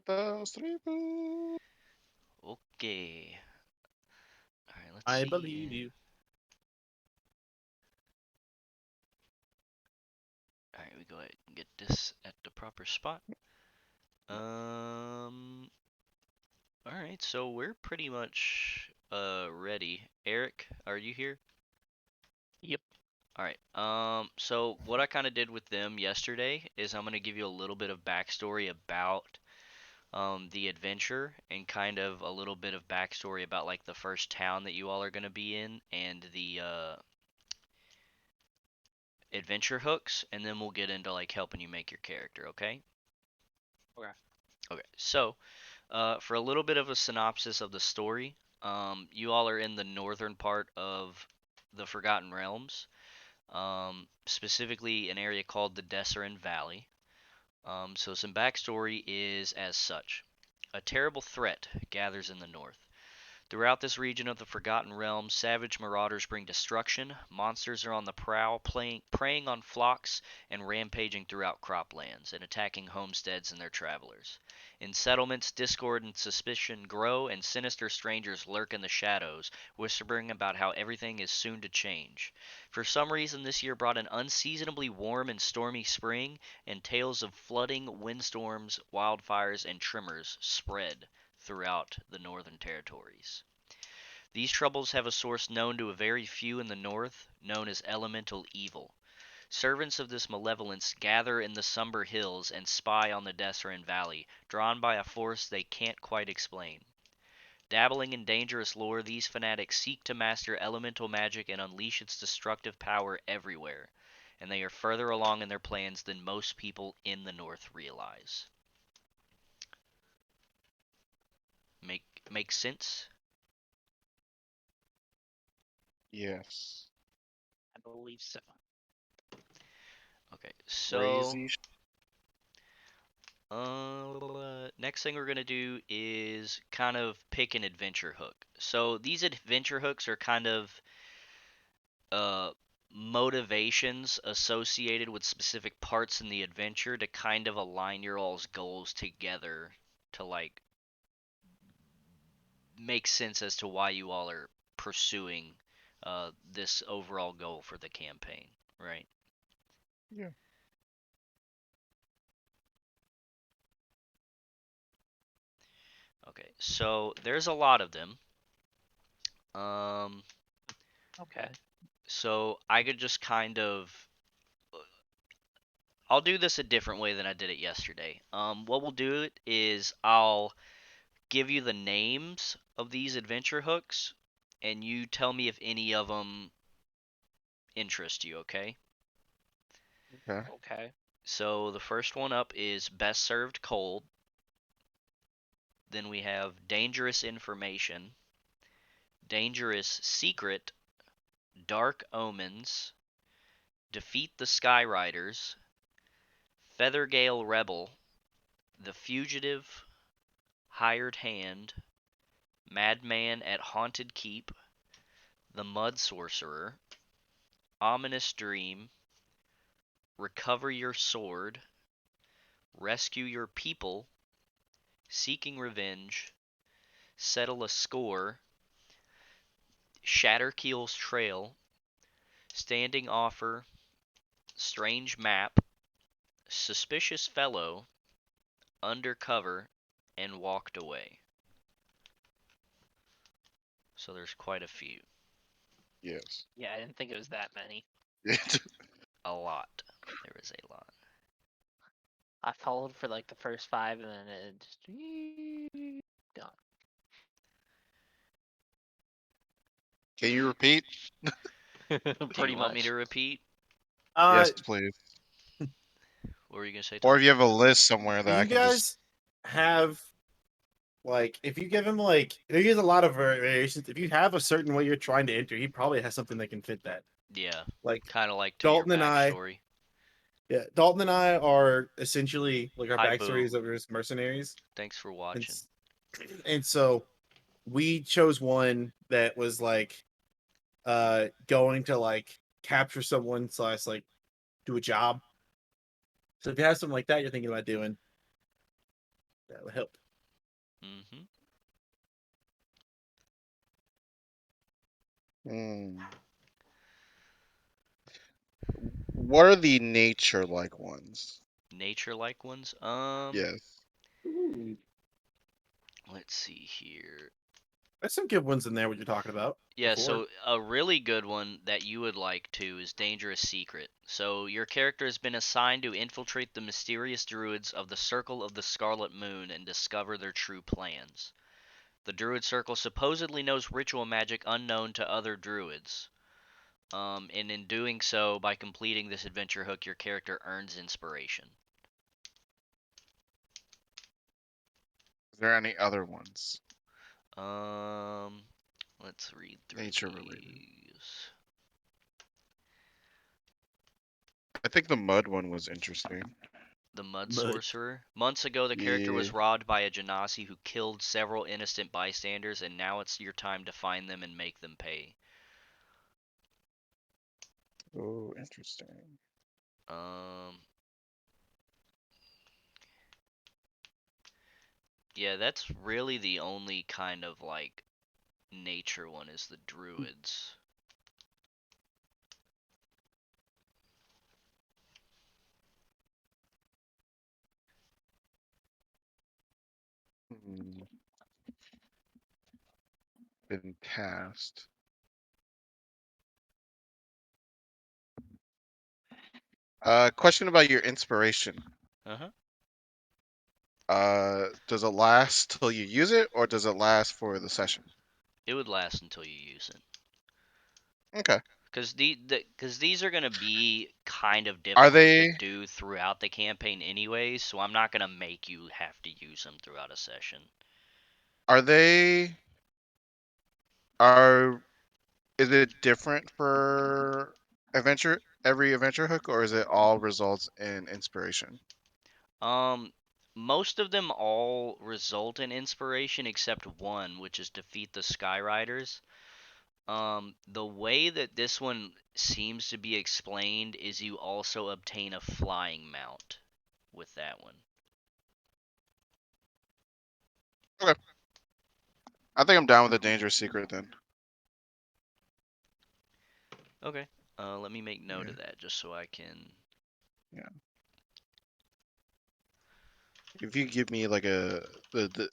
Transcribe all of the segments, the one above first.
Triple, triple. Okay. All right, let's I see. believe you. All right, we go ahead and get this at the proper spot. Um. All right, so we're pretty much ready. Eric, are you here? Yep. All right. So what I kind of did with them yesterday is I'm gonna give you a little bit of backstory about the adventure and kind of a little bit of backstory about like the first town that you all are gonna be in and the adventure hooks, and then we'll get into like helping you make your character. Okay? Okay. Okay. So for a little bit of a synopsis of the story, you all are in the northern part of the Forgotten Realms, specifically an area called the Desserin Valley. So some backstory is as such. A terrible threat gathers in the north. Throughout this region of the Forgotten Realms, savage marauders bring destruction. Monsters are on the prowl, preying on flocks and rampaging throughout croplands and attacking homesteads and their travelers. In settlements, discord and suspicion grow, and sinister strangers lurk in the shadows, whispering about how everything is soon to change. For some reason, this year brought an unseasonably warm and stormy spring, and tales of flooding, windstorms, wildfires, and tremors spread throughout the Northern Territories. These troubles have a source known to a very few in the north, known as elemental evil. Servants of this malevolence gather in the somber hills and spy on the Desserin Valley, drawn by a force they can't quite explain. Dabbling in dangerous lore, these fanatics seek to master elemental magic and unleash its destructive power everywhere, and they are further along in their plans than most people in the north realize. Make sense? Yes. I believe so. Okay, so Crazy. next thing we're gonna do is kind of pick an adventure hook. So these adventure hooks are kind of uh motivations associated with specific parts in the adventure to kind of align your all's goals together to like make sense as to why you all are pursuing this overall goal for the campaign, right? Yeah. Okay, so there's a lot of them. Um, Okay. so I could just kind of I'll do this a different way than I did it yesterday. What we'll do is I'll give you the names of these adventure hooks, and you tell me if any of them interest you. Okay? Okay. Okay. So the first one up is Best Served Cold. Then we have Dangerous Information, Dangerous Secret, Dark Omens, Defeat the Skyriders, Feathergale Rebel, The Fugitive, Hired Hand, Madman at Haunted Keep, The Mud Sorcerer, Ominous Dream, Recover Your Sword, Rescue Your People, Seeking Revenge, Settle a Score, Shatterkeel's Trail, Standing Offer, Strange Map, Suspicious Fellow, Undercover, and Walked Away. So there's quite a few. Yes. Yeah, I didn't think it was that many. A lot. There is a lot. I followed for like the first 5, and then it just gone. Can you repeat? Do Pretty you want me much. to repeat? Uh, Yes, please. What were you gonna say, Or Tom? if you have a list somewhere do that I you can just. guys have like if you give him like he has a lot of variations. If you have a certain way you're trying to enter, he probably has something that can fit that. Yeah, Like kind of like to your Dalton and I, backstory. yeah, Dalton and I are essentially like our Hi, Boo. backstories of just mercenaries, Thanks for and watching. and so we chose one that was like going to like capture someone slash like do a job. So if you have something like that you're thinking about doing, That would help. Mm-hmm. Hmm. What are the nature-like ones? Nature-like ones. Yes. Ooh. Let's see here. There's some good ones in there. What you're talking about? Yeah, before. so a really good one that you would like too is Dangerous Secret. So your character has been assigned to infiltrate the mysterious druids of the Circle of the Scarlet Moon and discover their true plans. The Druid Circle supposedly knows ritual magic unknown to other druids. And in doing so, by completing this adventure hook, your character earns inspiration. Is there any other ones? Let's read through Nature related. these. I think the mud one was interesting. The Mud Mud. Sorcerer. Months ago, the character was Yeah. robbed by a Genasi who killed several innocent bystanders, and now it's your time to find them and make them pay. Oh, interesting. Yeah, that's really the only kind of like nature one is the druids. Hmm. Been tasked. Question about your inspiration. Uh-huh. Does it last till you use it, or does it last for the session? It would last until you use it. Okay. Because these are gonna be kind of Are difficult to they do throughout the campaign anyways, so I'm not gonna make you have to use them throughout a session. are they are is it different for every adventure hook, or is it all results in inspiration? Most of them all result in inspiration except one, which is defeat the Skyriders. The way that this one seems to be explained is you also obtain a flying mount with that one. I think I'm down with the dangerous secret then. Okay. Let me make note Yeah. of that just so I can. If you give me like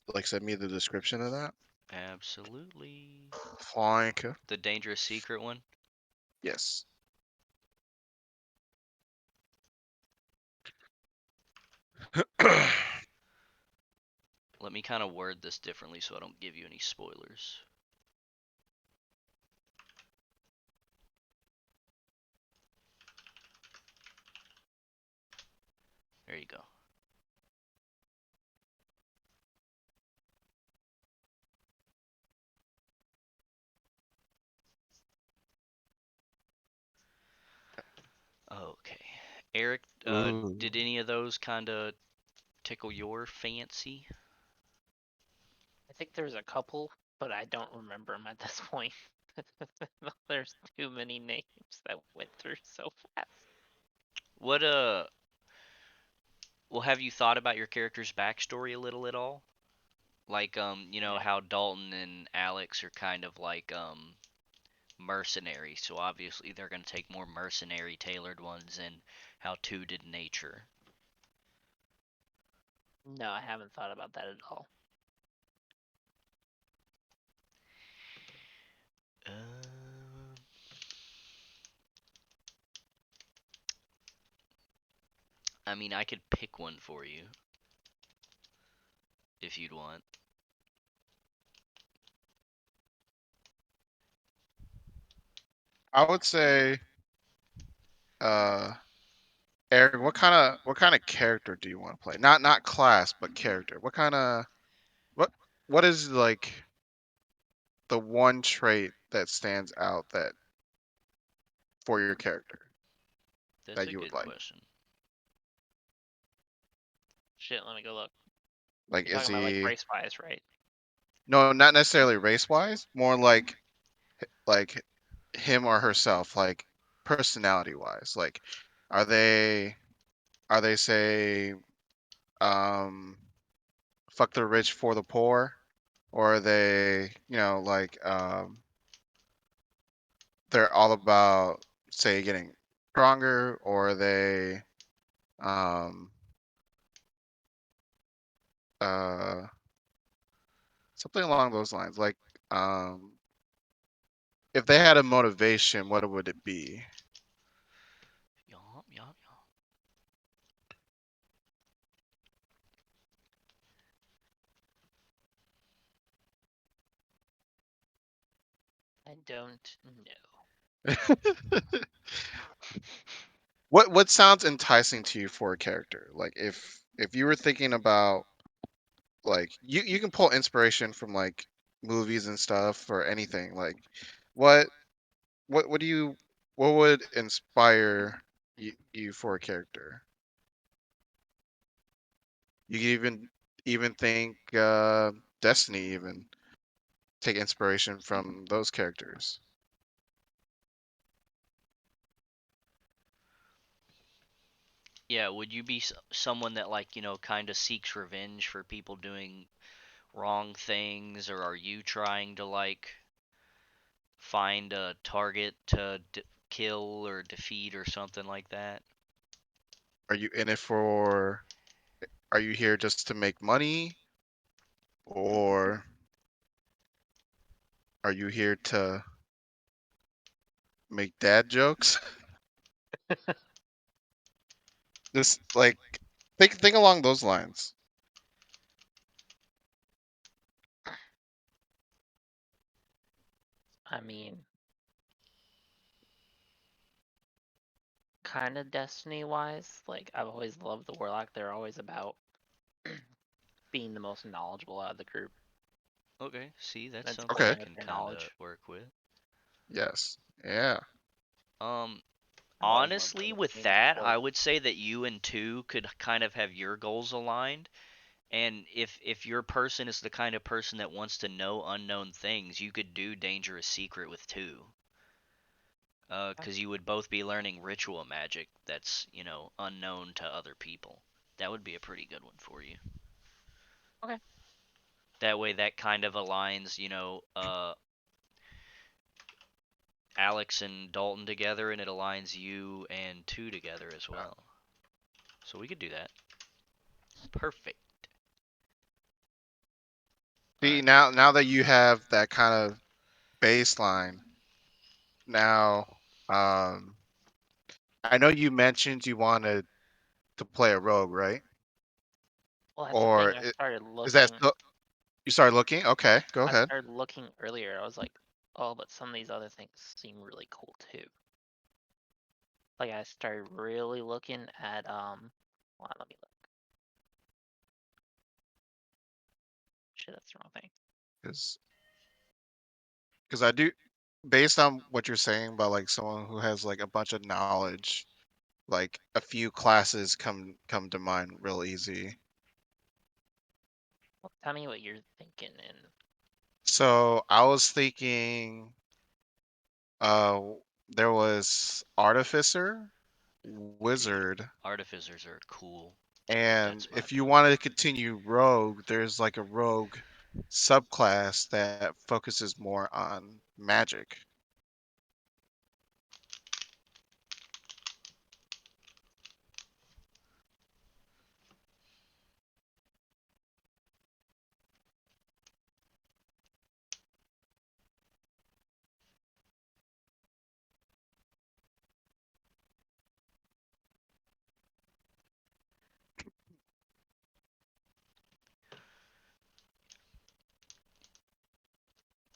like send me the description of that. Absolutely. Flying. The dangerous secret one. Yes. Let me kind of word this differently so I don't give you any spoilers. There you go. Okay. Eric, Ooh. did any of those kind of tickle your fancy? I think there's a couple, but I don't remember them at this point. There's too many names that went through so fast. What well, have you thought about your character's backstory a little at all? Like you know No. how Dalton and Alex are kind of like mercenary, so obviously they're going to take more mercenary tailored ones, and how two did nature. No, I haven't thought about that at all. I mean, I could pick one for you if you'd want. I would say, Eric, what kind of character do you want to play? Not class, but character. What what is like the one trait that stands out that for your character That's that a you would good like? question. Shit, let me go look. Like, You're is talking about like he race wise, right? no, not necessarily race wise, more like him or herself, like personality wise. Like, are they say um fuck the rich for the poor, or are they, they're all about, say, getting stronger, or are they um uh something along those lines? Like, um if they had a motivation, what would it be? Yup, yup, yup. I don't know. What sounds enticing to you for a character? Like, if you were thinking about, like, you can pull inspiration from like movies and stuff or anything. Like, what what do you what would inspire you for a character? You could even think Destiny, even take inspiration from those characters. Yeah, would you be someone that, like, kind of seeks revenge for people doing wrong things, or are you trying to, like, find a target to kill or defeat or something like that? Are you in it for? Are you here just to make money, or are you here to make dad jokes? Just like think along those lines. I mean, kind of Destiny wise, like I've always loved the Warlock. They're always about being the most knowledgeable out of the group. Okay, see, that's That's something Okay. I pulling up can their kind of knowledge. work with. Yes. Yeah. Um, I've always loved Honestly, the with game that, support. I would say that you and two could kind of have your goals aligned. And if your person is the kind of person that wants to know unknown things, you could do Dangerous Secret with two. Because you would both be learning ritual magic that's, unknown to other people. That would be a pretty good one for you. Okay. That way, that kind of aligns, Alex and Dalton together, and it aligns you and two together as well. So we could do that. Perfect. See, Alright. now that you have that kind of baseline, now I know you mentioned you wanted to play a rogue, right? Well, that's the Or thing. I started is that looking. still, you started looking? Okay, go I ahead. started looking earlier. I was like, oh, but some of these other things seem really cool too. Like I started really looking at hold on, let me look. Shit, that's the wrong thing. Because I do, based on what you're saying about like someone who has like a bunch of knowledge, like a few classes come to mind real easy. Well, tell me what you're thinking and So I was thinking, uh, there was artificer, Dude, wizard, artificers are cool. and That's my if you pick. wanted to continue rogue, there's like a rogue subclass that focuses more on magic.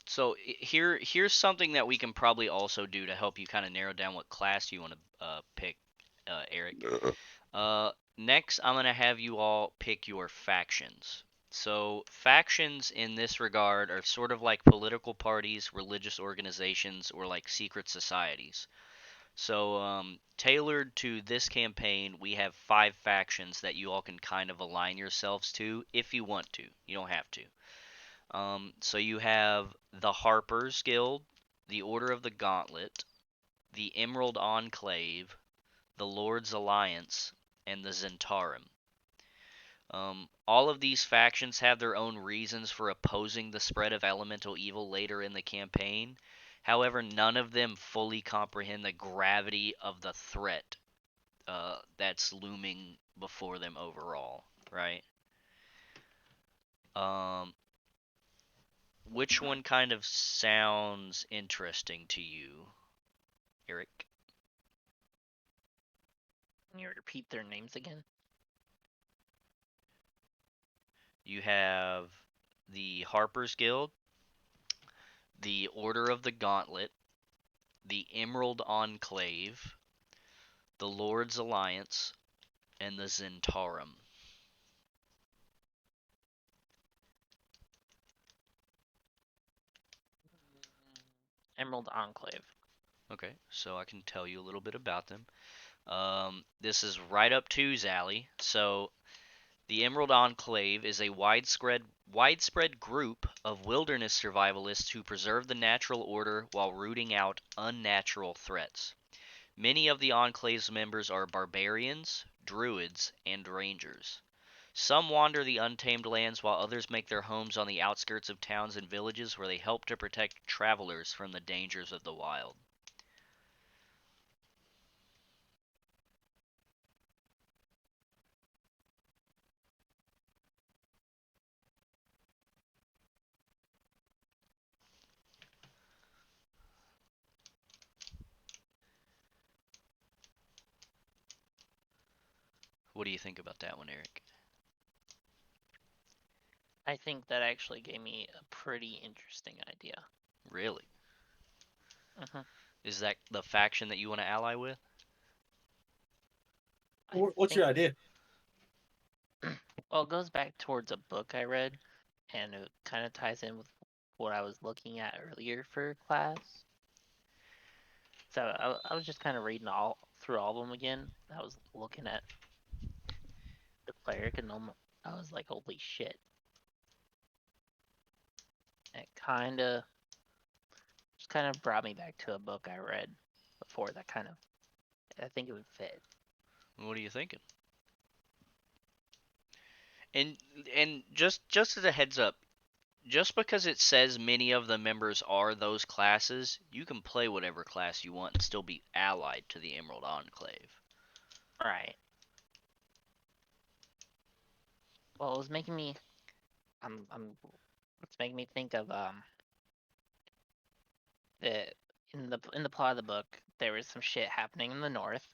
So here's something that we can probably also do to help you kind of narrow down what class you want to pick, Eric. Next, I'm gonna have you all pick your factions. So factions in this regard are sort of like political parties, religious organizations, or like secret societies. So tailored to this campaign, we have 5 factions that you all can kind of align yourselves to if you want to. You don't have to. So you have the Harpers Guild, the Order of the Gauntlet, the Emerald Enclave, the Lord's Alliance, and the Zentarum. All of these factions have their own reasons for opposing the spread of elemental evil later in the campaign. However, none of them fully comprehend the gravity of the threat that's looming before them overall, right? Which one kind of sounds interesting to you, Eric? Can you repeat their names again? You have the Harper's Guild, the Order of the Gauntlet, the Emerald Enclave, the Lord's Alliance, and the Zentarum. Emerald Enclave. Okay, so I can tell you a little bit about them. This is right up two's alley. So, the Emerald Enclave is a widespread group of wilderness survivalists who preserve the natural order while rooting out unnatural threats. Many of the Enclave's members are barbarians, druids, and rangers. Some wander the untamed lands while others make their homes on the outskirts of towns and villages where they help to protect travelers from the dangers of the wild. What do you think about that one, Eric? I think that actually gave me a pretty interesting idea. Really? Mm-hmm. Is that the faction that you want to ally with? What's your idea? Well, it goes back towards a book I read, and it kind of ties in with what I was looking at earlier for class. So I was just kind of reading through all of them again. I was looking at the cleric, and I was like, holy shit. It just kind of brought me back to a book I read before that I think it would fit. What are you thinking? And just as a heads up, just because it says many of the members are those classes, you can play whatever class you want and still be allied to the Emerald Enclave. Right. Well, it was making me, it's making me think of in the plot of the book there was some shit happening in the north,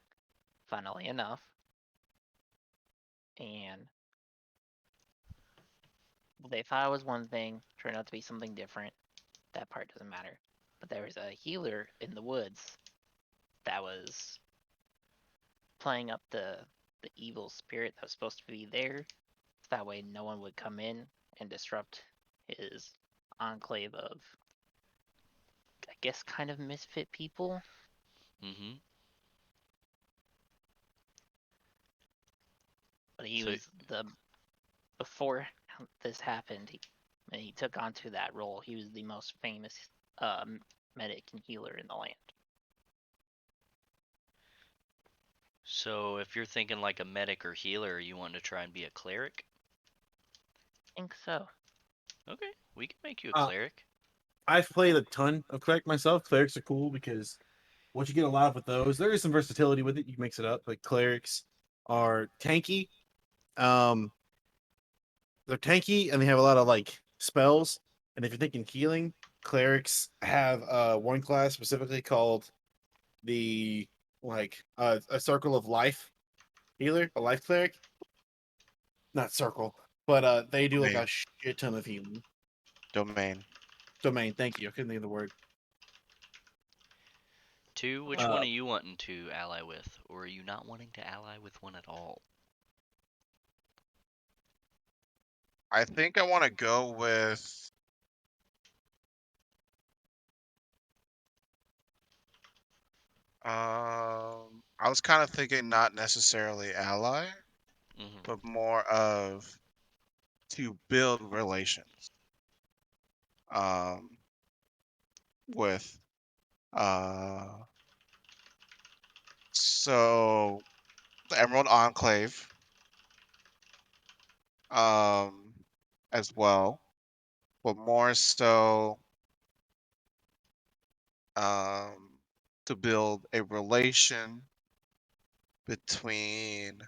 funnily enough, and they thought it was one thing, turned out to be something different. That part doesn't matter. But there was a healer in the woods that was playing up the evil spirit that was supposed to be there. That way no one would come in and disrupt his enclave of, I guess, kind of misfit people. Mm-hmm. But he was before this happened, he took onto that role. He was the most famous medic and healer in the land. So if you're thinking like a medic or healer, you want to try and be a cleric? I think so. Okay, we can make you a cleric. I've played a ton of cleric myself. Clerics are cool because what you get a lot of with those, there is some versatility with it. You can mix it up. Like clerics are tanky. They're tanky and they have a lot of like spells. And if you're thinking healing, clerics have one class specifically called the a circle of life healer, a life cleric. Not circle, but they do like a shit ton of healing. Domain. Domain, thank you. I couldn't think of the word. Two, which one are you wanting to ally with? Or are you not wanting to ally with one at all? I think I want to go with I was kind of thinking not necessarily ally, but more of to build relations with so the Emerald Enclave um, as well, but more so um, to build a relation between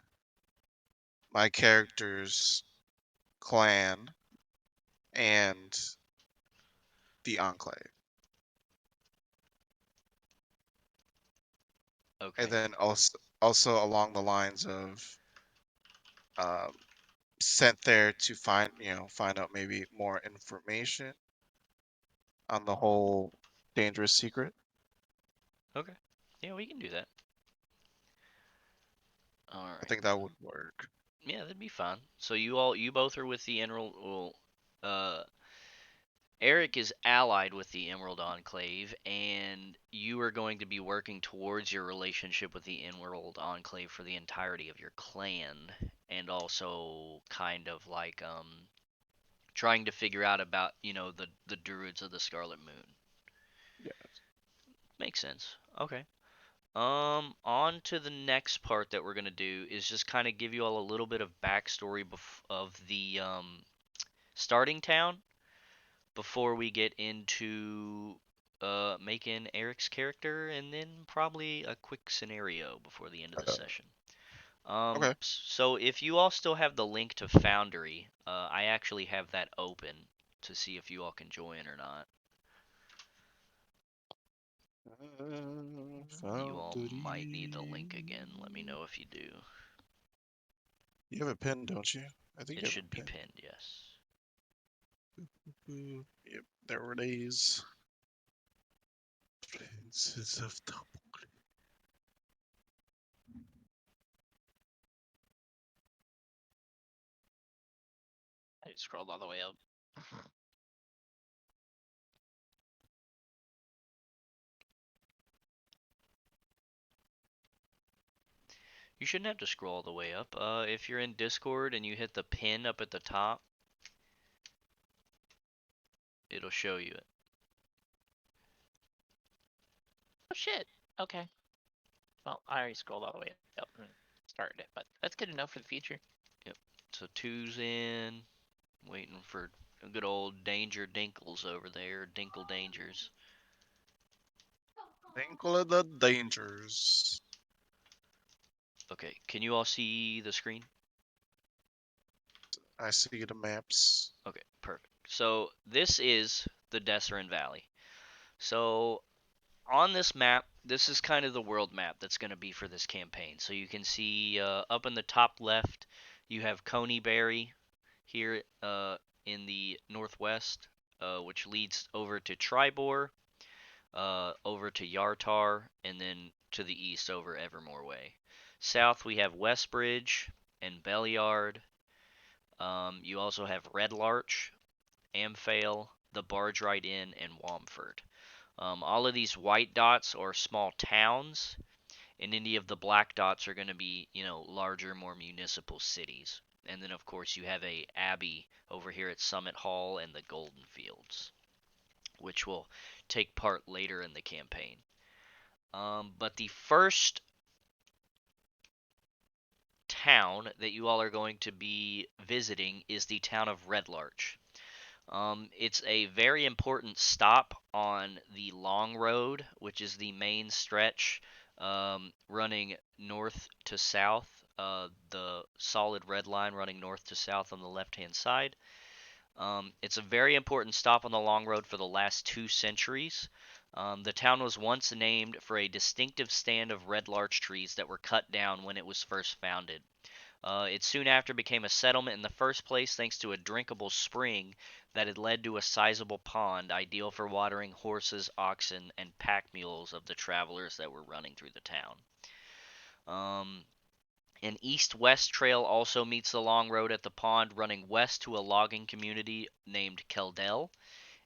my character's clan and the Enclave. Okay. And then also along the lines of um, sent there to find out maybe more information on the whole dangerous secret. Okay. Yeah, we can do that. All I right. think that would work. Yeah, that'd be fine. So you both are with the Emerald. Well, Eric is allied with the Emerald Enclave, and you are going to be working towards your relationship with the Emerald Enclave for the entirety of your clan, and also kind of like trying to figure out about the Druids of the Scarlet Moon. Yes. Makes sense. Okay. On to the next part that we're gonna do is just kind of give you all a little bit of backstory of the starting town before we get into making Eric's character, and then probably a quick scenario before the end of the session. Okay. So if you all still have the link to Foundry, I actually have that open to see if you all can join or not. You all might need the link again. Let me know if you do. You have a pin, don't you? I think It you have should a be pin. pinned, yes. Yep, there it is. Princess of Double. I just scrolled all the way up. You shouldn't have to scroll all the way up. If you're in Discord and you hit the pin up at the top, it'll show you it. Oh shit. Okay. Well, I already scrolled all the way up and started it, but that's good enough for the future. Yep. So two's in, waiting for good old Danger Dinkles over there, Dinkle Dangers. Tinkle of the Dangers. Okay, can you all see the screen? I see the maps. Okay, perfect. So this is the Desserin Valley. So on this map, this is kind of the world map that's going to be for this campaign. So you can see up in the top left, you have Coneyberry here in the northwest, which leads over to Tribor, over to Yartar, and then to the east over Evermore Way. South, we have Westbridge and Belliard. You also have Red Larch, Amphale, the Barge Ride Inn, and Wamford. All of these white dots are small towns, and any of the black dots are going to be, larger, more municipal cities. And then, of course, you have a abbey over here at Summit Hall and the Golden Fields, which will take part later in the campaign. But the first town that you all are going to be visiting is the town of Red Larch. It's a very important stop on the Long Road, which is the main stretch running north to south. The solid red line running north to south on the left-hand side. It's a very important stop on the Long Road for the last 2 centuries. The town was once named for a distinctive stand of red larch trees that were cut down when it was first founded. It soon after became a settlement in the first place thanks to a drinkable spring that had led to a sizable pond, ideal for watering horses, oxen, and pack mules of the travelers that were running through the town. An east-west trail also meets the long road at the pond, running west to a logging community named Keldell,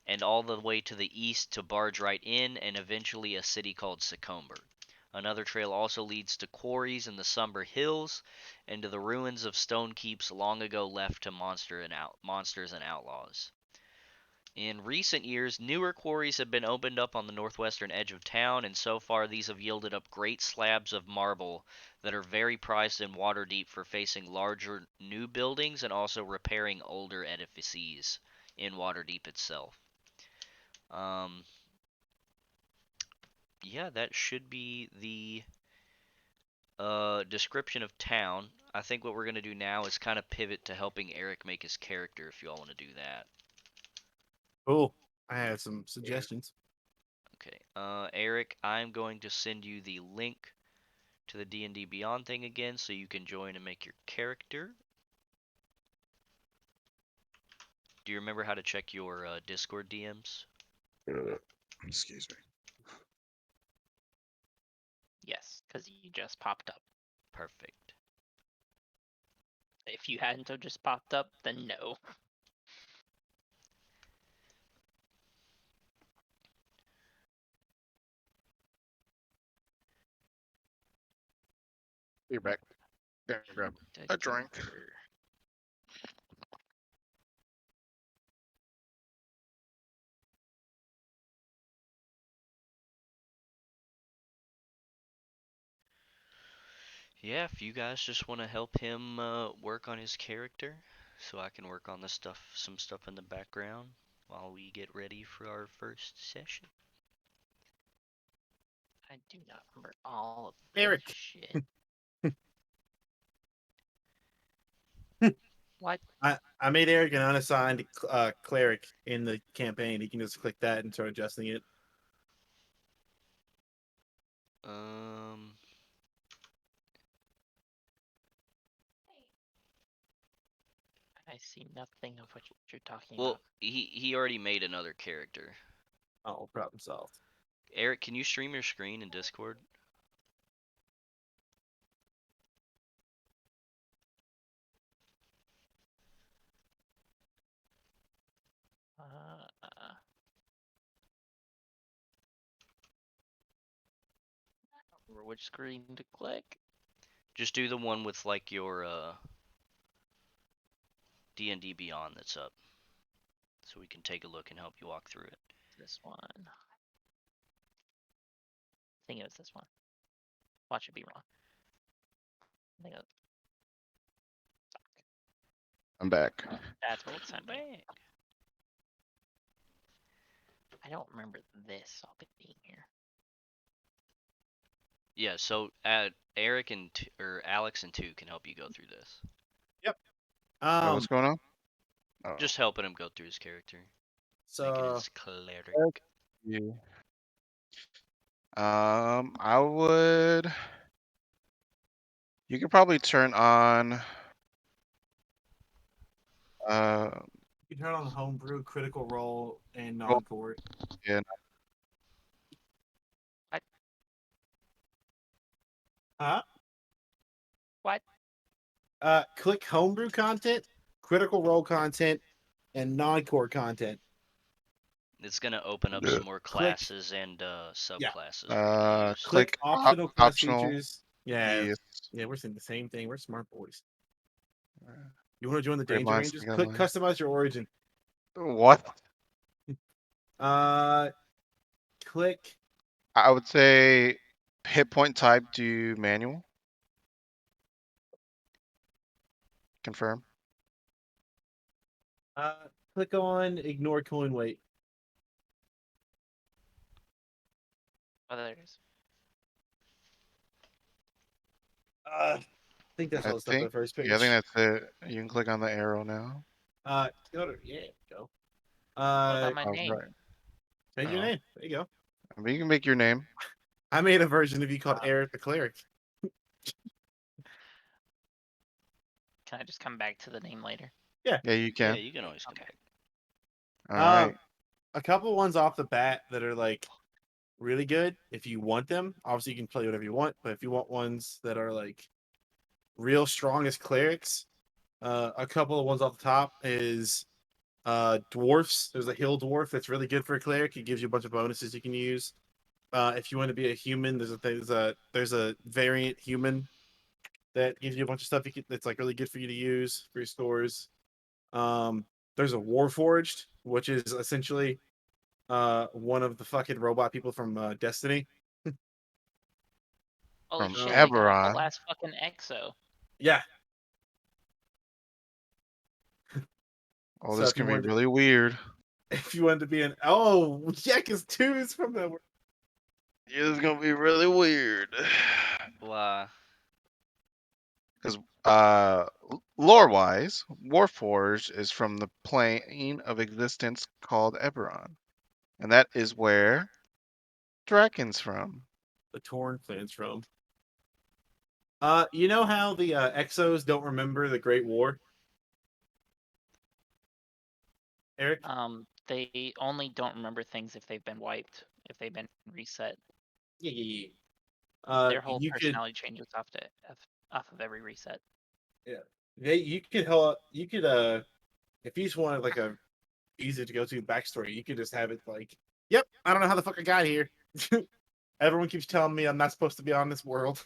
and all the way to the east to Barge Right Inn, and eventually a city called Secomber. Another trail also leads to quarries in the Somber Hills and to the ruins of stone keeps long ago left to monsters and outlaws. In recent years, newer quarries have been opened up on the northwestern edge of town, and so far these have yielded up great slabs of marble that are very prized in Waterdeep for facing larger new buildings and also repairing older edifices in Waterdeep itself. Yeah, that should be the description of town. I think what we're going to do now is kind of pivot to helping Eric make his character if you all want to do that. Cool. I had some suggestions. Okay. Eric, I'm going to send you the link to the D&D Beyond thing again so you can join and make your character. Do you remember how to check your Discord DMs? Excuse me. Yes, because you just popped up. Perfect. If you hadn't have just popped up, then no. You're back. Yeah, grab a drink. Yeah, if you guys just want to help him work on his character, so I can work on the some stuff in the background while we get ready for our first session. I do not remember all of this Eric. shit. What? I made Eric an unassigned cleric in the campaign. He can just click that and start adjusting it. I see nothing of what you're talking Well, about. he already made another character. Oh, problem solved. Eric, can you stream your screen in Discord? I don't remember which screen to click. Just do the one with like your D&D Beyond that's up, so we can take a look and help you walk through it. This one. I think it was this one. Watch it be wrong. I think it was... I'm back. That's what it sent me. Back. I don't remember this all being here. Yeah, so Eric and or Alex and 2 can help you go through this. Wait, Um, what's going on? Oh. Just helping him go through his character. Making so his cleric. you. I would. You could probably turn on. you can turn on homebrew, critical role, and Well- non-core. Yeah. What? Huh? What? Click homebrew content, critical role content, and non-core content. It's gonna open up some more classes and subclasses. we can use. Click optional class optional. features. Yeah, Yes. yeah, we're saying the same thing. We're smart boys. You want to join the Great Danger minds Rangers? think Click alike. customize your origin. What? Click. I would say hit point type do manual. Confirm. Click on ignore coin weight. Oh, there it is. I think that's all the stuff on the first page. Yeah, I think that's it. You can click on the arrow now. Go to go. What about my Oh, name? right. Change your Oh. name. There you go. I mean, you can make your name. I made a version of you called Eric the Cleric. Can I just come back to the name later? Yeah, you Yeah, can. you can always come Okay. back. All right. A couple ones off the bat that are like really good. If you want them, obviously you can play whatever you want. But if you want ones that are like real strong as clerics, a couple of ones off the top is dwarfs. There's a hill dwarf that's really good for a cleric. It gives you a bunch of bonuses you can use. If you want to be a human, there's a variant human that gives you a bunch of stuff that's like really good for you to use for your stores. There's a Warforged, which is essentially one of the fucking robot people from Destiny. Holy From shit! They got the Eberron. last fucking EXO. Yeah. Oh, So this if you can be wanted to, really weird. if you wanted to be an yeah, because 2 is from that. Yeah, this is gonna be really weird. Why? Because lore-wise, Warforged is from the plane of existence called Eberron, and that is where Draken's from. The Torn clan's from. You know how the Exos don't remember the Great War? Eric? They only don't remember things if they've been wiped, if they've been reset. Yeah. Their whole You could, personality changes off of every reset. you could, if you just wanted like a easy to go to backstory, you could just have it like, yep, I don't know how the fuck I got here. Everyone keeps telling me I'm not supposed to be on this world.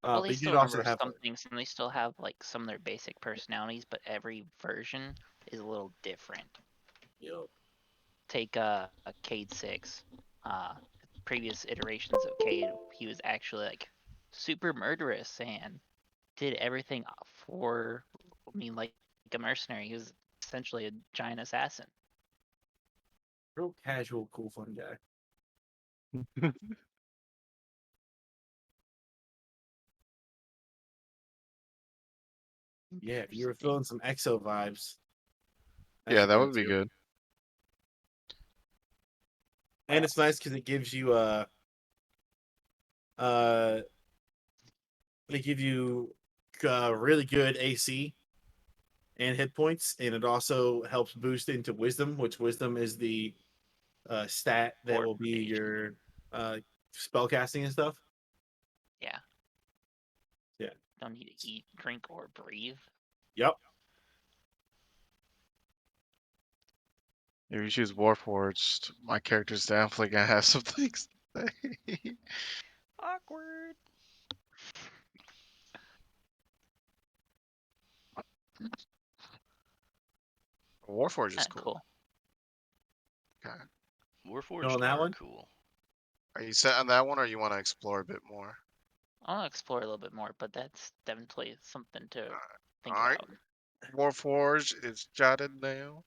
Well, But they you still could also remember have some things, and they still have like some of their basic personalities, but every version is a little different. Yo, Take a Cade 6. Previous iterations of Cade, he was actually like super murderous and did everything for, like a mercenary. He was essentially a giant assassin. real casual, cool, fun guy. Yeah, if you were Interesting. feeling some EXO vibes. Yeah, that would be good. And it's nice because it gives you they give you really good AC and hit points, and it also helps boost into wisdom, which wisdom is the stat that will be Fortification. your spell casting and stuff. Yeah. Yeah. Don't need to eat, drink, or breathe. Yep. If you choose Warforged, my character's definitely gonna have some things to say. Awkward. Warforged is cool. Cool. Okay. Warforged that are one? cool. Are you set on that one, or you want to explore a bit more? I want to explore a little bit more, but that's definitely something to think Alright. about. Warforged is jotted down.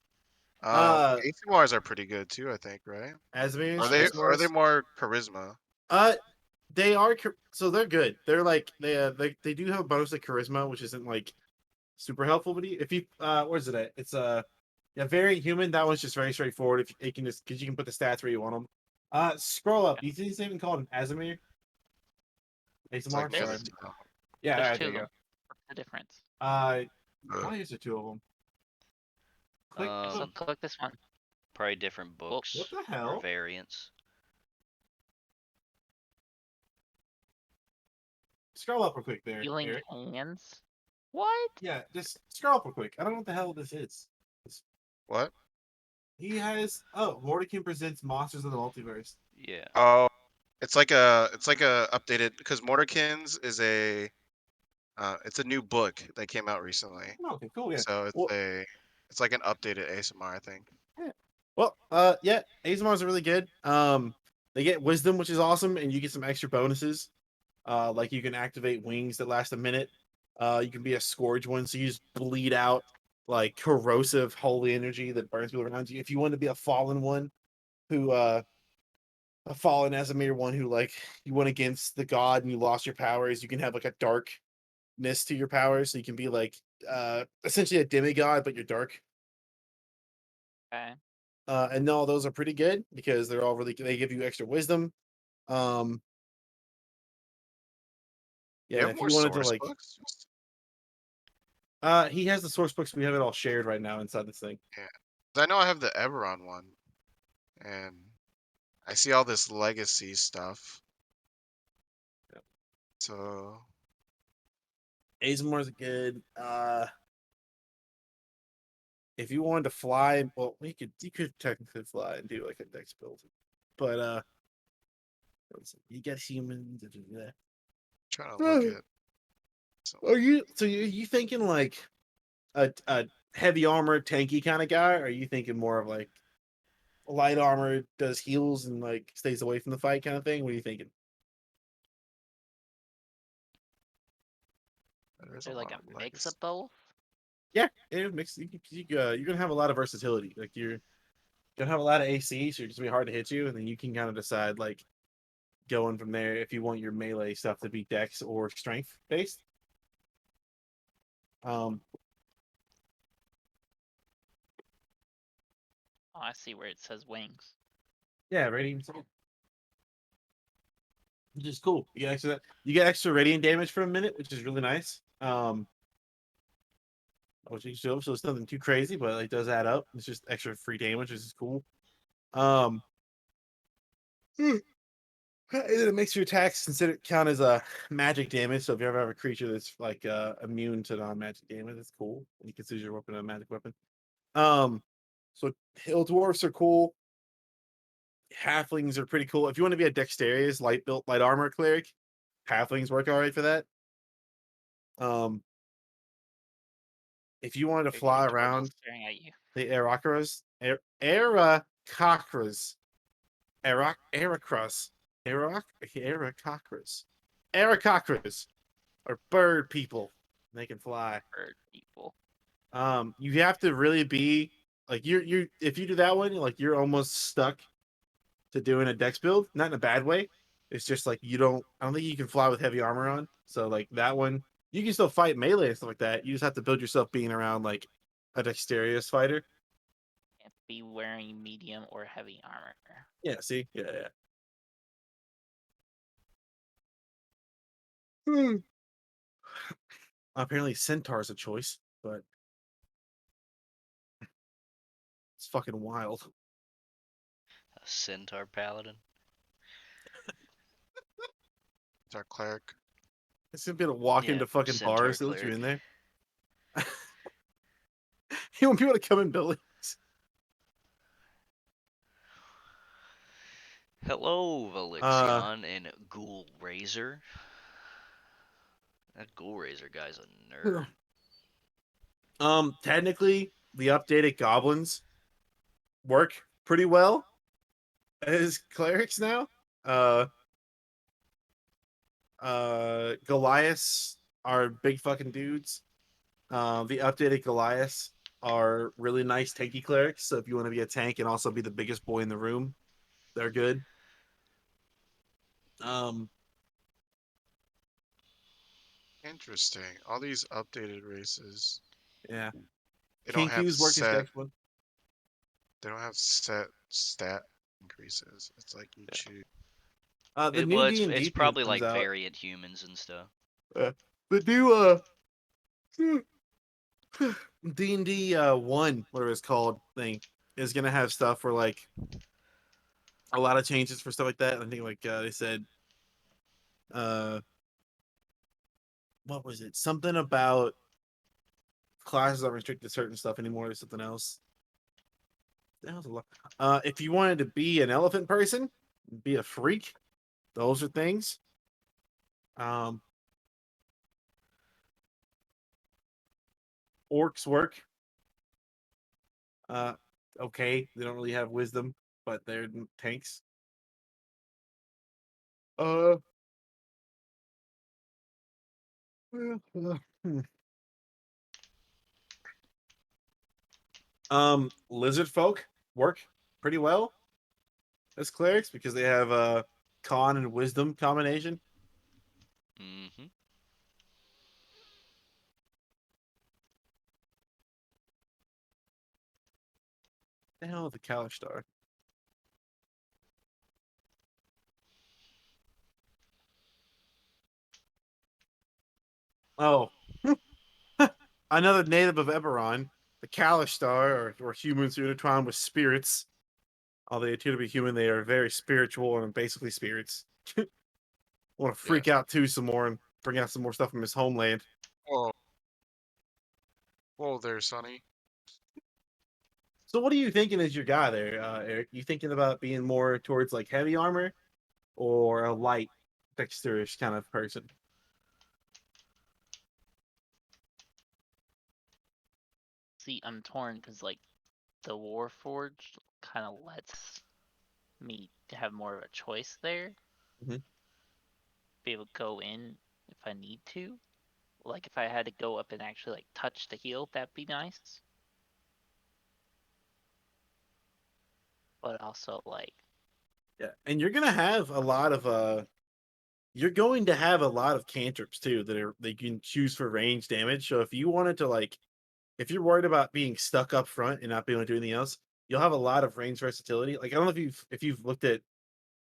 Uh, ACMRs are pretty good too, I think, right? Asmir's, Are they more charisma? they are so they're good. They're like they do have a bonus of charisma, which isn't like super helpful. But if you what is it at? It's yeah, very human. That one's just very straightforward. If it can just because you can put the stats where you want them. Scroll up. You see this even called an Asimir? It's ASMR. like This- Sorry. this. Yeah, There's alright, two there of you them. What's the difference? go. Why is there 2 of them? Click. So click this one. Probably different books what the or hell? variants. Scroll up real quick there. Healing Eric. hands. What? Yeah, just scroll up real quick. I don't know what the hell this is. What? He has Mordenkainen presents Monsters of the Multiverse. Yeah. Oh, it's like a updated because Morderkins is it's a new book that came out recently. Oh, okay, cool. Yeah. So Well, it's like an updated ASMR, I think. Well, yeah, ASMRs are really good. They get wisdom, which is awesome, and you get some extra bonuses. Like you can activate wings that last a minute. You can be a scourge one, so you just bleed out like corrosive holy energy that burns people around you. If you want to be a fallen one, who a fallen Asimir one who like you went against the god and you lost your powers, you can have like a darkness to your powers, so you can be like essentially a demigod, but you're dark. Okay. And no, those are pretty good because they're all really they give you extra wisdom. Um, You yeah, have if more you wanted to source like, books? he has the source books. We have it all shared right now inside this thing. 'Cause I know I have the Eberron one, and I see all this legacy stuff. Yep. So Azmore's good. If you wanted to fly, well, you could technically fly and do like a dex build, but you got humans. trying to look at. Are you thinking like a heavy armor, tanky kind of guy? Or are you thinking more of like light armor, does heals and like stays away from the fight kind of thing? What are you thinking? There's They're like lot a of mix legacy. of both. Yeah, it makes you're gonna have a lot of versatility. Like you're gonna have a lot of AC, so it's gonna be hard to hit you, and then you can kind of decide like going from there if you want your melee stuff to be dex or strength based. Um, Oh, I see where it says wings. yeah, radiant sword, which is cool. You get extra radiant damage for a minute, which is really nice. Which you show, so it's nothing too crazy, but it does add up. It's just extra free damage, which is cool. And it makes your attacks consider count as a magic damage. So if you ever have a creature that's like immune to non-magic damage, that's cool. You consider your weapon a magic weapon. So hill dwarfs are cool. Halflings are pretty cool. If you want to be a dexterous, light built, light armor cleric, halflings work all right for that. Um, if you wanted to There's fly a turtle around staring at you. the Aracrus, Aracrus, Aracrus are bird people. They can fly. Bird people. You have to really be like you if you do that one, like you're almost stuck to doing a dex build, not in a bad way. It's just like I don't think you can fly with heavy armor on. So like that one, you can still fight melee and stuff like that. You just have to build yourself being around like a dexterous fighter. Can't be wearing medium or heavy armor. Yeah, see? Yeah. Hmm. Apparently Centaur's a choice, but it's fucking wild. A centaur paladin. It's our cleric. It's gonna be able to walk Yeah, into fucking centaur bars, they'll let you cleric. in there. You want people to come in buildings. Hello, Valixion and Ghoul Razor. That Ghoul Razor guy's a nerd. Technically, the updated goblins work pretty well as clerics now. Goliaths are big fucking dudes. The updated Goliaths are really nice tanky clerics. So if you want to be a tank and also be the biggest boy in the room, they're good. Um, Interesting. All these updated races. yeah. They don't have Kinku's work is set. next one. They don't have set stat increases. It's like you choose. The new Well, D&D it's thing that probably comes like out. variant humans and stuff. The new D&D 1, whatever it's called, thing is gonna have stuff for like a lot of changes for stuff like that. I think like they said uh what was it? Something about classes aren't restricted to certain stuff anymore. There's something else. That was a lot. If you wanted to be an elephant person, be a freak, those are things. Orcs work. Uh, okay, they don't really have wisdom, but they're tanks. Uh, hmm. Lizard folk work pretty well as clerics because they have con and wisdom combination. Mm-hmm. The hell is the Kalishtar? Oh, another native of Eberron, the Kalishtar, or humans who intertwine with spirits. Although they appear to be human, they are very spiritual and basically spirits. Want to freak out too some more and bring out some more stuff from his homeland. Whoa. Whoa there, Sonny. So, what are you thinking as your guy there, Eric? You thinking about being more towards like heavy armor or a light, dexterous kind of person? see, I'm torn because like the Warforged kind of lets me have more of a choice there. Mhm. Be able to go in if I need to. Like if I had to go up and actually like touch the heal, that'd be nice. But also like Yeah, and you're gonna have a lot of you're going to have a lot of cantrips too that you can choose for range damage. So if you wanted to like, if you're worried about being stuck up front and not being able to do anything else, you'll have a lot of range versatility. Like I don't know if you've looked at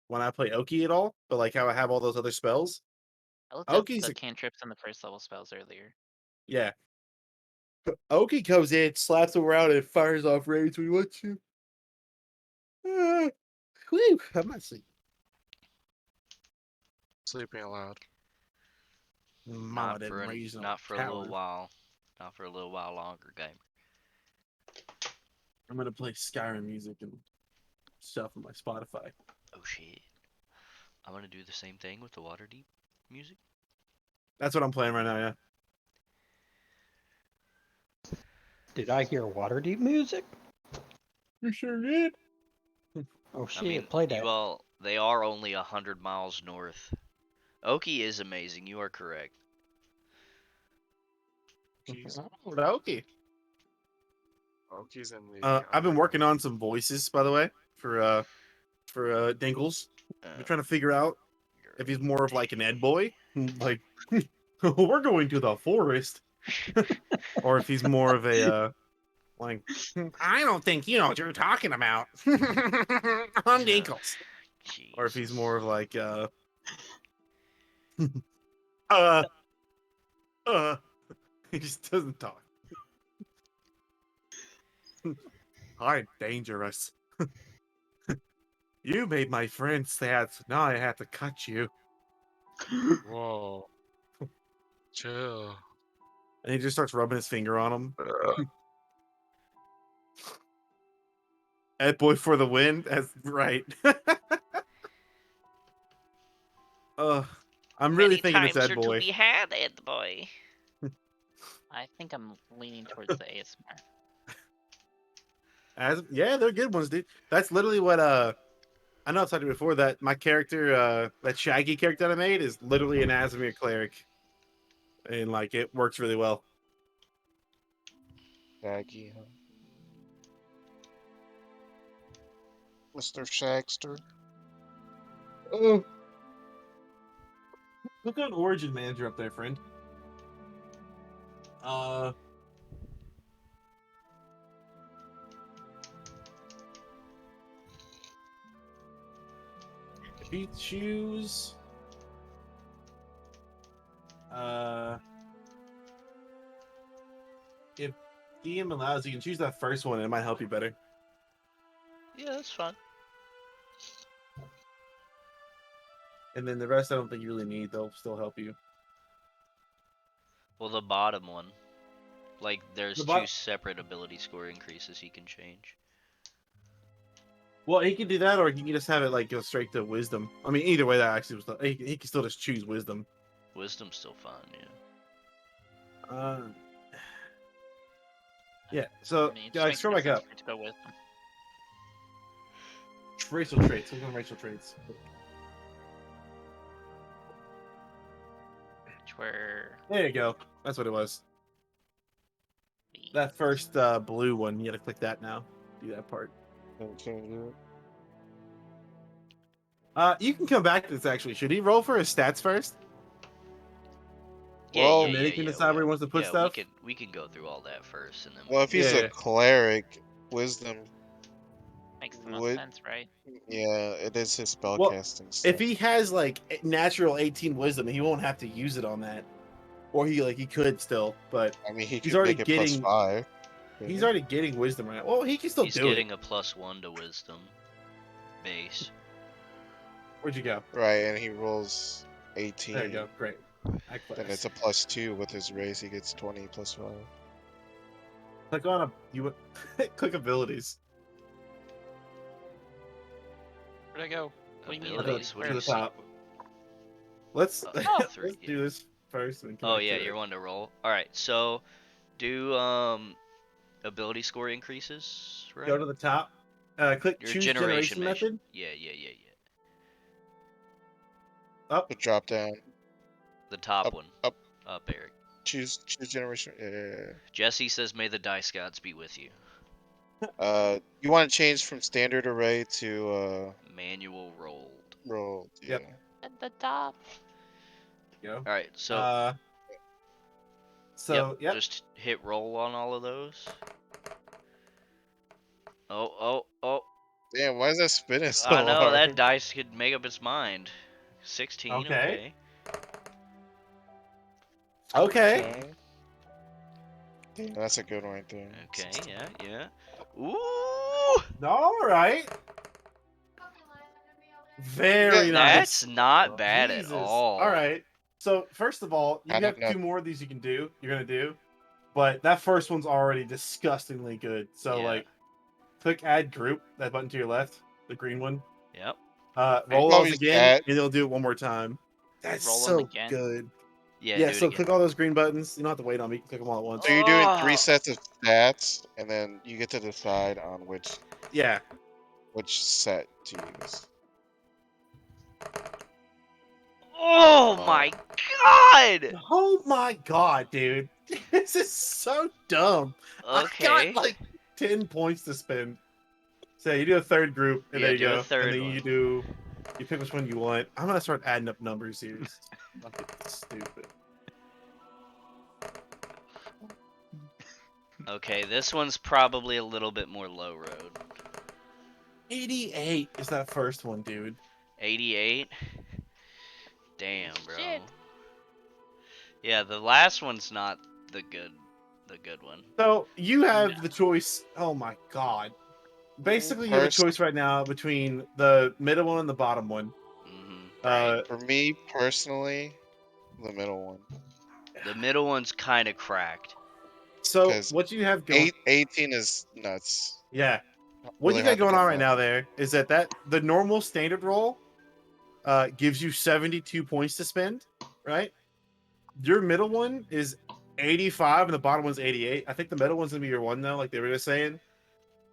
when I play Oki at all, but like how I have all those other spells. I looked up Oki's the cantrips and the first level spells earlier. yeah. Oki comes in, slaps him around, and fires off rage when he wants to. Whew, I'm not sleeping. Sleeping aloud. Mama Not didn't for raise no not for a little coward. while. Not for a little while longer, gamer. I'm gonna play Skyrim music and stuff on my Spotify. Oh shit. I'm gonna do the same thing with the Waterdeep music. That's what I'm playing right now. Yeah. Did I hear Waterdeep music? You sure did. Oh I shit, mean, play that. they are only 100 miles north. Oki is amazing. You are correct. Oki's, Okay. Oki's in the. I've been underground. working on some voices, by the way, for Dinkles. We're trying to figure out if he's more of like an Ed boy, like we're going to the forest, or if he's more of a like I don't think you know what you're talking about. I'm Dinkles, or if he's Jesus. more of like uh he just doesn't talk. I'm dangerous. You made my friend sad, so now I have to cut you. Whoa. Chill. And he just starts rubbing his finger on him. Ed boy for the win. That's right. I'm really thinking it's Ed boy. had, Ed boy. I think I'm leaning towards the ASMR. Yeah, they're good ones, dude. That's literally what I know I've talked to you before that my character, that Shaggy character that I made is literally an Azimir cleric. And like it works really well. Shaggy, huh? Mr. Shagster. Oh. Look at Origin Manager up there, friend. If you choose if DM allows, you can choose that first one. It might help you better. Yeah, that's fine. And then the rest, I don't think you really need. They'll still help you. Well, the bottom one. Like, there's The two separate ability score increases he can change. Well, he can do that, or he can just have it like go straight to wisdom. I mean, either way, that actually was. He can still just choose wisdom. Wisdom's still fine, yeah. Yeah. So, I mean, it just guys, makes scroll more back sense up. for it to go with them. Racial traits. Look on racial traits. Which were There you go. That's what it was. the That first blue one. You got to click that now. Do that part. You can come back to this actually. Should he roll for his stats first? Yeah, Well, yeah, and then yeah, he can yeah, decide where he wants to put yeah, stuff? we can go through all that first, and then Well, if he's Yeah. a cleric, wisdom makes the most would. sense, right? Yeah, it is his Well, spellcasting stuff. If he has like natural 18 wisdom, he won't have to use it on that. Or he could still, but I mean, he he's could already make it getting- +5. he's already getting wisdom right now. Well, he can still he's do getting it. a +1 to wisdom base. Where'd you go? Right, and he rolls 18. There you go. Great. Then it's a +2 with his race. He gets 20 +5. Click on click abilities. Where'd I go? What do you mean? Abilities? What To do the you see? top. Let's Oh, let's three. do this first. And come Oh back yeah, to you're it. one to roll. All right, so do ability score increases, right? Go to the top. Click Your choose generation method. Yeah, yeah. Up. The drop down. The top Up, one. up. Up, Eric. Choose generation. Jesse says, "May the dice gods be with you." You want to change from standard array to Manual rolled. rolled. Yeah. Yep. At the top. Go. All right, so So yep. just hit roll on all of those. Oh. Damn, why is that spinning so I know hard? that dice could make up its mind. 16. Okay. Okay. Okay. Damn, that's a good one right there. Okay. Yeah. Ooh. All right. Very nice. That's not bad Jesus. at all. All right. So first of all, you I have don't know. 2 more of these you can do. You're gonna do, but that first one's already disgustingly good. So Yeah. like, click add group. That button to your left, the green one. Yep. Roll Oh, those he's again, at- and it'll do it one more time. That's Roll 'em so again? good. Yeah. Yeah. do it So again. click all those green buttons. You don't have to wait on me. You can click them all at once. So you're doing Oh. 3 sets of stats, and then you get to decide on which Yeah. set to use. Oh my god. Oh my god, dude. This is so dumb. Okay. I got like 10 points to spend. So you do a third group, and Yeah, there you do a go. third and then one. you pick which one you want. I'm gonna start adding up numbers here. This is fucking stupid. Okay, this one's probably a little bit more low road. 88 is that first one, dude. 88. Damn, bro. Shit. Yeah, the last one's not the good one. So you have the choice. Oh my god. Basically, you have a First- choice right now between the middle one and the bottom one. Right. For me personally, the middle one. The middle one's kind of cracked. So 'Cause what you have going? 18 is nuts. Yeah. What Really you got hard to going get on right that. now there is that the normal standard roll gives you 72 points to spend, right? Your middle one is 85 and the bottom one's 88. I think the middle one's gonna be your one though, like they were just saying,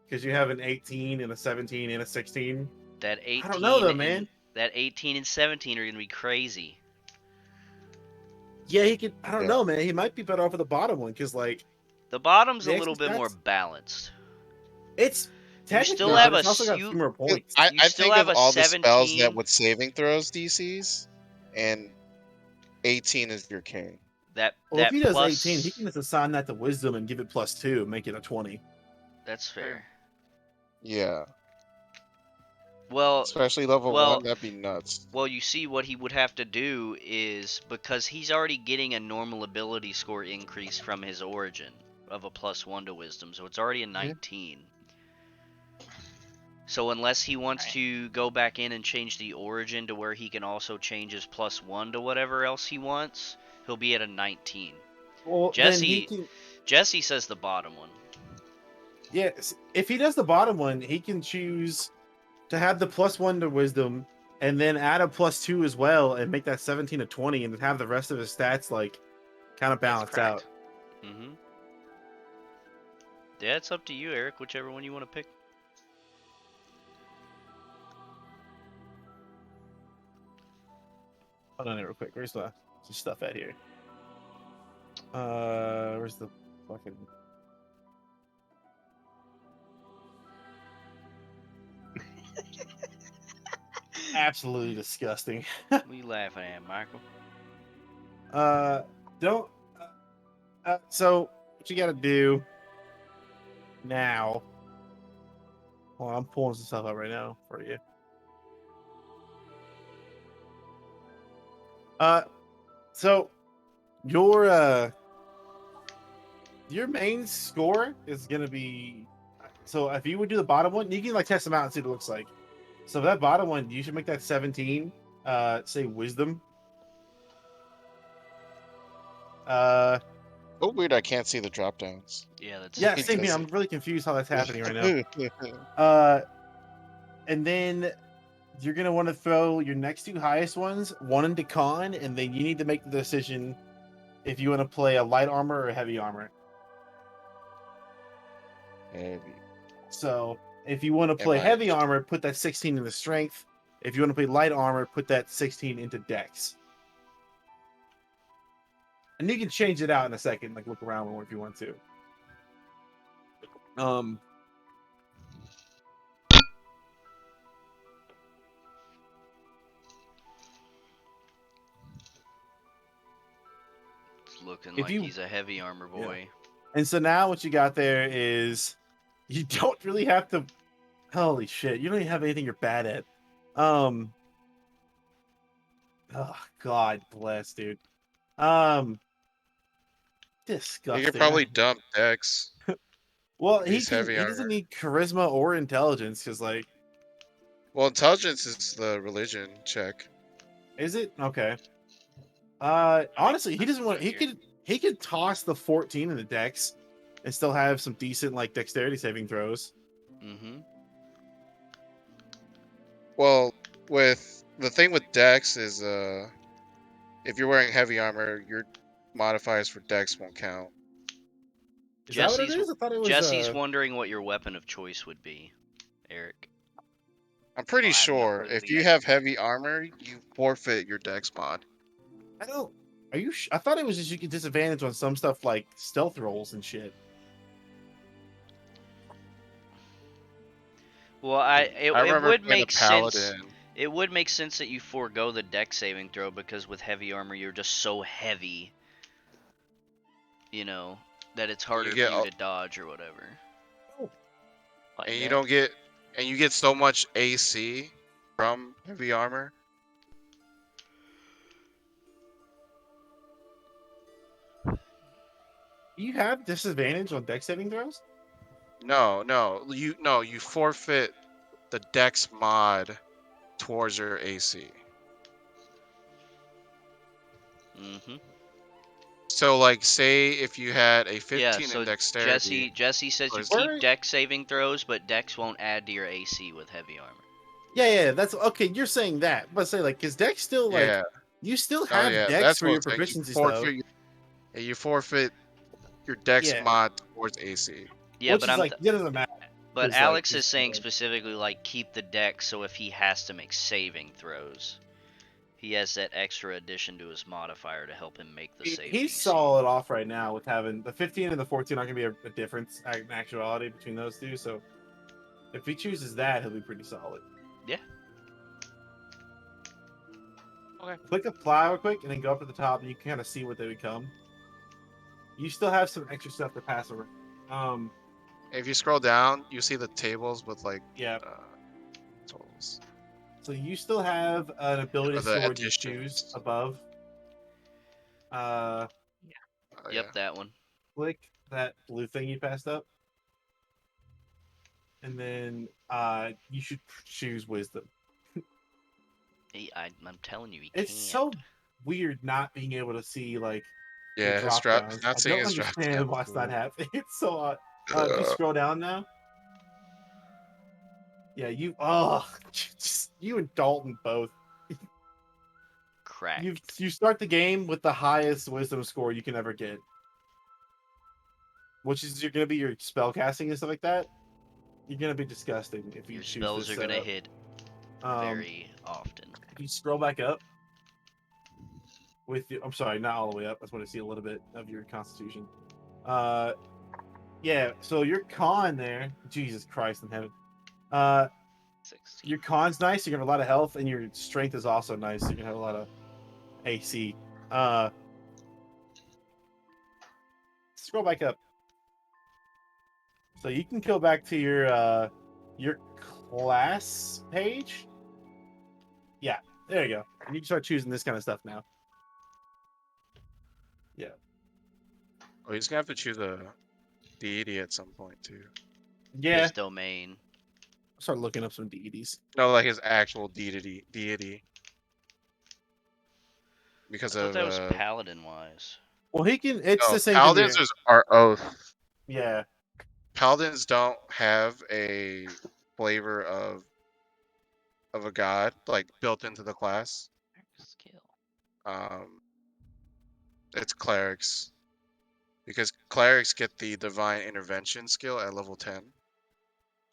because you have an 18 and a 17 and a 16. That 18 I don't know though, and- man. That 18 and 17 are gonna be crazy. Yeah, he could. I don't Yeah. know, man. He might be better off with the bottom one because like The bottom's The a little bit more extra stats- balanced. it's technically, still but have it's a also got you- 2 more points. I You still think have of a all the spells 17. that with saving throws DCs, and 18 is your king. That Well, if that he does plus, 18, he can just assign that to wisdom and give it +2 and make it a 20. That's fair. Yeah, Well, especially level well- 1, that'd be nuts. Well, you see, what he would have to do is, because he's already getting a normal ability score increase from his origin of a +1 to wisdom, so it's already a 19. So unless he wants Right. to go back in and change the origin to where he can also change his +1 to whatever else he wants, he'll be at a 19. Well, Jesse- then he can, Jesse says the bottom one. yes, if he does the bottom one, he can choose to have the +1 to wisdom and then add a +2 as well and make that 17 to 20 and have the rest of his stats like kind of balanced out. correct. Mm-hmm. Yeah, it's up to you, Eric. Whichever one you want to pick. Hold on, real quick. Where's the stuff at here? Where's the fucking? Absolutely disgusting. What are you laughing at, Michael? Don't. So what you got to do now? Well, I'm pulling some stuff up right now for you. So your main score is gonna be. So if you would do the bottom one, you can like test them out and see what it looks like. So that bottom one, you should make that 17. Say wisdom. Oh, weird! I can't see the drop downs. Yeah, that's Yeah, It same here. does I'm it. really confused how that's happening right now. And then you're gonna want to throw your next 2 highest ones, one into con, and then you need to make the decision if you want to play a light armor or a heavy armor. Heavy. So if you want to play MIH. heavy armor, put that 16 into strength. If you want to play light armor, put that 16 into dex. And you can change it out in a second, like look around more if you want to. It's looking If like you- he's a heavy armor Yeah. boy. And so now what you got there is you don't really have to. Holy shit! You don't even have anything you're bad at. Oh God bless, dude. Disgusting. You could probably dump Dex. Well, he's heavy he doesn't armor. need charisma or intelligence because, like, Well, intelligence is the religion check. is it okay? Honestly, he doesn't want. He could toss the 14 in the dex and still have some decent like dexterity saving throws. Mm-hmm. Well, with the thing with Dex is if you're wearing heavy armor, your modifiers for Dex won't count. Is that what it Jesse's- is? I thought it was. Jesse's wondering what your weapon of choice would be, Eric. I'm pretty I have no sure clue if the you guy- have heavy armor, you forfeit your Dex mod. I don't. Are you? I thought it was just you could disadvantage on some stuff like stealth rolls and shit. Well, it remember would playing a make sense. paladin. It would make sense that you forego the dex saving throw because with heavy armor you're just so heavy, you know, that it's harder for get you all- to dodge or whatever. Like And you that. don't get, and you get so much AC from heavy armor. You have disadvantage on dex saving throws. No, you forfeit the Dex mod towards your AC. Mm-hmm. So, like, say if you had a 15 Yeah, so in dexterity, Jesse says you was- keep Where- dex saving throws, but dex won't add to your AC with heavy armor. Yeah, that's okay. You're saying that, but say like, is dex still like yeah, you still oh, have yeah, dex that's for what your I'm saying. proficiency You forfeit your Dex Yeah. mod towards AC. Yeah, which but is I'm like it doesn't matter. but it's like- Alex it's is saying like- specifically like keep the dex so if he has to make saving throws, he has that extra addition to his modifier to help him make the save. He's DC. solid off right now with having the 15 and the 14 aren't gonna be a difference in actuality between those two. So if he chooses that, he'll be pretty solid. Yeah. Okay. Click apply real quick and then go up to the top and you can kind of see what they become. You still have some extra stuff to pass over. If you scroll down, you see the tables with like Yeah. totals. So you still have an ability Or to the store your additions. shoes above. Oh, Yep, yeah. that one. Click that blue thing you passed up. And then you should choose wisdom. I'm telling you, he It's can't. so weird not being able to see like the Yeah, his drop drop. downs. Not I seeing don't his drop understand down. why it's not happening. It's so odd. If you scroll down now. Yeah, you and Dalton both. Cracked. You start the game with the highest wisdom score you can ever get, which is going to be your spell casting and stuff like that. You're going to be disgusting if you Your choose spells this are gonna setup. hit Um, very often. If you scroll back up with I'm sorry, not all the way up. I just want to see a little bit of your constitution. Yeah, so your con there, Jesus Christ in heaven. 16. Your con's nice, you're gonna have a lot of health, and your strength is also nice, so you're gonna have a lot of AC. Scroll back up. So you can go back to your class page. Yeah, there you go. And you can start choosing this kind of stuff now. Oh, he's gonna have to choose a deity at some point too. Yeah, His domain. start looking up some deities. No, like his actual deity. Because I thought of that was paladin wise. Well, he can. It's no, the same. paladins thing are oath. yeah, Paladins don't have a flavor of a god like built into the class. Skill. It's clerics. because clerics get the divine intervention skill at level 10,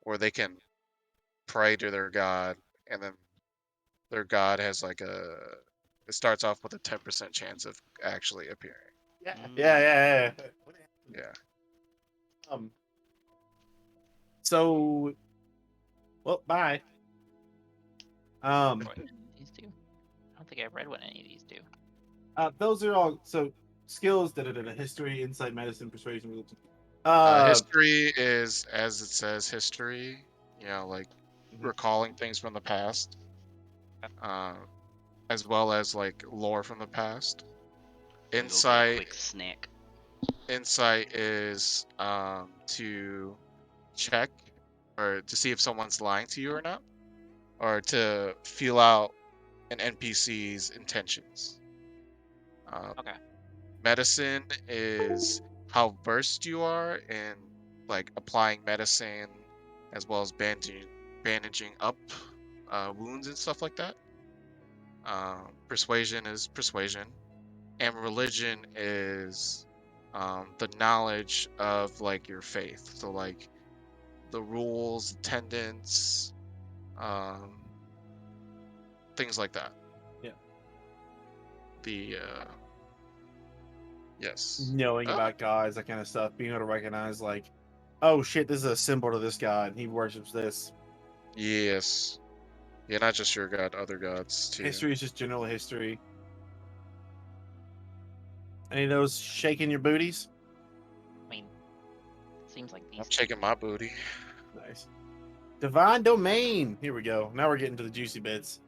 where they can pray to their god, and then their god has like a. It starts off with a 10% chance of actually appearing. Yeah, Mm. yeah. Yeah. So, well, bye. What do these do? I don't think I read what any of these do. Those are all so skills. History, insight, medicine, persuasion, religion. History is, as it says, history. You know, like Mhm. recalling things from the past, as well as like lore from the past. Go get a Insight. quick snack. Insight is to check or to see if someone's lying to you or not, or to feel out an NPC's intentions. Okay. Medicine is how versed you are in like applying medicine, as well as bandaging up wounds and stuff like that. Persuasion is persuasion, and religion is the knowledge of like your faith. So like the rules, attendance, um, things like that. Yeah. The yes. Knowing about gods, that kind of stuff, being able to recognize, like, oh shit, this is a symbol to this god. He worships this. Yes. Yeah, not just your god, other gods too. History is just general history. Any of those shaking your booties? I mean, seems like I'm these. shaking my booty. Nice. Divine domain. Here we go. Now we're getting to the juicy bits.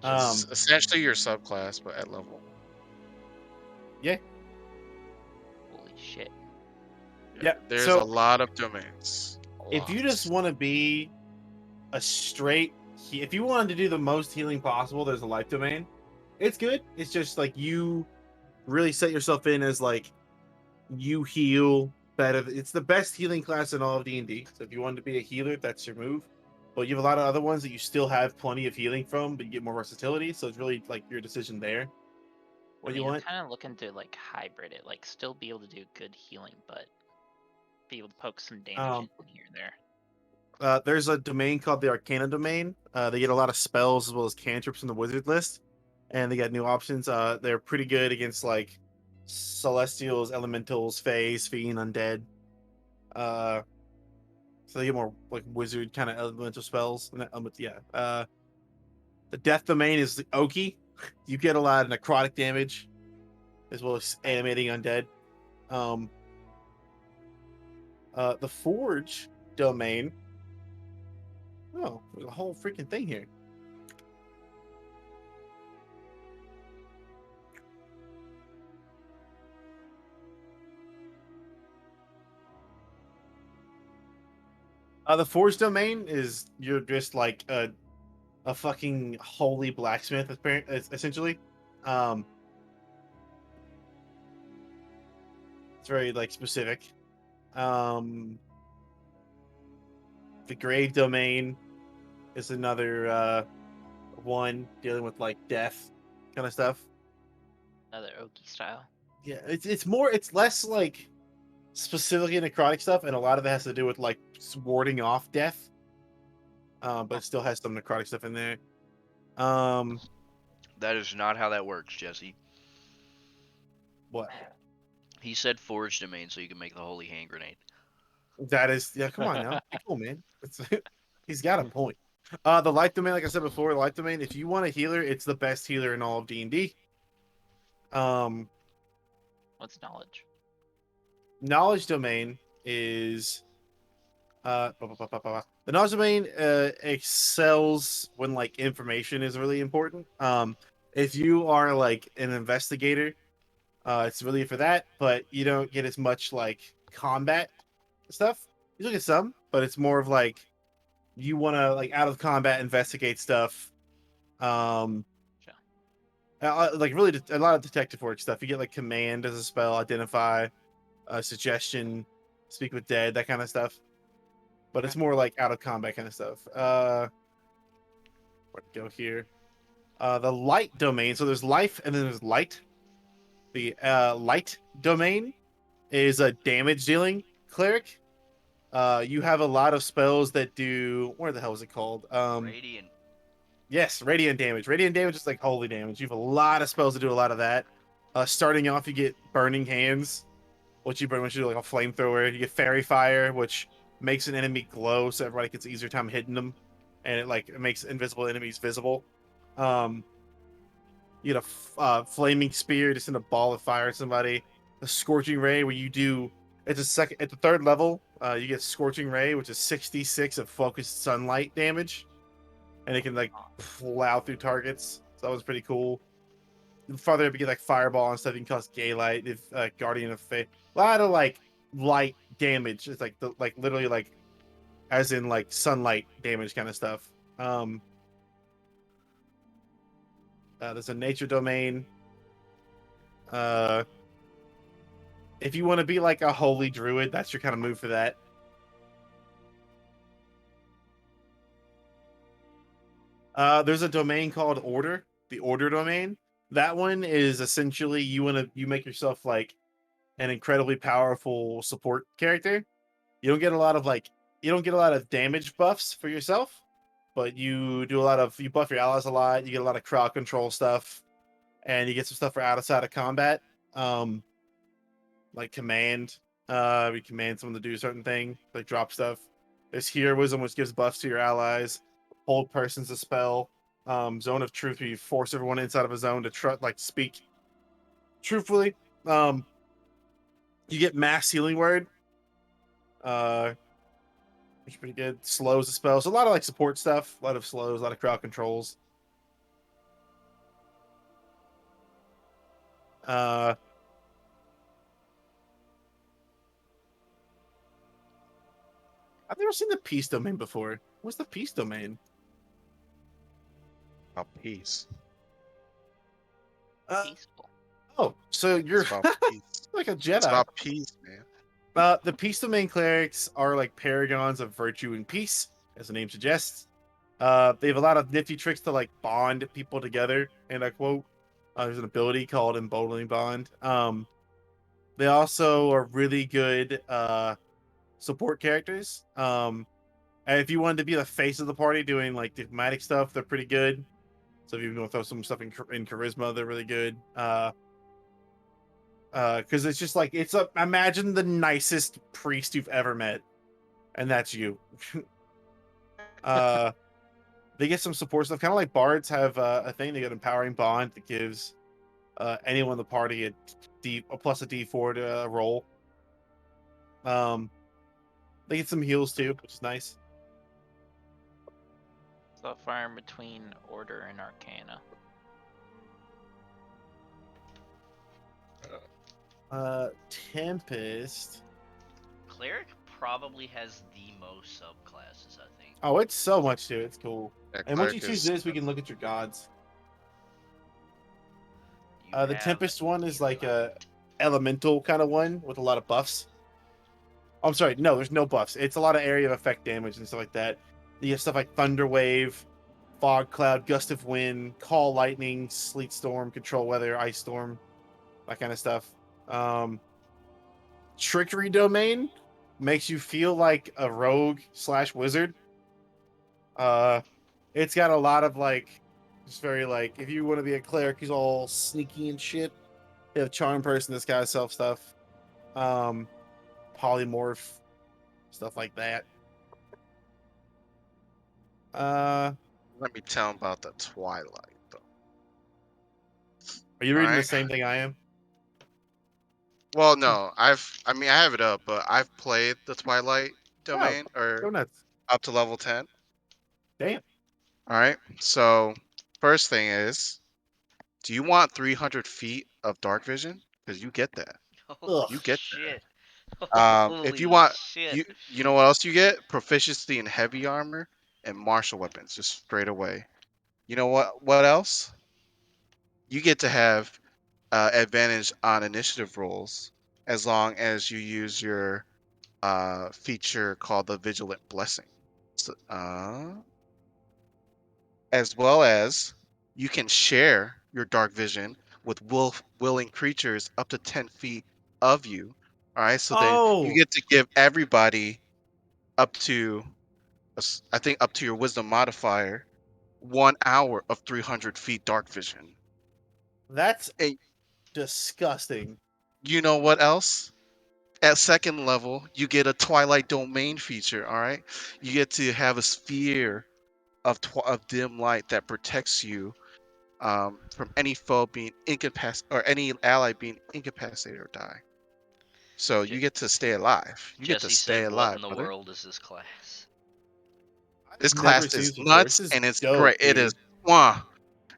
It's essentially your subclass, but at level. Holy shit. Yeah, There's so- a lot of domains. If you just want to be a straight, if you wanted to do the most healing possible, there's a life domain. It's good. It's just like you really set yourself in as like you heal better. It's the best healing class in all of D&D. So if you want to be a healer, that's your move. But you have a lot of other ones that you still have plenty of healing from, but you get more versatility. So it's really like your decision there. What I do you mean, want? I'm kind of looking to like hybrid it, like still be able to do good healing, but be able to poke some damage in here and there. There's a domain called the Arcana domain. They get a lot of spells as well as cantrips from the wizard list, and they got new options. They're pretty good against like celestials, elementals, fays, fiend, undead. So they get more like wizard kind of elemental spells. The death domain is the Oki. You get a lot of necrotic damage, as well as animating undead. The Forge domain. Oh, there's a whole freaking thing here. The Forge domain is you're just like a fucking holy blacksmith, essentially. It's very like specific. The Grave domain is another one dealing with like death kind of stuff. Another Oki style. Yeah, it's less like specifically necrotic stuff, and a lot of it has to do with like warding off death. But it still has some necrotic stuff in there. That is not how that works, Jesse. What? He said forge domain so you can make the holy hand grenade. That is, yeah. Come on now, be cool, man. He's got a point. The life domain, like I said before, the life domain. If you want a healer, it's the best healer in all of D&D. What's knowledge? Knowledge domain is the knowledge domain excels when like information is really important. If you are like an investigator, it's really for that, but you don't get as much like combat stuff. You do get some, but it's more of like you want to like out of combat investigate stuff. Like really a lot of detective work stuff. You get like command as a spell, identify, suggestion, speak with dead, that kind of stuff. But it's more like out of combat kind of stuff. Where to go here? The light domain. So there's life and then there's light. The light domain is a damage dealing cleric. You have a lot of spells that do what the hell is it called? Radiant. Yes, radiant damage. Radiant damage is like holy damage. You have a lot of spells that do a lot of that. Starting off, you get burning hands, which you burn, which you do like a flamethrower. You get fairy fire, which makes an enemy glow, so everybody gets an easier time hitting them, and it makes invisible enemies visible. Um, you get a flaming spear, just in a ball of fire at somebody. The scorching ray, where you do it's a second at the third level. You get scorching ray, which is 66 of focused sunlight damage, and it can like plow through targets. So that was pretty cool. The farther up you get like fireball and stuff, you can cause gay light. If guardian of fate, a lot of like light damage. It's like literally like as in like sunlight damage kind of stuff. There's a nature domain. If you want to be like a holy druid, that's your kind of move for that. There's a domain called Order, the Order domain. That one is essentially you make yourself like an incredibly powerful support character. You don't get a lot of damage buffs for yourself, but you buff your allies a lot. You get a lot of crowd control stuff, and you get some stuff for outside of combat. Like command. We command someone to do a certain thing, like drop stuff. There's heroism, which gives buffs to your allies. Hold person's a spell. Zone of truth, where you force everyone inside of a zone to speak truthfully. You get mass healing word, which is pretty good. Slows the spell. So a lot of like support stuff, a lot of slows, a lot of crowd controls. I've never seen the peace domain before. What's the peace domain? About peace. Peaceful. Oh, so you're It's about peace. like a It's Jedi. about peace, man. The peace domain clerics are like paragons of virtue and peace, as the name suggests. They have a lot of nifty tricks to like bond people together. And I quote, there's an ability called Emboldening Bond. They also are really good support characters. And if you wanted to be the face of the party doing like diplomatic stuff, they're pretty good. So if you're going to throw some stuff in charisma, they're really good. Because it's just like imagine the nicest priest you've ever met, and that's you. They get some support stuff, kind of like bards have a thing. They get empowering bond that gives anyone in the party a plus a D4 to roll. They get some heals too, which is nice. So far in between Order and Arcana. Tempest. Cleric probably has the most subclasses, I think. Oh, it's so much too. It's cool. Yeah, And once you cleric choose is- this, we can look at your gods. You The have Tempest one is like a Elite. elemental kind of one with a lot of buffs. I'm sorry, no, there's no buffs. It's a lot of area of effect damage and stuff like that. You have stuff like Thunder Wave, Fog Cloud, Gust of Wind, Call Lightning, Sleet Storm, Control Weather, Ice Storm, that kind of stuff. Trickery Domain makes you feel like a rogue / wizard. It's got a lot of like, just very like, if you want to be a cleric who's all sneaky and shit, you have Charm Person, this guy's self stuff. Polymorph, stuff like that. Let me tell him about the Twilight, though. Are you reading the Alright. same thing I am? Well, no, I have it up, but I've played the Twilight domain Go or nuts. up to level 10. Damn. All right. So, first thing is, do you want 300 feet of dark vision? Because you get that. Holy You get shit. If you Holy want, shit. you know what else you get? Proficiency in heavy armor and martial weapons, just straight away. You know what? What else? You get to have advantage on initiative rolls as long as you use your feature called the Vigilant Blessing. So, as well as you can share your dark vision with willing creatures up to 10 feet of you All right, so then you Oh, get to give everybody up to, I think, up to your wisdom modifier, 1 hour of 300 feet dark vision. that's And disgusting. you know what else? At second level, you get a Twilight Domain feature. All right, you get to have a sphere of dim light that protects you from any foe being incapacitated or any ally being incapacitated or die. So you Je- get to stay alive. You get to Jesse stay said, "What alive, in the brother. world is this class?" This Never class seen is this before. nuts This is and it's dope, great. It is. dude. Mwah.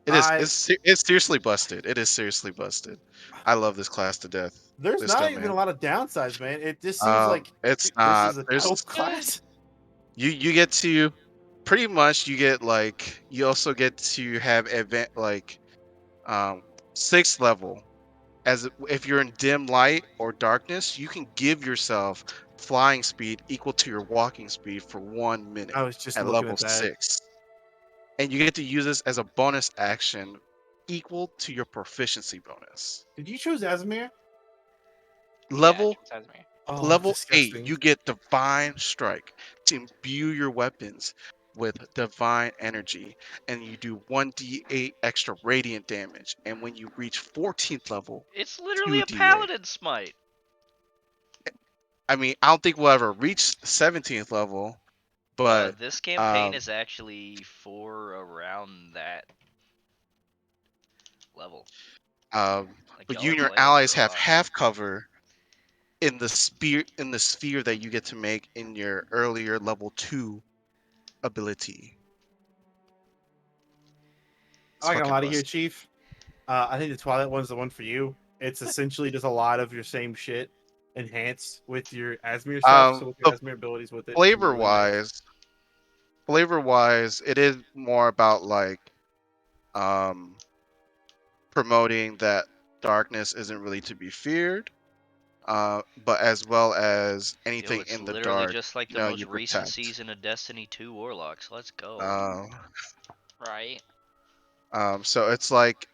It is. I It's seriously busted. It is seriously busted. I love this class to death. There's This not even a domain. lot of downsides, man. It just seems like It's this not. is a There's dope good. class. you get to pretty much you get like you also get to have event like um sixth level as if you're in dim light or darkness, you can give yourself flying speed equal to your walking speed for 1 minute I was just at looking level at that. 6. And you get to use this as a bonus action equal to your proficiency bonus. Did you choose Azamir? Level Yeah, Casimir. Oh, level 8, disgusting. you get divine strike to imbue your weapons with divine energy, and you do 1d8 extra radiant damage. And when you reach 14th level, It's literally a 2d8. paladin smite. I mean, I don't think we'll ever reach 17th level, but This campaign is actually for around that level. um, Like but y'all you are and your playing for allies a have lot. half cover in the sphere that you get to make in your earlier level 2 ability. It's I'm not gonna fucking lie to you, busted. Chief. I think the Twilight one's the one for you. It's essentially just a lot of your same shit enhanced with your Asmir stuff. So with your The Asmir abilities with it, it's gonna be flavor really nice. wise, it is more about like um promoting that darkness isn't really to be feared, but as well as Yo, anything it's in the literally dark, just like you the know, most you recent protect. season of Destiny 2 Warlocks. Let's go. Uh, Right. so it's like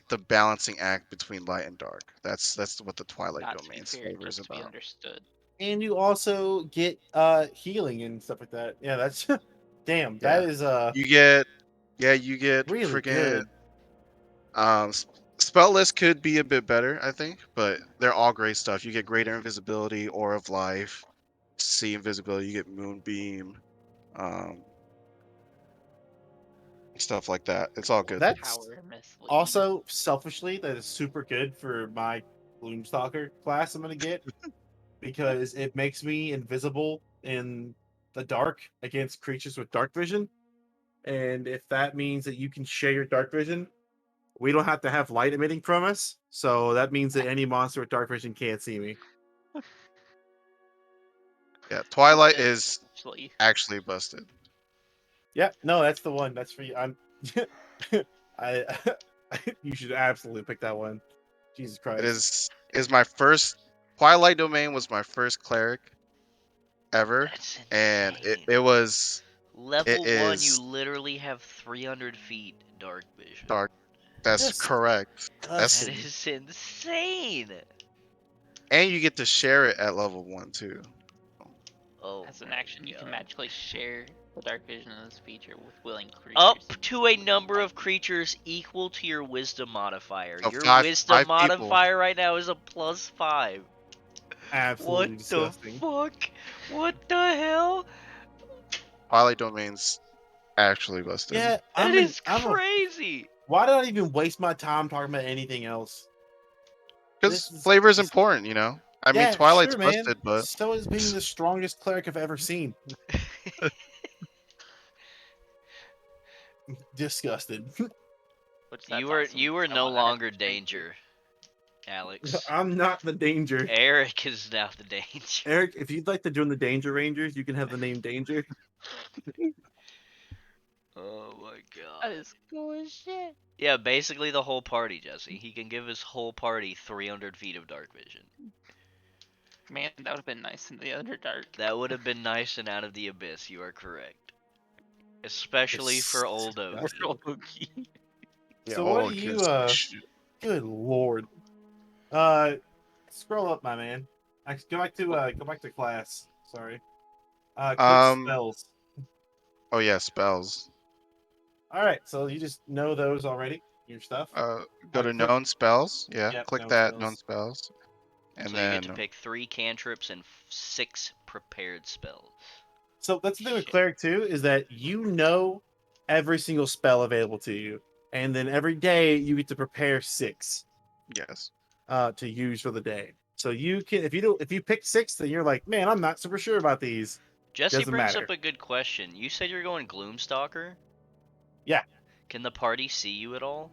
the balancing act between light and dark. That's what the Twilight Not to be Domains feared, flavor is just to be about. understood. And you also get healing and stuff like that. Yeah, that's damn. That Yeah, is you get really friggin' good. spell list could be a bit better, I think, but they're all great stuff. You get greater invisibility, Aura of Life, see invisibility. You get Moonbeam, um, stuff like that. It's all good. That's Power mislead. also selfishly that is super good for my Gloomstalker class I'm gonna get because it makes me invisible in the dark against creatures with dark vision. And if that means that you can share your dark vision, we don't have to have light emitting from us. So that means that any monster with dark vision can't see me. Yeah, Twilight That's is actually actually busted. Yeah, no, that's the one. That's for you. I'm I you should absolutely pick that one. Jesus It Christ. is my first Twilight Domain was my first cleric ever, That's and insane. it Level 1, you is literally have 300 feet dark vision. dark. That's Just correct. That's That is insane. and you get to share it at level 1 too. Oh as an my action, you can god. magically share the dark vision of this feature with willing creatures. Up to a number of creatures equal to your wisdom modifier. So Your wisdom five people. modifier right now is a +5. What absolutely the disgusting. fuck? What the hell? Twilight Domain's actually busted. Yeah, That I'm an is I'm a crazy. why did I even waste my time talking about anything else? Because This is flavor is this, important, you know. I mean, yeah, Twilight's sure, man. busted, but So is being the strongest cleric I've ever seen. Disgusted. Which You that's were awesome. you were I no want that longer as a trait too. danger, Alex. I'm not the danger. Eric is now the danger. Eric, if you'd like to join the Danger Rangers, you can have the name Danger. Oh my That god. is cool as shit. Yeah, basically the whole party, Jesse. He can give his whole party 300 feet of dark vision. Man, that would have been nice in the Underdark. That would have been nice and out of the abyss. You are correct. Especially for old Ogre. So what do you good lord. Scroll up, my man. Actually, go back to class. Sorry. Quick Um. spells. Oh yeah, spells. All right, so you just know those already. Your stuff. Go to Quick. known spells. Yeah, Yep, click known that known spells. spells, and So you get to then pick 3 cantrips and 6 prepared spells. So that's the thing with Shit. cleric too, is that you know every single spell available to you, and then every day you get to prepare 6 yes. to use for the day. So you can, if you pick 6, then you're like, man, I'm not super sure about these. Jesse Doesn't brings matter. up a good question. You said you're going Gloomstalker? Yeah. Can the party see you at all?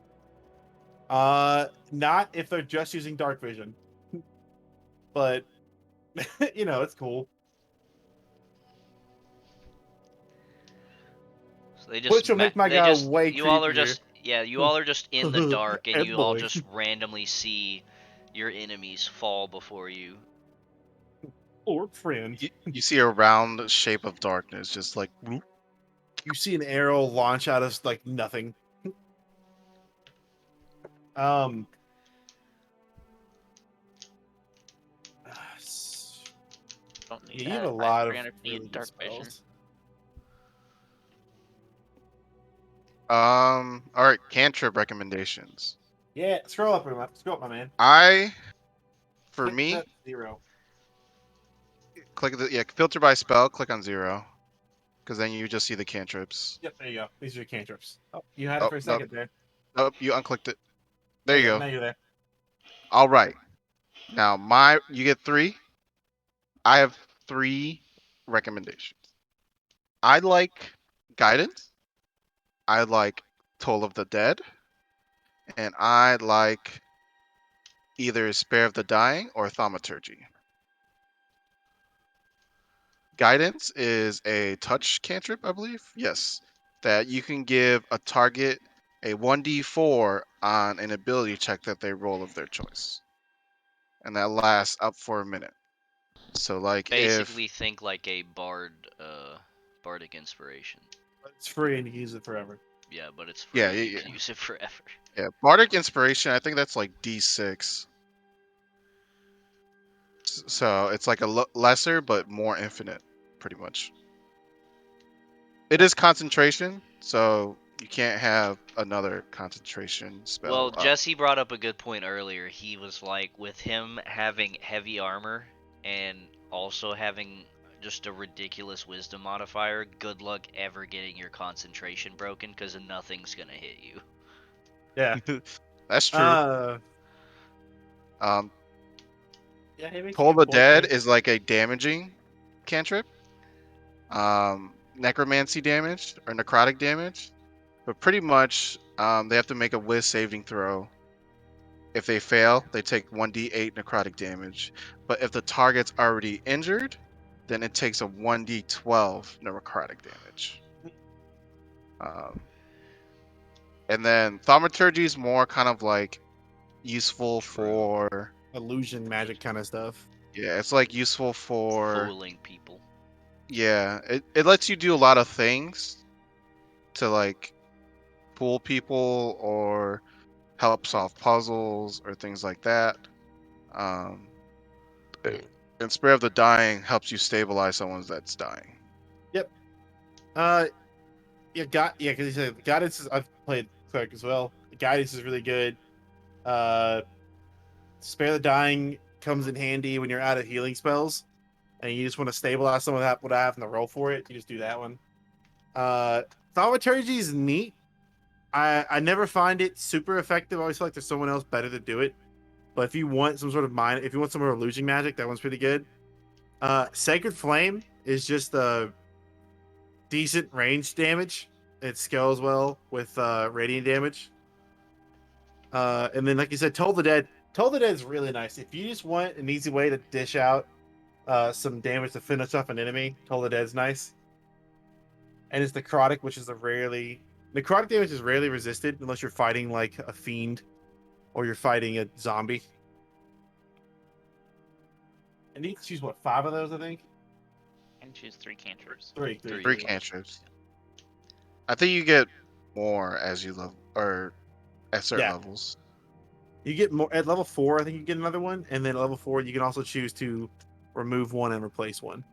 Not if they're just using dark vision, but you know, it's cool. So they just Which will make my they guy just way you all are creepier. just you all are just in the dark and And you all boy. just randomly see your enemies fall before you. Or friend. You see a round shape of darkness, just like whoop. You see an arrow launch out of like nothing. Um. Don't need Yeah, you have a that. lot of 300 really need good dark vision. spells. All right, cantrip recommendations. Yeah, scroll up, my man. For Click me, that 0. click filter by spell. Click on 0, because then you just see the cantrips. Yep, there you go. These are your cantrips. Oh, you had it Oh for a nope, second there. nope, you unclicked it. There you go. Now you're there. All right. Now you get 3. I have 3 recommendations. I like guidance. I like Toll of the Dead, and I like either Spare of the Dying or Thaumaturgy. Guidance is a touch cantrip, I believe. Yes, that you can give a target a 1d4 on an ability check that they roll of their choice, and that lasts up for a minute. So like Basically think like a bardic inspiration. It's free and you can use it forever. Yeah, but it's free. Yeah, You can use it forever. yeah, bardic inspiration, I think that's like d6. So it's like a lesser but more infinite, pretty much. It is concentration, so you can't have another concentration spell Well, up. Jesse brought up a good point earlier. He was like, with him having heavy armor and also having just a ridiculous wisdom modifier, good luck ever getting your concentration broken because nothing's gonna hit you. Yeah. That's true. Um, Yeah, it makes a Toll good the point Dead there. is like a damaging cantrip. Necromancy damage or necrotic damage, but pretty much they have to make a Wiz saving throw. If they fail, they take 1d8 necrotic damage. But if the target's already injured, then it takes a 1d12 necrotic damage. And then Thaumaturgy is more kind of like useful True. for Illusion magic kind of stuff. yeah, it's like useful for Fooling people. yeah, it lets you do a lot of things to like fool people or help solve puzzles or things like that. Um, and Spare of the Dying helps you stabilize someone that's dying. Yep. Because he said guidance is, I've played cleric as well. The guidance is really good. Spare the dying comes in handy when you're out of healing spells and you just want to stabilize someone without having to roll for it. You just do that one. Thaumaturgy is neat. I never find it super effective. I always feel like there's someone else better to do it. But if you want some sort of if you want some sort of illusion magic, that one's pretty good. Sacred Flame is just a decent range damage. It scales well with radiant damage. And then, like you said, Toll the Dead. Toll the Dead is really nice. If you just want an easy way to dish out some damage to finish off an enemy, Toll the Dead's nice. And it's necrotic, which is necrotic damage is rarely resisted unless you're fighting like a fiend or you're fighting a zombie. And you can choose 5 of those, I think. And choose 3 cantrips. Three. Three cantrips. I think you get more as you level or at certain levels. You get more at level 4. I think you get another one, and then at level 4 you can also choose to remove one and replace one.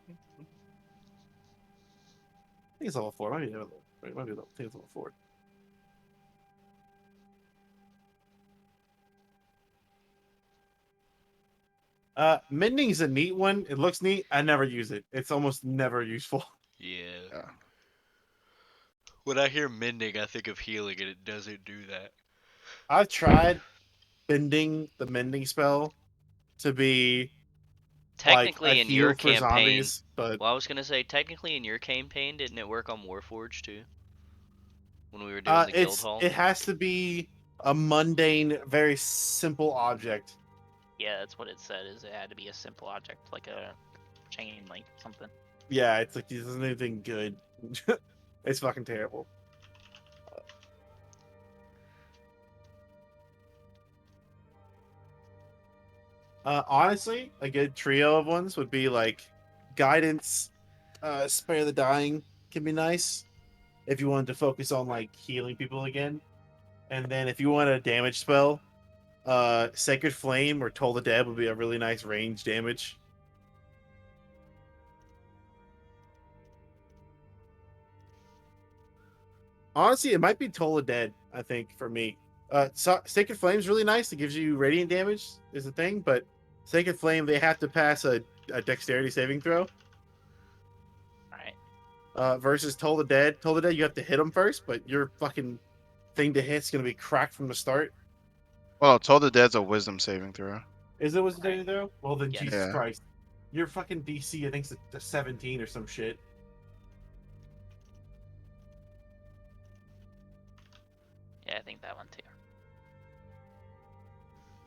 I think it's level 4. Might be level. I think it's level 4. Mending's a neat one. It looks neat. I never use it. It's almost never useful. Yeah. Yeah. When I hear mending, I think of healing, and it doesn't do that. I've tried bending the mending spell to be like a Technically, in your heal for campaign, zombies, but well, I was gonna say, technically in your campaign, didn't it work on Warforged too? When we were doing the guild hall? it has to be a mundane, very simple object. Yeah, that's what it said. Is it had to be a simple object like a chain link or something. Yeah, it's like this isn't anything good. It's fucking terrible. Honestly, a good trio of ones would be like guidance, spare the dying can be nice if you wanted to focus on like healing people again. And then if you want a damage spell, Sacred Flame or Toll the Dead would be a really nice range damage. Honestly, it might be Toll the Dead, I think, for me. Sacred Flame's really nice. It gives you radiant damage, is the thing, but Sacred Flame, they have to pass a dexterity saving throw. Alright. Versus Toll the Dead. Toll the Dead, you have to hit them first, but your fucking thing to hit's going to be cracked from the start. Well, Toll the Dead's a wisdom saving throw. Is it wisdom saving throw? Well, then Yes. Jesus Yeah. Christ. Your fucking DC, I think, is a 17 or some shit. Yeah, I think that one too.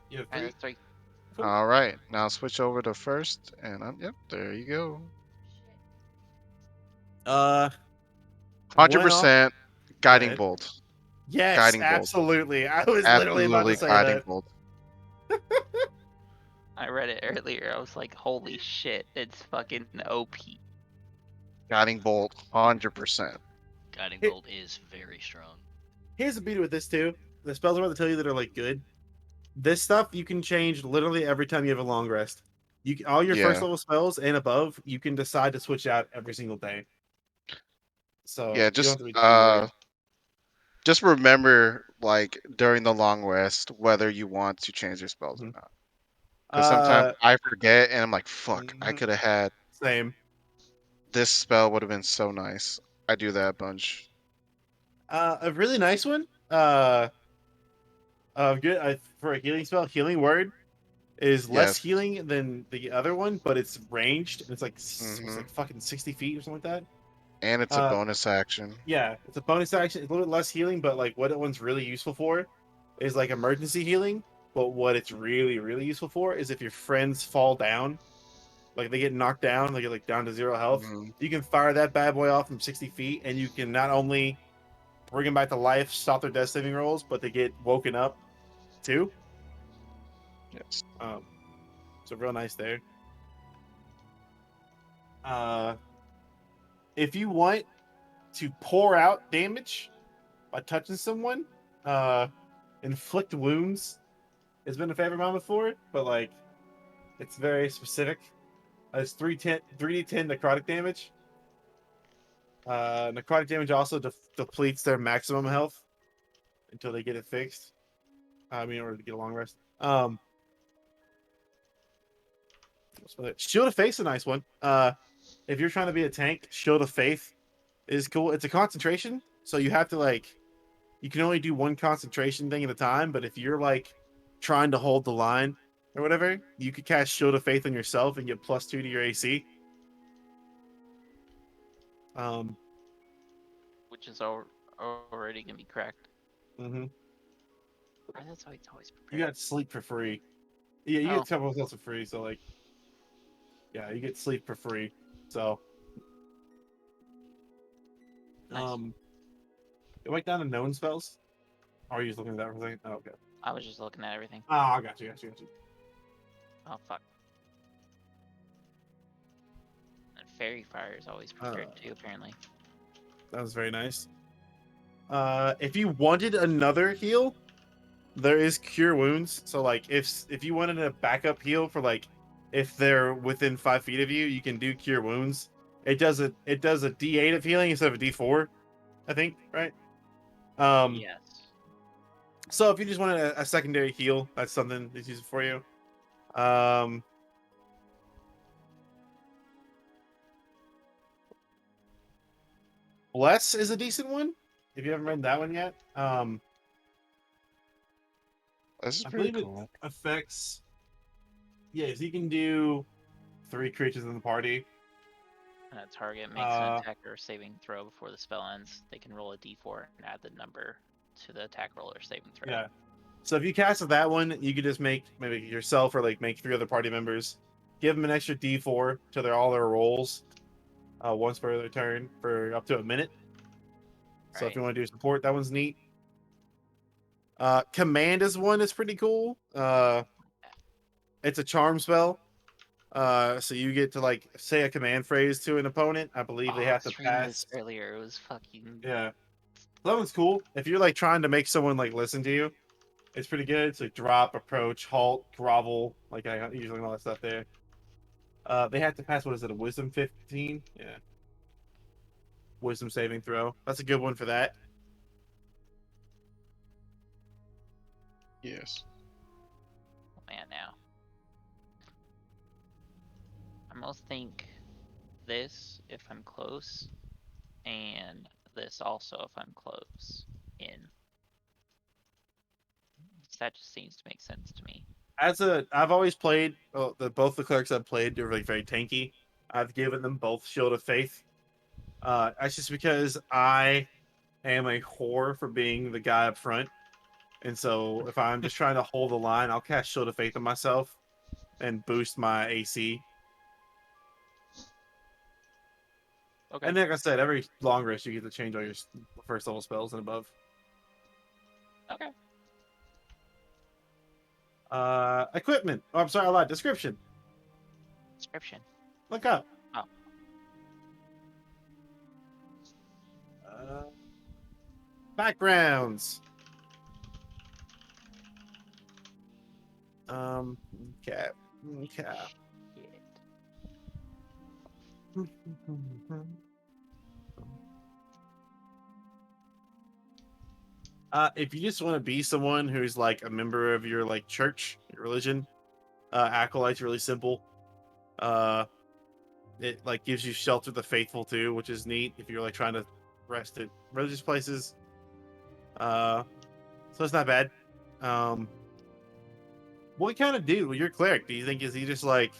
You have Alright, three. that's 3. All right, now switch over to first, and yep, there you go. 100% guiding ahead. bolt. Yes, Guiding bolt. absolutely. I was literally about to Absolutely say guiding that. bolt. I read it earlier. I was like, holy shit, it's fucking OP. Guiding bolt, 100%. Guiding It- bolt is very strong. Here's the beauty with this too. The spells I'm about to tell you that are like good. This stuff you can change literally every time you have a long rest. All your first Yeah. level spells and above, you can decide to switch out every single day. So Yeah, you don't have just to be too worried. just remember, like during the long rest, whether you want to change your spells or Mhm. not. Because sometimes Uh, I forget, and I'm like, "Fuck, I mhm. could have had Same. this spell. Would have been so nice." I do that a bunch. A really nice one. Good for a healing spell. Healing word is less Yes. healing than the other one, but it's ranged. It's like it's Mhm. like fucking 60 feet or something like that. And it's a Uh, bonus action. Yeah, it's a bonus action. It's a little bit less healing, but like what that one's really useful for is like emergency healing. But what it's really, really useful for is if your friends fall down, like they get knocked down, they get like down to 0 health, Mhm. you can fire that bad boy off from 60 feet, and you can not only bring them back to life, stop their death saving rolls, but they get woken up too. Yes. So real nice there. Uh, if you want to pour out damage by touching someone, inflict wounds has been a favorite mine before, but like it's very specific. It's 3d10 necrotic damage. Necrotic damage also depletes their maximum health until they get it fixed. I mean, in order to get a long rest. Shield of Faith's a nice one. If you're trying to be a tank, Shield of Faith is cool. It's a concentration, so you have to like you can only do one concentration thing at a time, but if you're like trying to hold the line or whatever, you could cast Shield of Faith on yourself and get +2 to your AC. Which is already gonna be cracked. Mm-hmm. That's why it's always You prepared. got sleep for free. Yeah, you Oh. get several else for free, so like yeah, you get sleep for free. So Nice. go back down to known spells. Or are you just looking at that for a second? Oh, okay. I was just looking at everything. Oh, I got you. Oh fuck. And fairy fire is always prepared too, apparently. That was very nice. If you wanted another heal, there is cure wounds. So like if you wanted a backup heal for like if they're within 5 feet of you, you can do cure wounds. It does a D8 of healing instead of a D4, I think, right? Yes. So if you just wanted a secondary heal, that's something that's useful for you. Bless is a decent one. If you haven't read that one yet, This is I pretty believe cool. it affects. Yeah, so you can do 3 creatures in the party. A target makes an attack or saving throw before the spell ends. They can roll a d4 and add the number to the attack roll or saving throw. Yeah. So if you cast that one, you could just make maybe yourself or like make 3 other party members. Give them an extra D4 to all their rolls, once per their turn for up to a minute. So if Right. you want to do support, that one's neat. Command is one that's pretty cool. It's a charm spell. So you get to like say a command phrase to an opponent. I believe they I have to was reading pass. this earlier. It was fucking. Yeah, that one's cool. If you're like trying to make someone like listen to you, it's pretty good. It's like drop, approach, halt, grovel. Like I usually all that stuff there. They have to pass. What is it? A wisdom 15? Yeah, wisdom saving throw. That's a good one for that. Yes. Man, now. I most think this if I'm close, and this also if I'm close in. That just seems to make sense to me. I've always played both the clerics I've played are like very tanky. I've given them both Shield of Faith. That's just because I am a whore for being the guy up front, and so if I'm just trying to hold the line, I'll cast Shield of Faith on myself and boost my AC. Okay. And like I said, every long rest you get to change all your first level spells and above. Okay. Equipment. Oh, I'm sorry, a lot. Description. Description. Look up. Oh. Backgrounds. Okay. Okay. Shit. If you just want to be someone who's like a member of your like church, your religion, acolyte's really simple. It like gives you shelter the faithful too, which is neat if you're like trying to rest at religious places. So it's not bad. What kind of dude? Well, your cleric? Do you think is he just like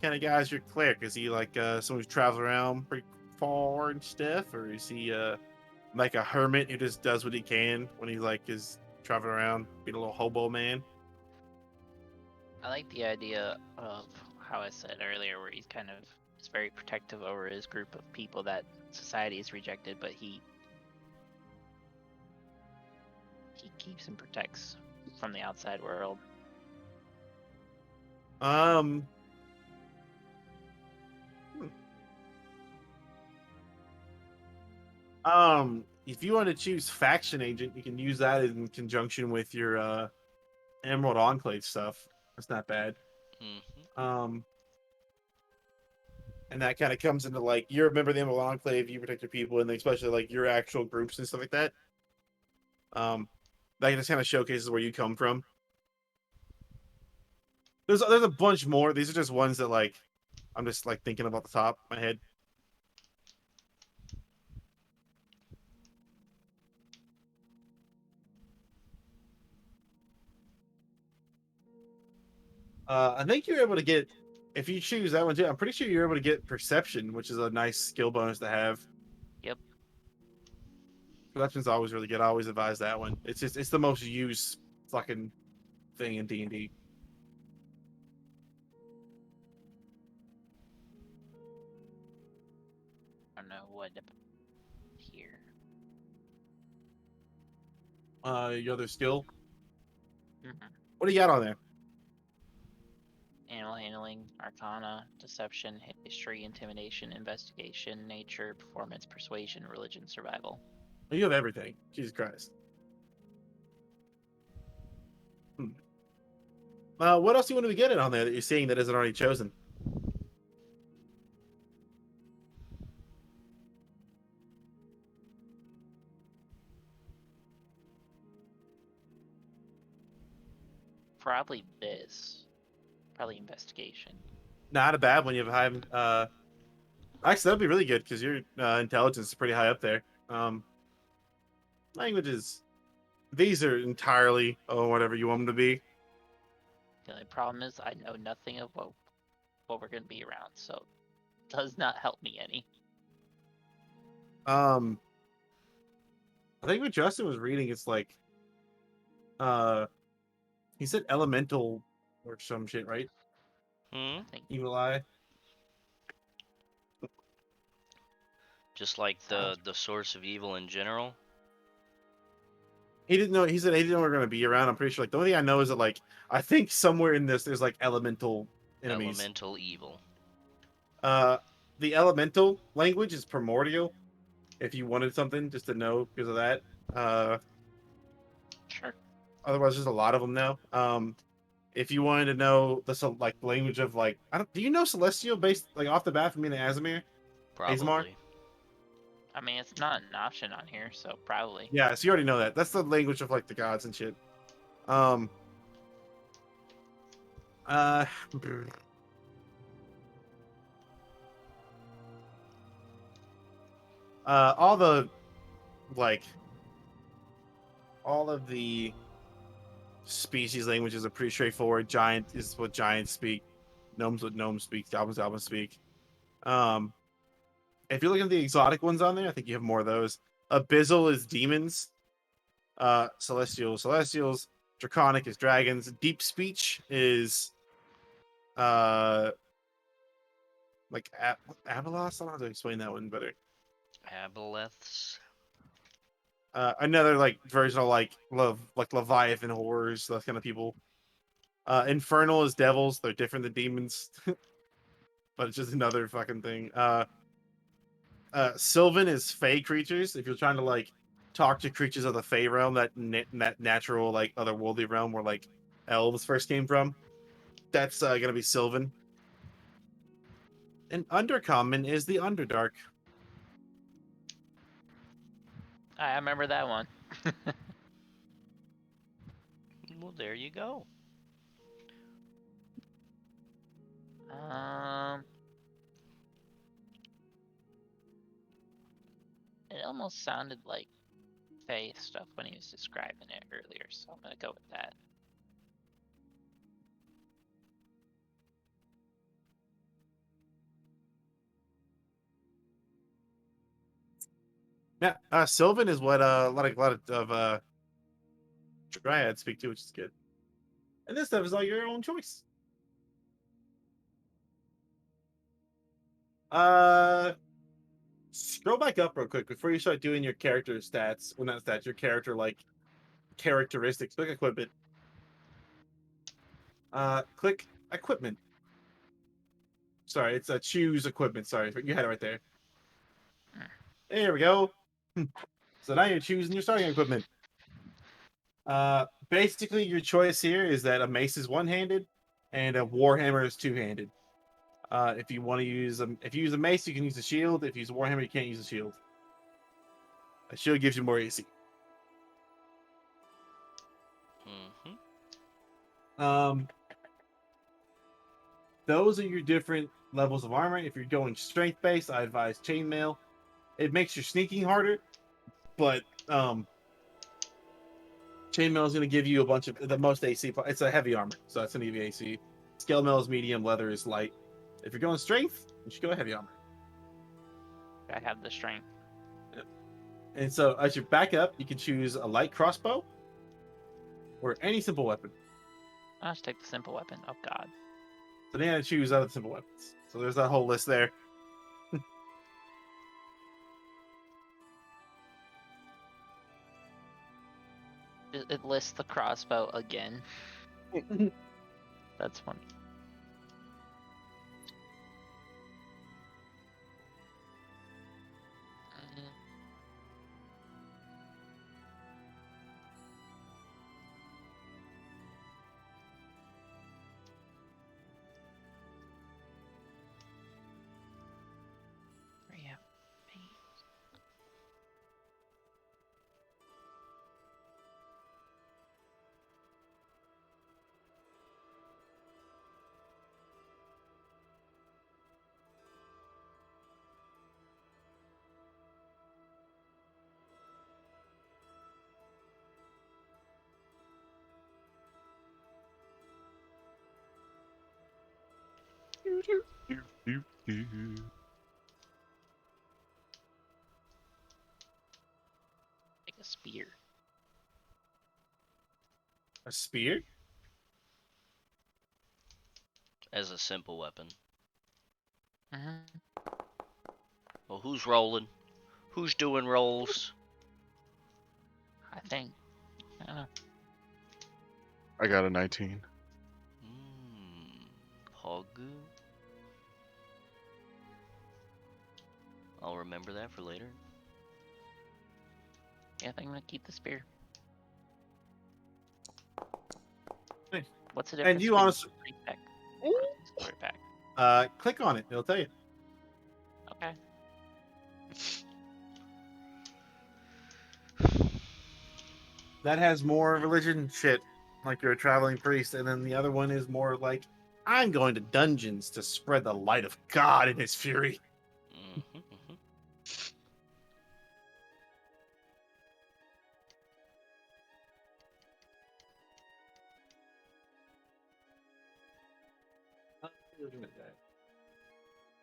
kind of guy is your cleric? Is he like someone who's travels around pretty far and stuff, or is he like a hermit who just does what he can when he like is traveling around, being a little hobo man? I like the idea of how I said earlier, where he's kind of is very protective over his group of people that society has rejected, but he keeps and protects from the outside world. Hmm. If you want to choose faction agent, you can use that in conjunction with your Emerald Enclave stuff. That's not bad. Mm-hmm. And that kind of comes into like you're a member of the Emerald Enclave, you protect your people, and especially like your actual groups and stuff like that. That just kind of showcases where you come from. There's a bunch more. These are just ones that like I'm just like thinking about the top of my head. I think you're able to get if you choose that one too. I'm pretty sure you're able to get perception, which is a nice skill bonus to have. Yep. Perception's always really good. I always advise that one. It's the most used fucking thing in D&D. I don't know what here. Your other skill. Mm-hmm. What do you got on there? Animal handling, arcana, deception, history, intimidation, investigation, nature, performance, persuasion, religion, survival. You have everything. Jesus Christ. What else do you want to get it on there that you're seeing that isn't already chosen? Probably this. Probably investigation. Not a bad one. You have high. Actually, that'd be really good because your intelligence is pretty high up there. Languages. These are entirely whatever you want them to be. The only problem is I know nothing of what we're gonna be around, so it does not help me any. I think what Justin was reading is like, he said elemental or some shit, right? Hmm? I think Evil eye. Just like the source of evil in general. He didn't know. He said he didn't know we are gonna be around. I'm pretty sure. Like the only thing I know is that like I think somewhere in this there's like elemental enemies. Elemental evil. The elemental language is primordial. If you wanted something just to know because of that. sure. Otherwise, there's a lot of them now. If you wanted to know the like language of like, do you know Celestial based like off the bat from being an Azamir? Probably. I mean, it's not an option on here, so probably. Yeah, so you already know that. That's the language of like the gods and shit. Uh, all the like, all of the species languages are pretty straightforward. Giant is what giants speak. Gnomes what gnomes speak. Goblins goblins speak. If you're looking at the exotic ones on there, I think you have more of those. Abyssal is demons. Celestials. Draconic is dragons. Deep speech is like Abelos. I don't know how to explain that one better. Aboleths. Another like version of like Leviathan horrors, those kind of people. Infernal is devils. They're different than demons, but it's just another fucking thing. Sylvan is fey creatures. If you're trying to like talk to creatures of the fey realm, that natural like otherworldly realm where like elves first came from, that's gonna be Sylvan. And Undercommon is the Underdark. I remember that one. Well, there you go. It almost sounded like Faye stuff when he was describing it earlier, so I'm gonna go with that. Yeah, Sylvan is what a lot of dryads speak to, which is good. And this stuff is all your own choice. Scroll back up real quick before you start doing your character stats. Well, not stats, your character like characteristics. Click equipment. Click equipment. Sorry, it's a choose equipment. Sorry, you had it right there. There we go. So now you're choosing your starting equipment. Basically, your choice here is that a mace is one-handed and a warhammer is two-handed. If you want to use if you use a mace, you can use a shield. If you use a warhammer, you can't use a shield. A shield gives you more AC. Mm-hmm. Those are your different levels of armor. If you're going strength based, I advise chainmail. It makes your sneaking harder, but chainmail is going to give you a bunch of the most AC. It's a heavy armor, so it's going to give you AC. Scale mail is medium, leather is light. If you're going strength, you should go heavy armor. I have the strength. And so, as your backup, you can choose a light crossbow or any simple weapon. I'll just take the simple weapon. Oh god. So then I choose other simple weapons. So there's that whole list there. It lists the crossbow again. That's funny. Like a spear. A spear? As a simple weapon. Mm-hmm. Well, who's rolling? Who's doing rolls? I think. I don't know. I got a 19. Hogu. I'll remember that for later. Yeah, I think I'm gonna keep the spear. Nice. What's the difference And you between honestly, the pack versus the story pack? click on it. It'll tell you. Okay. That has more religion shit, like you're a traveling priest, and then the other one is more like, I'm going to dungeons to spread the light of God in His fury. Mm-hmm.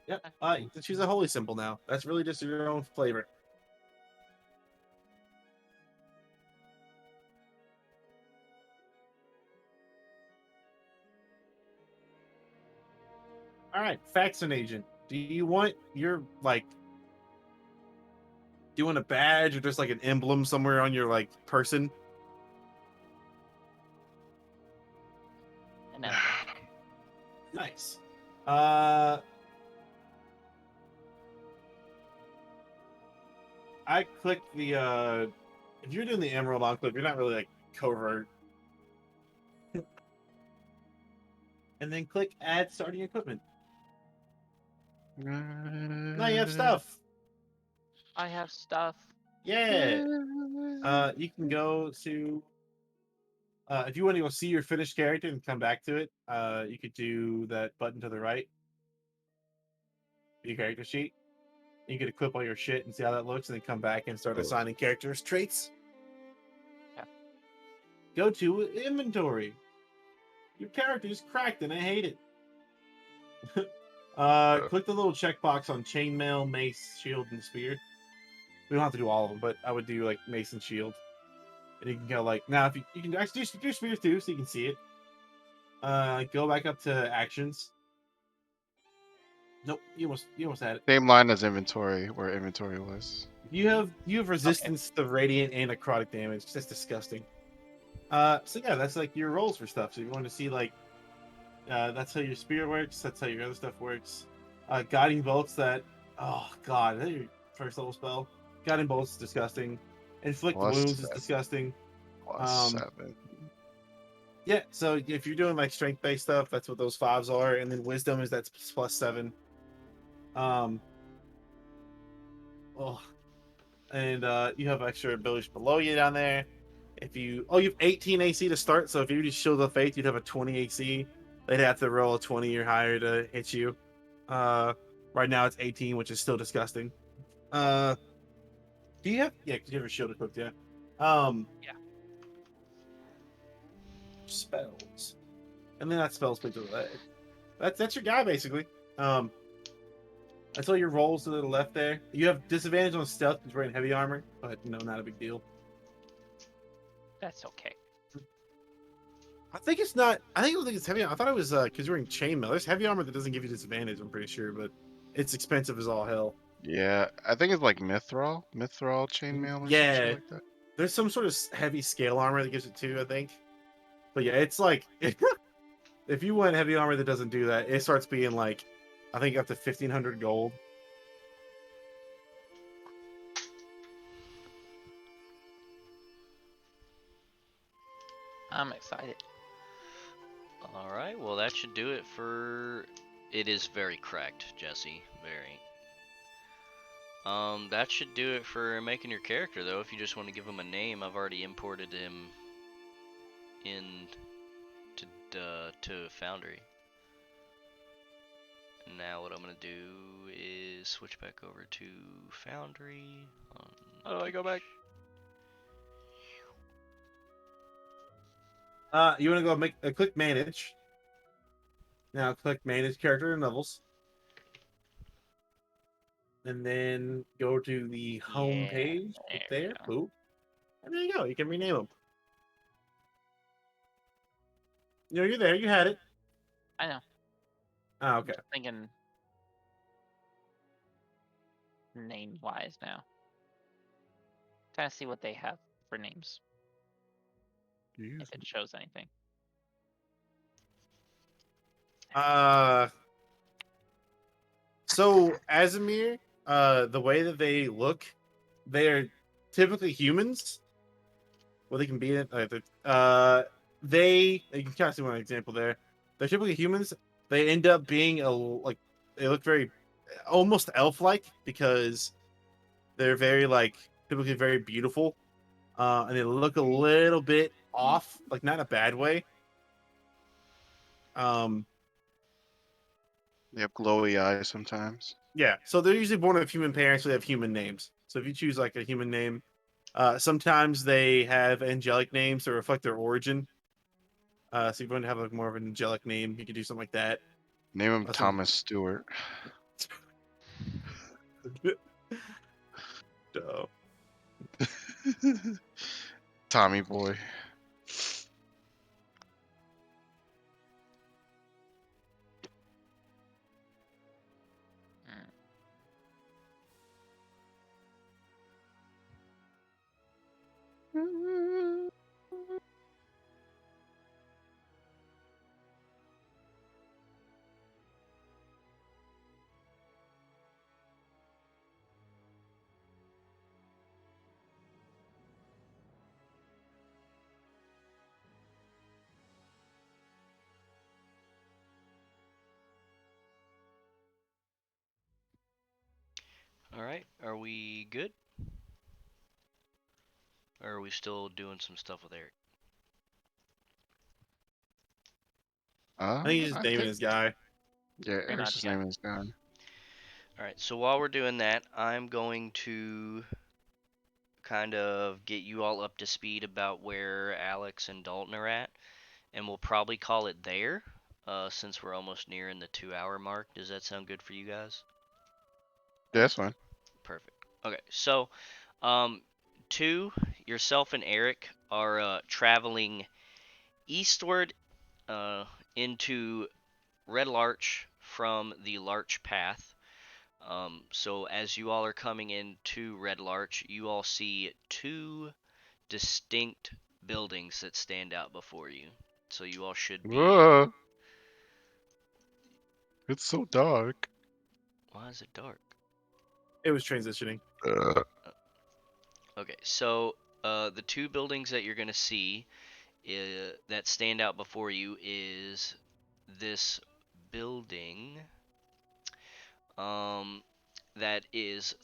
Yep. You can choose a holy symbol now. That's really just your own flavor. All right, Faxon agent. Do you want your like? Do you want a badge or just like an emblem somewhere on your like person? And then Nice. I clicked the if you're doing the Emerald Enclave, you're not really like covert. And then click add starting equipment. Now you have stuff. I have stuff. Yeah. You can go to if you want to go see your finished character and come back to it, you could do that button to the right. Your character sheet. You could equip all your shit and see how that looks, and then come back and start assigning characters traits. Yeah. Go to inventory. Your character's cracked and I hate it. Click the little checkbox on chainmail, mace, shield, and spear. We don't have to do all of them, but I would do like mace and shield. And you can go like now if you can actually do spear too, so you can see it. Go back up to actions. Nope, you almost had it. Same line as inventory, where inventory was. You have resistance to radiant and necrotic damage. That's disgusting. So yeah, that's like your rolls for stuff. So you want to see like that's how your spear works, that's how your other stuff works. Guiding bolts that oh god, is that your first level spell? Guiding bolts is disgusting. Inflict Plus wounds is seven. disgusting. Plus 7. Yeah, so if you're doing like strength based stuff, that's what those fives are, and then wisdom is that's plus 7. Oh, and you have extra abilities below you down there. If you you have 18 AC to start, so if you just Shield of Faith, you'd have a 20 AC. They'd have to roll a 20 or higher to hit you. Right now it's 18, which is still disgusting. Do you have because you have your shield equipped, yeah. Yeah. Spells. And then that spells to the left. That's your guy basically. That's all your rolls to the left there. You have disadvantage on stealth because you're wearing heavy armor, but not a big deal. That's okay. I think it's not. I don't think it's heavy. I thought it was because you're wearing chainmail. There's heavy armor that doesn't give you disadvantage. I'm pretty sure, but it's expensive as all hell. Yeah, I think it's like Mithril chainmail or some Yeah. shit like that. There's some sort of heavy scale armor that gives it too. I think, but yeah, it's like if you want heavy armor that doesn't do that, it starts being like I think up to 1,500 gold. I'm excited. All right. Well, that should do it for. It is very cracked, Jesse. Very. That should do it for making your character, though. If you just want to give him a name, I've already imported him in to Foundry. Now what I'm gonna do is switch back over to Foundry. How do I go back? You want to go click manage. Now click Manage Character and Levels. And then go to the home Yeah, page. Click there we there. go. Boop. And there you go. You can rename them. You're there. You had it. I know. Oh, I'm okay. just thinking name wise now. Kind of see what they have for names, if it shows anything. So Azimir, the way that they look, they are typically humans. Well, they can be it. You can kind of see one example there. They're typically humans. They end up being they look very almost elf-like because they're very typically very beautiful, and they look a little bit off, like not in a bad way. They have glowy eyes sometimes. Yeah, so they're usually born of human parents, so they have human names. So if you choose like a human name, sometimes they have angelic names to reflect their origin. So if you want to have like more of an angelic name, you could do something like that. Name him Some- Thomas Stewart. So, Tommy boy. Mm. All right, are we good? Or are we still doing some stuff with Eric? I think he's just naming his guy. Yeah, Pretty Eric's much, just yeah. naming his guy. All right, so while we're doing that, I'm going to kind of get you all up to speed about where Alex and Dalton are at, and we'll probably call it there, since we're almost nearing the 2-hour mark. Does that sound good for you guys? Yeah, that's fine. Perfect. Okay, so, yourself and Eric are traveling eastward into Red Larch from the Larch Path. So as you all are coming into Red Larch, you all see two distinct buildings that stand out before you. So you all should be. Whoa. It's so dark. Why is it dark? It was transitioning. Okay, so the two buildings that you're gonna see that stand out before you is this building. That is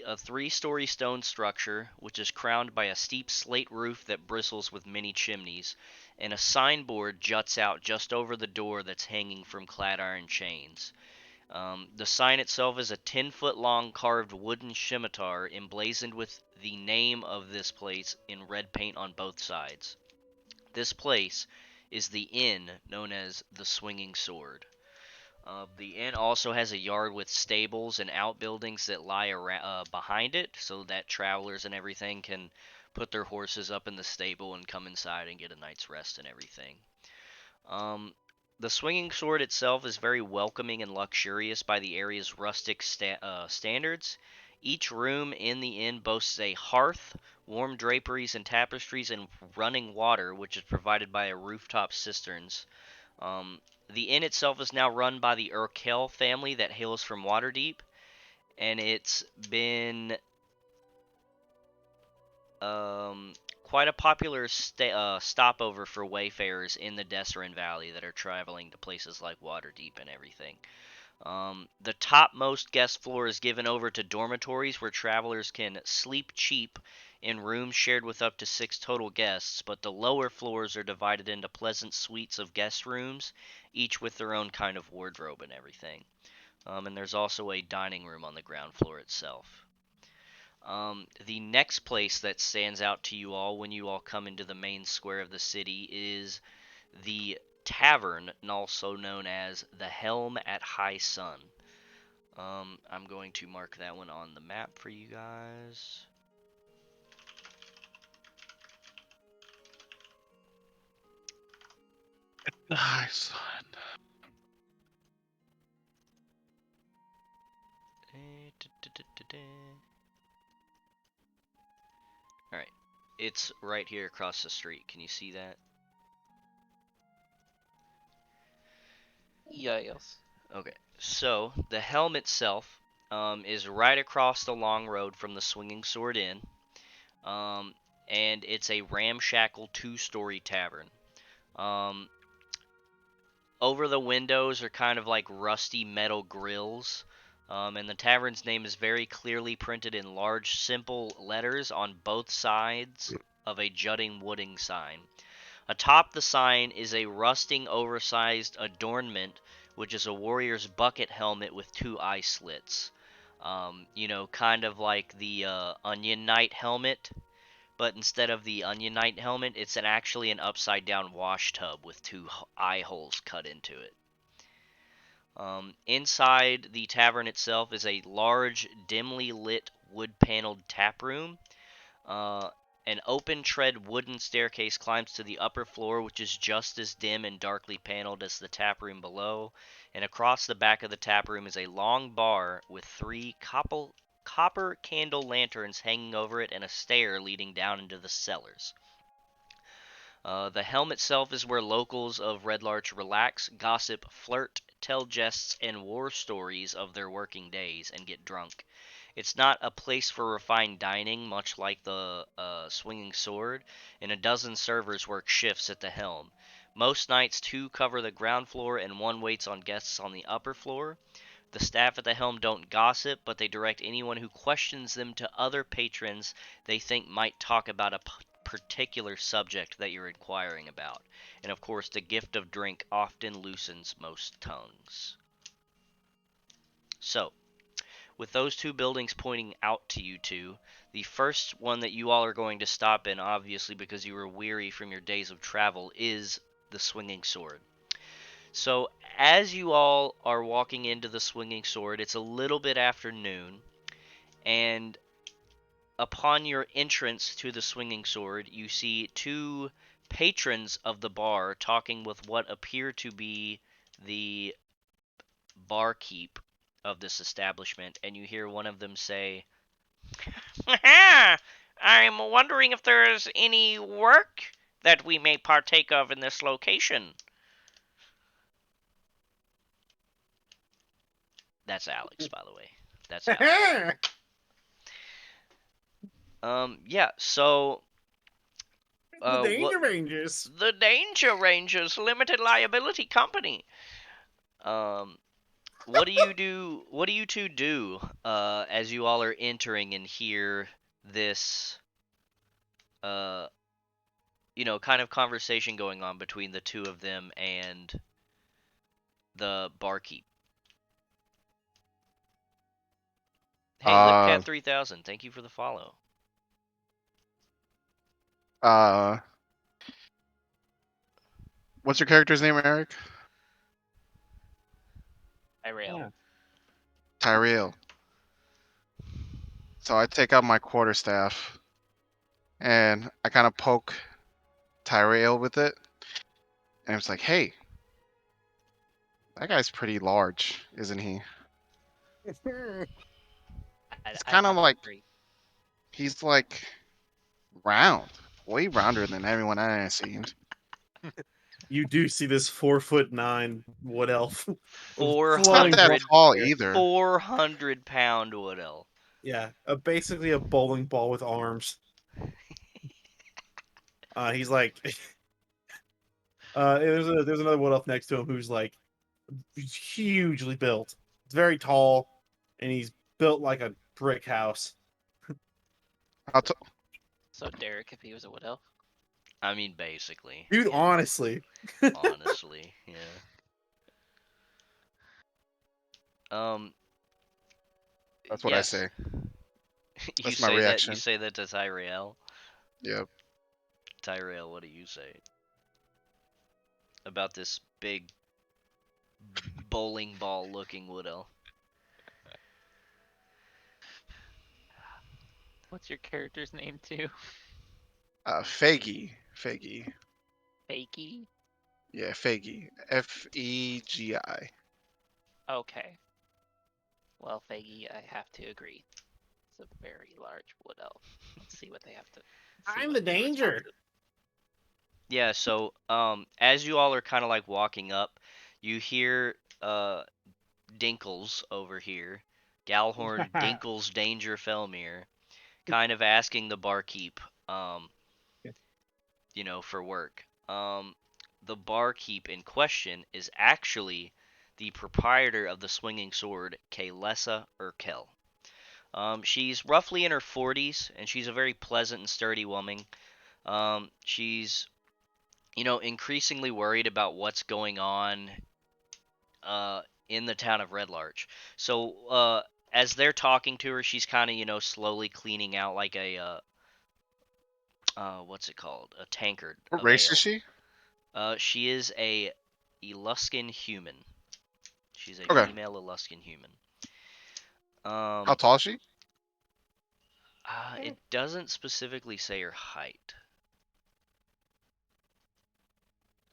a three-story stone structure, which is crowned by a steep slate roof that bristles with many chimneys, and a signboard juts out just over the door that's hanging from clad iron chains. The sign itself is a 10-foot long carved wooden scimitar emblazoned with the name of this place in red paint on both sides. This place is the inn known as the Swinging Sword. The inn also has a yard with stables and outbuildings that lie behind it, so that travelers and everything can put their horses up in the stable and come inside and get a night's rest and everything. The Swinging Sword itself is very welcoming and luxurious by the area's rustic standards. Each room in the inn boasts a hearth, warm draperies and tapestries, and running water, which is provided by a rooftop cisterns. The inn itself is now run by the Urkel family that hails from Waterdeep, and it's been quite a popular stopover for wayfarers in the Desserin Valley that are traveling to places like Waterdeep and everything. The topmost guest floor is given over to dormitories where travelers can sleep cheap in rooms shared with up to 6 total guests, but the lower floors are divided into pleasant suites of guest rooms, each with their own kind of wardrobe and everything. And there's also a dining room on the ground floor itself. The next place that stands out to you all when you all come into the main square of the city is the Tavern, and also known as the Helm at High Sun. I'm going to mark that one on the map for you guys. Nice. Alright. It's right here across the street. Can you see that? Yes. Okay. So, the helm itself is right across the long road from the Swinging Sword Inn. And it's a ramshackle 2-story tavern. Over the windows are kind of like rusty metal grills. And the tavern's name is very clearly printed in large, simple letters on both sides of a jutting wooden sign. Atop the sign is a rusting, oversized adornment, which is a warrior's bucket helmet with 2 eye slits. You know, kind of like the Onion Knight helmet, but instead of the Onion Knight helmet, it's actually an upside-down wash tub with 2 eye holes cut into it. Inside the tavern itself is a large, dimly lit, wood-paneled tap room. An open tread wooden staircase climbs to the upper floor, which is just as dim and darkly paneled as the tap room below. And across the back of the tap room is a long bar with 3 copper candle lanterns hanging over it and a stair leading down into the cellars. The helm itself is where locals of Red Larch relax, gossip, flirt, tell jests and war stories of their working days, and get drunk. It's not a place for refined dining, much like the Swinging Sword, and a dozen servers work shifts at the helm. Most nights, 2 cover the ground floor and 1 waits on guests on the upper floor. The staff at the helm don't gossip, but they direct anyone who questions them to other patrons they think might talk about a particular subject that you're inquiring about. And of course, the gift of drink often loosens most tongues. So, with those 2 buildings pointing out to you two, the first one that you all are going to stop in, obviously because you were weary from your days of travel, is the Swinging Sword. So, as you all are walking into the Swinging Sword, it's a little bit after noon, and upon your entrance to the Swinging Sword, you see 2 patrons of the bar talking with what appear to be the barkeep of this establishment, and you hear one of them say, "I'm wondering if there's any work that we may partake of in this location." That's Alex, by the way. That's Alex. Yeah, so The Danger what Rangers. the Danger Rangers Limited Liability Company. What do you do? What do you two do as you all are entering and hear this uh kind of conversation going on between the 2 of them and the barkeep? Hey, Lipcat 3000, thank you for the follow. What's your character's name, Eric? Tyrell. Tyrell. So I take out my quarterstaff and I kind of poke Tyrell with it. And it's like, hey, that guy's pretty large, isn't he? It's kind of like, he's like round, way rounder than everyone I seen. You do see this 4'9" wood elf. It's not that 400 tall either. 400-pound wood elf. Yeah, basically a bowling ball with arms. He's like, there's another wood elf next to him who's like hugely built. It's very tall, and he's built like a brick house. So Derek, if he was a wood elf. I mean, basically. Dude, yeah. honestly. Honestly, yeah. That's what I yes. say. You That's my say reaction. that. You say that to Tyrell. Yep. Tyrell, what do you say? about this big bowling ball looking wood elf. What's your character's name too? Fegi. Fegi. Fakey? Yeah, Fegi. Fegi. Okay. Well, Faggy, I have to agree. It's a very large wood elf. Let's see what they have to. I'm what the their danger. response is. Yeah, so as you all are kind of like walking up, you hear Dinkles over here, Galhorn Dinkles Danger Felmir, kind of asking the barkeep, um, for work. The barkeep in question is actually the proprietor of the Swinging Sword, Kaylessa Urkel. She's roughly in her 40s, and she's a very pleasant and sturdy woman. She's, increasingly worried about what's going on in the town of Red Larch. So, as they're talking to her, she's kind of, slowly cleaning out like what's it called? A tankard What of race is ale. she? She is a Eluskin human. She's a Okay. female Eluskin human. How tall is she? It doesn't specifically say her height.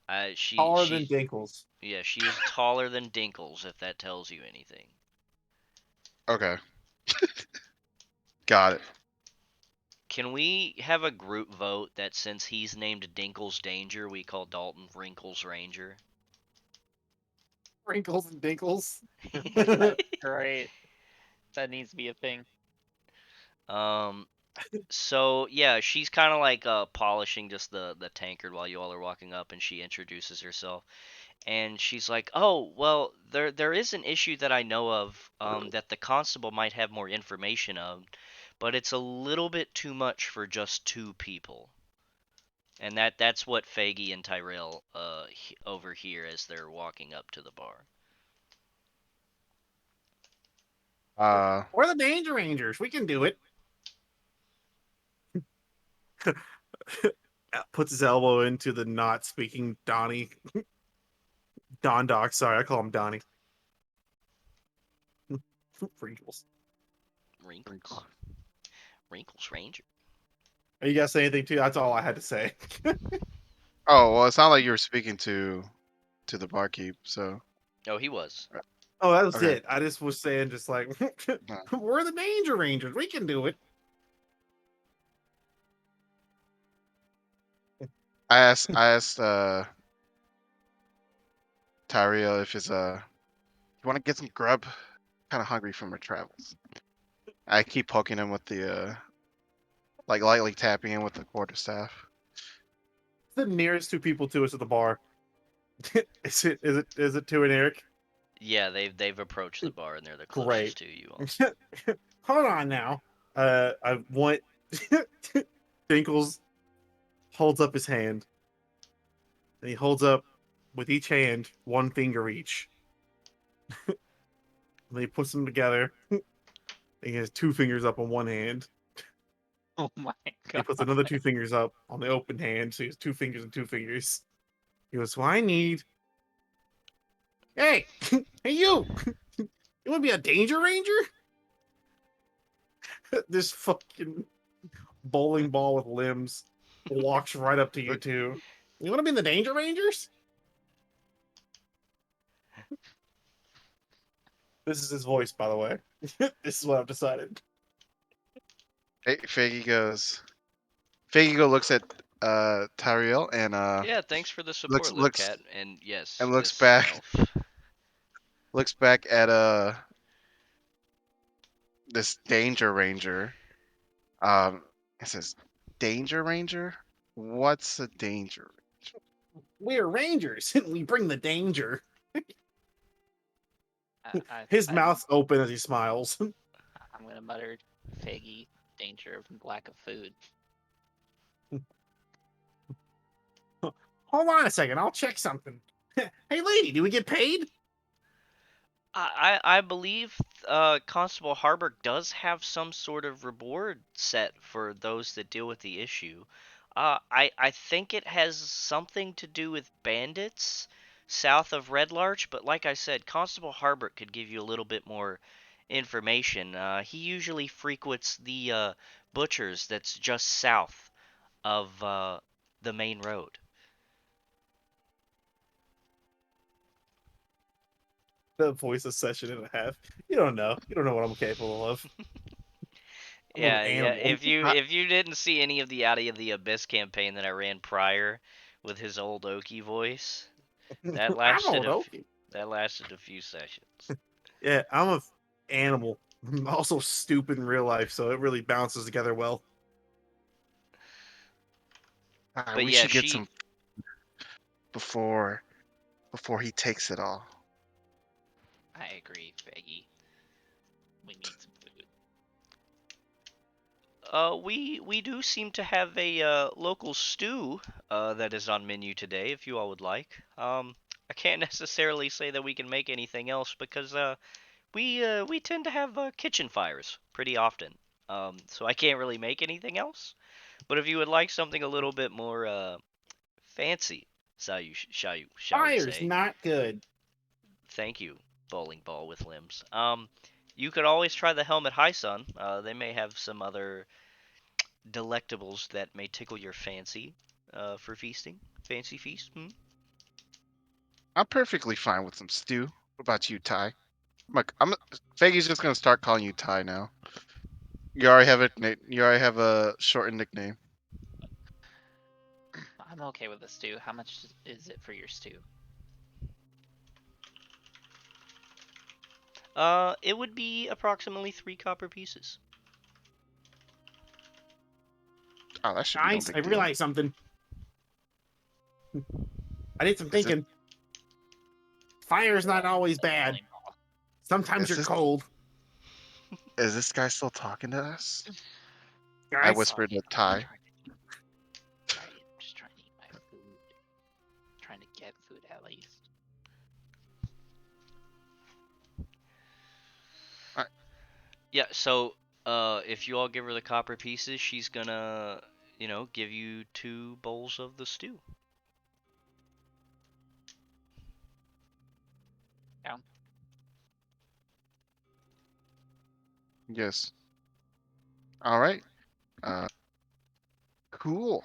Taller She than Dinkles. Yeah, she is taller than Dinkles, if that tells you anything. Okay. Got it. Can we have a group vote that since he's named Dinkles Danger, we call Dalton Wrinkles Ranger? Wrinkles and Dinkles. Right. That needs to be a thing. So yeah, she's kind of like polishing just the tankard while you all are walking up, and she introduces herself. And she's like, "Oh, well, there is an issue that I know of, that the constable might have more information of, but it's a little bit too much for just two people." And that's what Faggy and Tyrell overhear as they're walking up to the bar. We're the Danger Rangers. We can do it. Puts his elbow into the not speaking Donnie. Don Doc, sorry, I call him Donnie. Wrinkles. Wrinkles. Wrinkles Ranger. Are you guys say anything too? That's all I had to say. Oh well, it's not like you were speaking to the barkeep. So Oh, he was. Oh, that was Okay. it. I just was saying, just like, No. we're the Danger Rangers. We can do it. I asked Tyriel if it's you want to get some grub? Kind of hungry from our travels. I keep poking him with the like lightly tapping him with the quarterstaff. The nearest two people to us at the bar. Is it to an Eric? Yeah, they've approached the bar and they're the Great. closest to you all. Hold on now. I want Dinkles holds up his hand. And he holds up with each hand one finger each. And he puts them together. He has two fingers up on one hand. Oh my He god. puts another two fingers up on the open hand, so he has two fingers and two fingers. He goes, "So I need." Hey, hey you! You want to be a Danger Ranger? This fucking bowling ball with limbs walks right up to you two. You want to be in the Danger Rangers? This is his voice, by the way. This is what I've decided. Faggy looks at Tyriel and Yeah, thanks for the support, looks Lipcat. And yes, and looks this back elf. looks back at this Danger Ranger. It says Danger Ranger. What's a danger? We're Rangers, and we bring the danger. His I'm mouth's open as he smiles. gonna mutter, Faggy, danger of lack of food. Hold on a second, I'll check something. Hey, lady, do we get paid? I believe Constable Harburg does have some sort of reward set for those that deal with the issue. I think it has something to do with bandits south of Red Larch, but like I said, Constable Harbert could give you a little bit more information. He usually frequents the butchers that's just south of the main road. The voice a session and a half. You don't know. You don't know what I'm capable of. I'm an Yeah, yeah. animal. If you didn't see any of the Out of the Abyss campaign that I ran prior with his old Okie voice, that I'm lasted old Okie. that lasted a few sessions. Yeah, I'm a animal. I'm also stupid in real life, so it really bounces together well. But We yeah, should get she some before he takes it all. I agree, Faggy. We need some food. we do seem to have a local stew that is on menu today. If you all would like, I can't necessarily say that we can make anything else because we tend to have kitchen fires pretty often. So I can't really make anything else. But if you would like something a little bit more fancy, shall we Fire's say? not good. Thank you, bowling ball with limbs. You could always try the Helmet High Sun. They may have some other delectables that may tickle your fancy for feasting. Fancy feast. Hmm? I'm perfectly fine with some stew. What about you, Ty? I'm Faggy's just gonna start calling you Ty now. You already have you already have a shortened nickname. I'm okay with the stew. How much is it for your stew? It would be approximately 3 copper pieces. Oh, that should be no Guys, big I deal. realized something. I did some Is it- thinking. Fire's not always bad. Bowling ball. Sometimes Is you're this- cold. Is this guy still talking to us? I Guys, whispered to Sorry, Ty. I'm just trying to eat my food. Trying to get food at least. Yeah, so if you all give her the copper pieces, she's gonna, give you 2 bowls of the stew. Yes. All right. Uh, cool.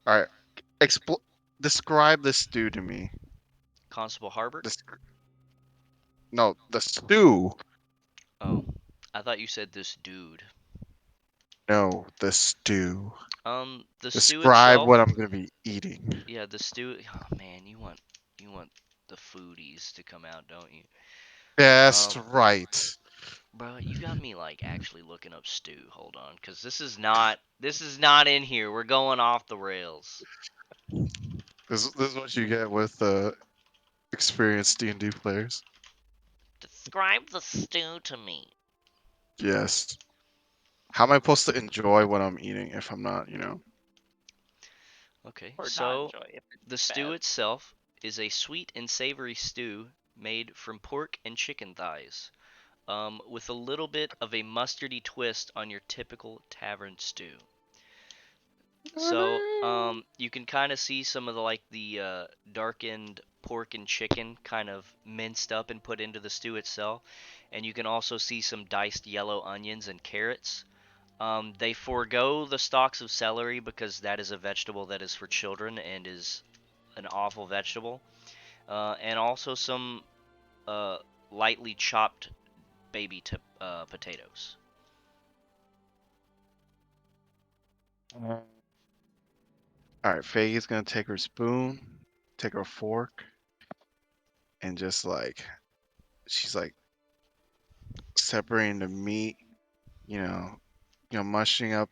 All right. Describe the stew to me. Constable Harbert? No, the stew. Oh, I thought you said this dude. No, the stew. The stew Describe itself. what I'm gonna be eating. Yeah, the stew. Oh man, you want the foodies to come out, don't you? That's Um, right. Bro, you got me like actually looking up stew. Hold on, cause this is not in here. We're going off the rails. This is what you get with experienced D&D players. Describe the stew to me. Yes. How am I supposed to enjoy what I'm eating if I'm not, Okay, Or not so enjoy if it's the stew bad. itself is a sweet and savory stew made from pork and chicken thighs, with a little bit of a mustardy twist on your typical tavern stew. So, you can kind of see some of the darkened pork and chicken kind of minced up and put into the stew itself, and you can also see some diced yellow onions and carrots. They forego the stalks of celery because that is a vegetable that is for children and is an awful vegetable, and also some uh, lightly chopped baby potatoes. All right, Faye's gonna take her spoon, take her fork, and just she's like separating the meat, mushing up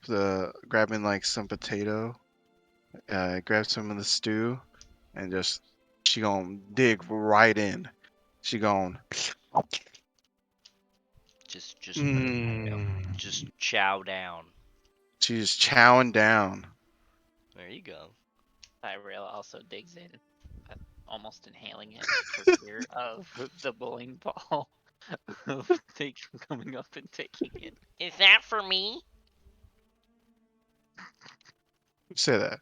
grabbing like some potato, grab some of the stew, and she gonna dig right in. She gonna, Just mm. chow down. She's chowing down. There you go. Tyrell also digs in, almost inhaling it for fear of the bowling ball coming up and taking it. Is that for me? Say that.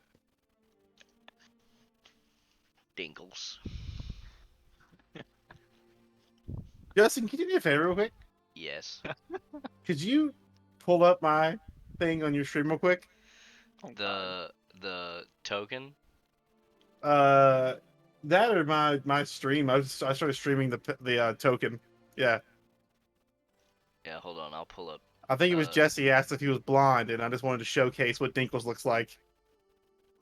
Dinkles. Justin, can you do me a favor real quick? Yes. Could you pull up my thing on your stream real quick? Oh, God. The token. Uh, that or my stream. I started streaming the token. Yeah, Yeah, hold on. I'll pull up. I think it was Uh, Jesse asked if he was blind, and I just wanted to showcase what Dinkles looks like.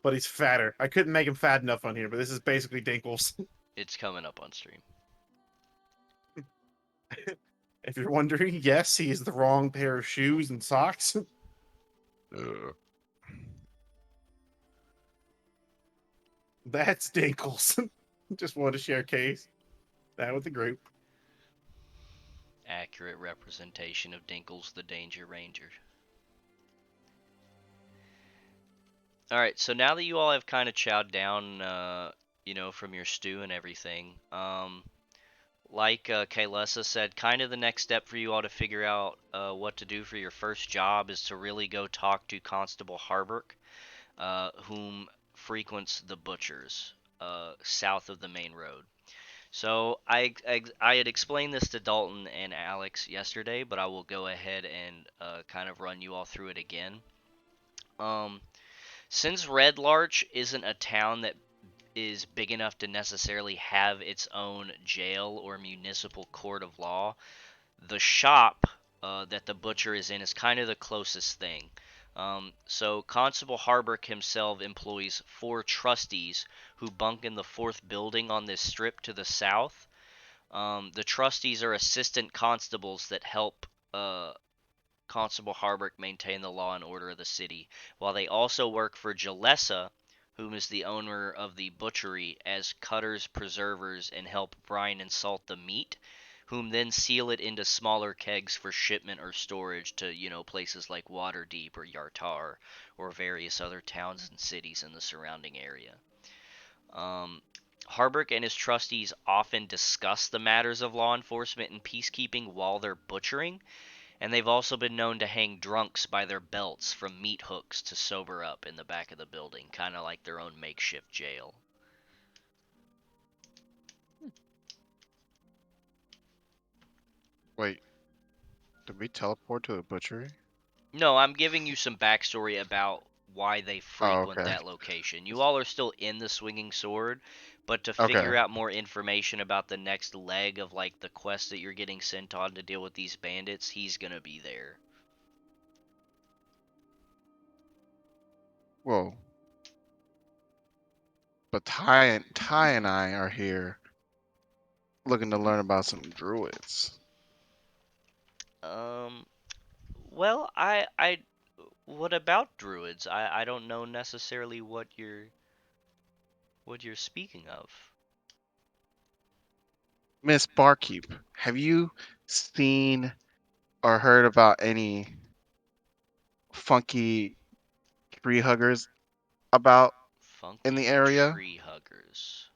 But he's fatter. I couldn't make him fat enough on here, but this is basically Dinkles. It's coming up on stream. If you're wondering, yes, he is the wrong pair of shoes and socks. That's Dinkles. Just wanted to share case that with the group. Accurate representation of Dinkles the Danger Ranger. Alright, so now that you all have kind of chowed down, from your stew and everything, like Kaylessa said, kind of the next step for you all to figure out what to do for your first job is to really go talk to Constable Harburg, whom frequents the butchers south of the main road. So I had explained this to Dalton and Alex yesterday, but I will go ahead and kind of run you all through it again. Since Red Larch isn't a town that is big enough to necessarily have its own jail or municipal court of law, the shop that the butcher is in is kind of the closest thing. So Constable Harburg himself employs 4 trustees who bunk in the 4th building on this strip to the south. The trustees are assistant constables that help Constable Harburg maintain the law and order of the city, while they also work for Jalessa, whom is the owner of the butchery, as cutters, preservers, and help brine and salt the meat, whom then seal it into smaller kegs for shipment or storage to, places like Waterdeep or Yartar, or various other towns and cities in the surrounding area. Harburg and his trustees often discuss the matters of law enforcement and peacekeeping while they're butchering, and they've also been known to hang drunks by their belts from meat hooks to sober up in the back of the building, kind of like their own makeshift jail. Wait, did we teleport to the butchery? No, I'm giving you some backstory about why they Oh, frequent okay. that location. You all are still in the Swinging Sword, but to Okay. figure out more information about the next leg of like the quest that you're getting sent on to deal with these bandits, he's gonna be there. Whoa. But Ty and I are here looking to learn about some druids. Um, well, what about druids? I don't know necessarily what you're speaking of. Miss Barkeep, have you seen or heard about any funky tree huggers about in the Funky area? tree huggers.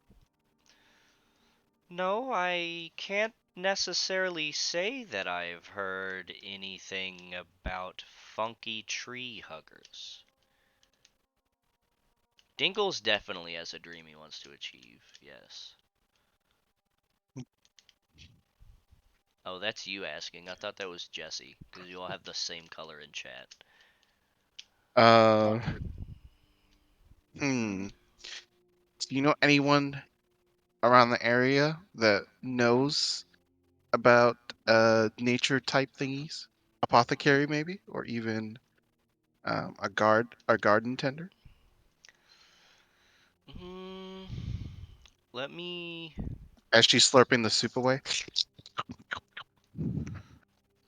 No, I can't necessarily say that I've heard anything about funky tree huggers. Dinkles definitely has a dream he wants to achieve, yes. Oh, that's you asking. I thought that was Jesse, because you all have the same color in chat. Uh, Do you know anyone around the area that knows about nature type thingies? Apothecary maybe, or even a garden tender. Hmm. Let me As she's slurping the soup away.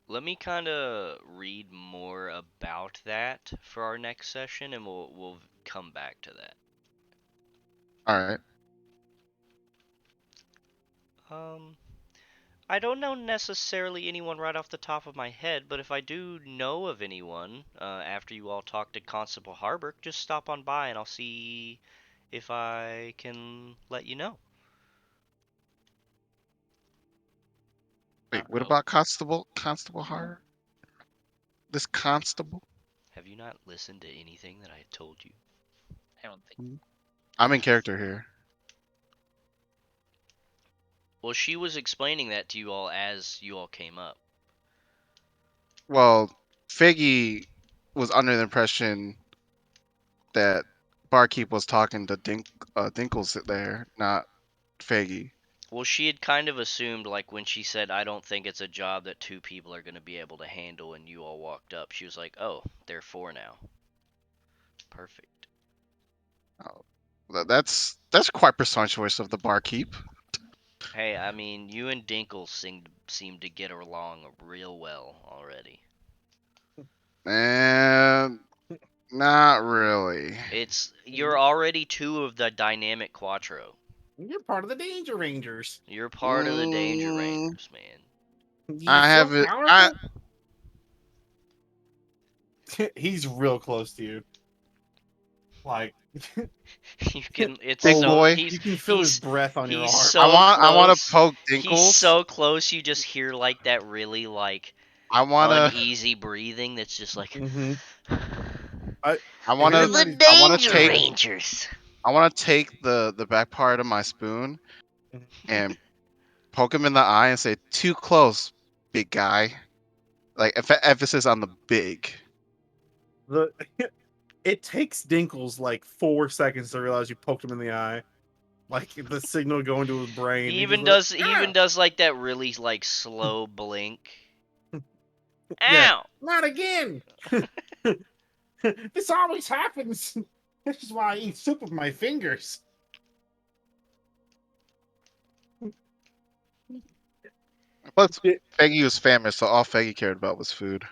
let me kind of read more about that for our next session, and we'll come back to that. All right. Um, I don't know necessarily anyone right off the top of my head, but if I do know of anyone, after you all talk to Constable Harburg, just stop on by and I'll see if I can let you know. Wait, what Oh, about Constable Har? This constable? have you not listened to anything that I told you? I don't think. I'm in character here. Well, she was explaining that to you all as you all came up. Well, Figgy was under the impression that Barkeep was talking to Dinkles there, not Figgy. Well, she had kind of assumed, like, when she said, I don't think it's a job that two people are going to be able to handle, and you all walked up, she was like, oh, they're four now. Perfect. Oh, that's quite presumptuous of the Barkeep. Hey, I mean, you and Dinkle seem to get along real well already. And not really. You're already two of the dynamic quattro. You're part of the Danger Rangers. You're part of the Danger Mm, Rangers, man. You I feel have it. powerful? He's real close to you. Like You can. It's Big so boy. you can feel his breath on your he's arm. so I want to close. poke He's Dinkles. so close. You just hear like that really like I want to. uneasy breathing. That's just like. Mm-hmm. I If want to. anybody's- I want to Danger take. Rangers. I want to take the back part of my spoon and poke him in the eye and say, "Too close, big guy." Like emphasis on the big. the it takes Dinkles like 4 seconds to realize you poked him in the eye. Like the signal going to his brain. He He's even just does. like, He even "Ah!" does like that really like slow blink. Yeah. Ow! Not again. This always happens. This is why I eat soup with my fingers. Plus, Feggy was famous, so all Feggy cared about was food.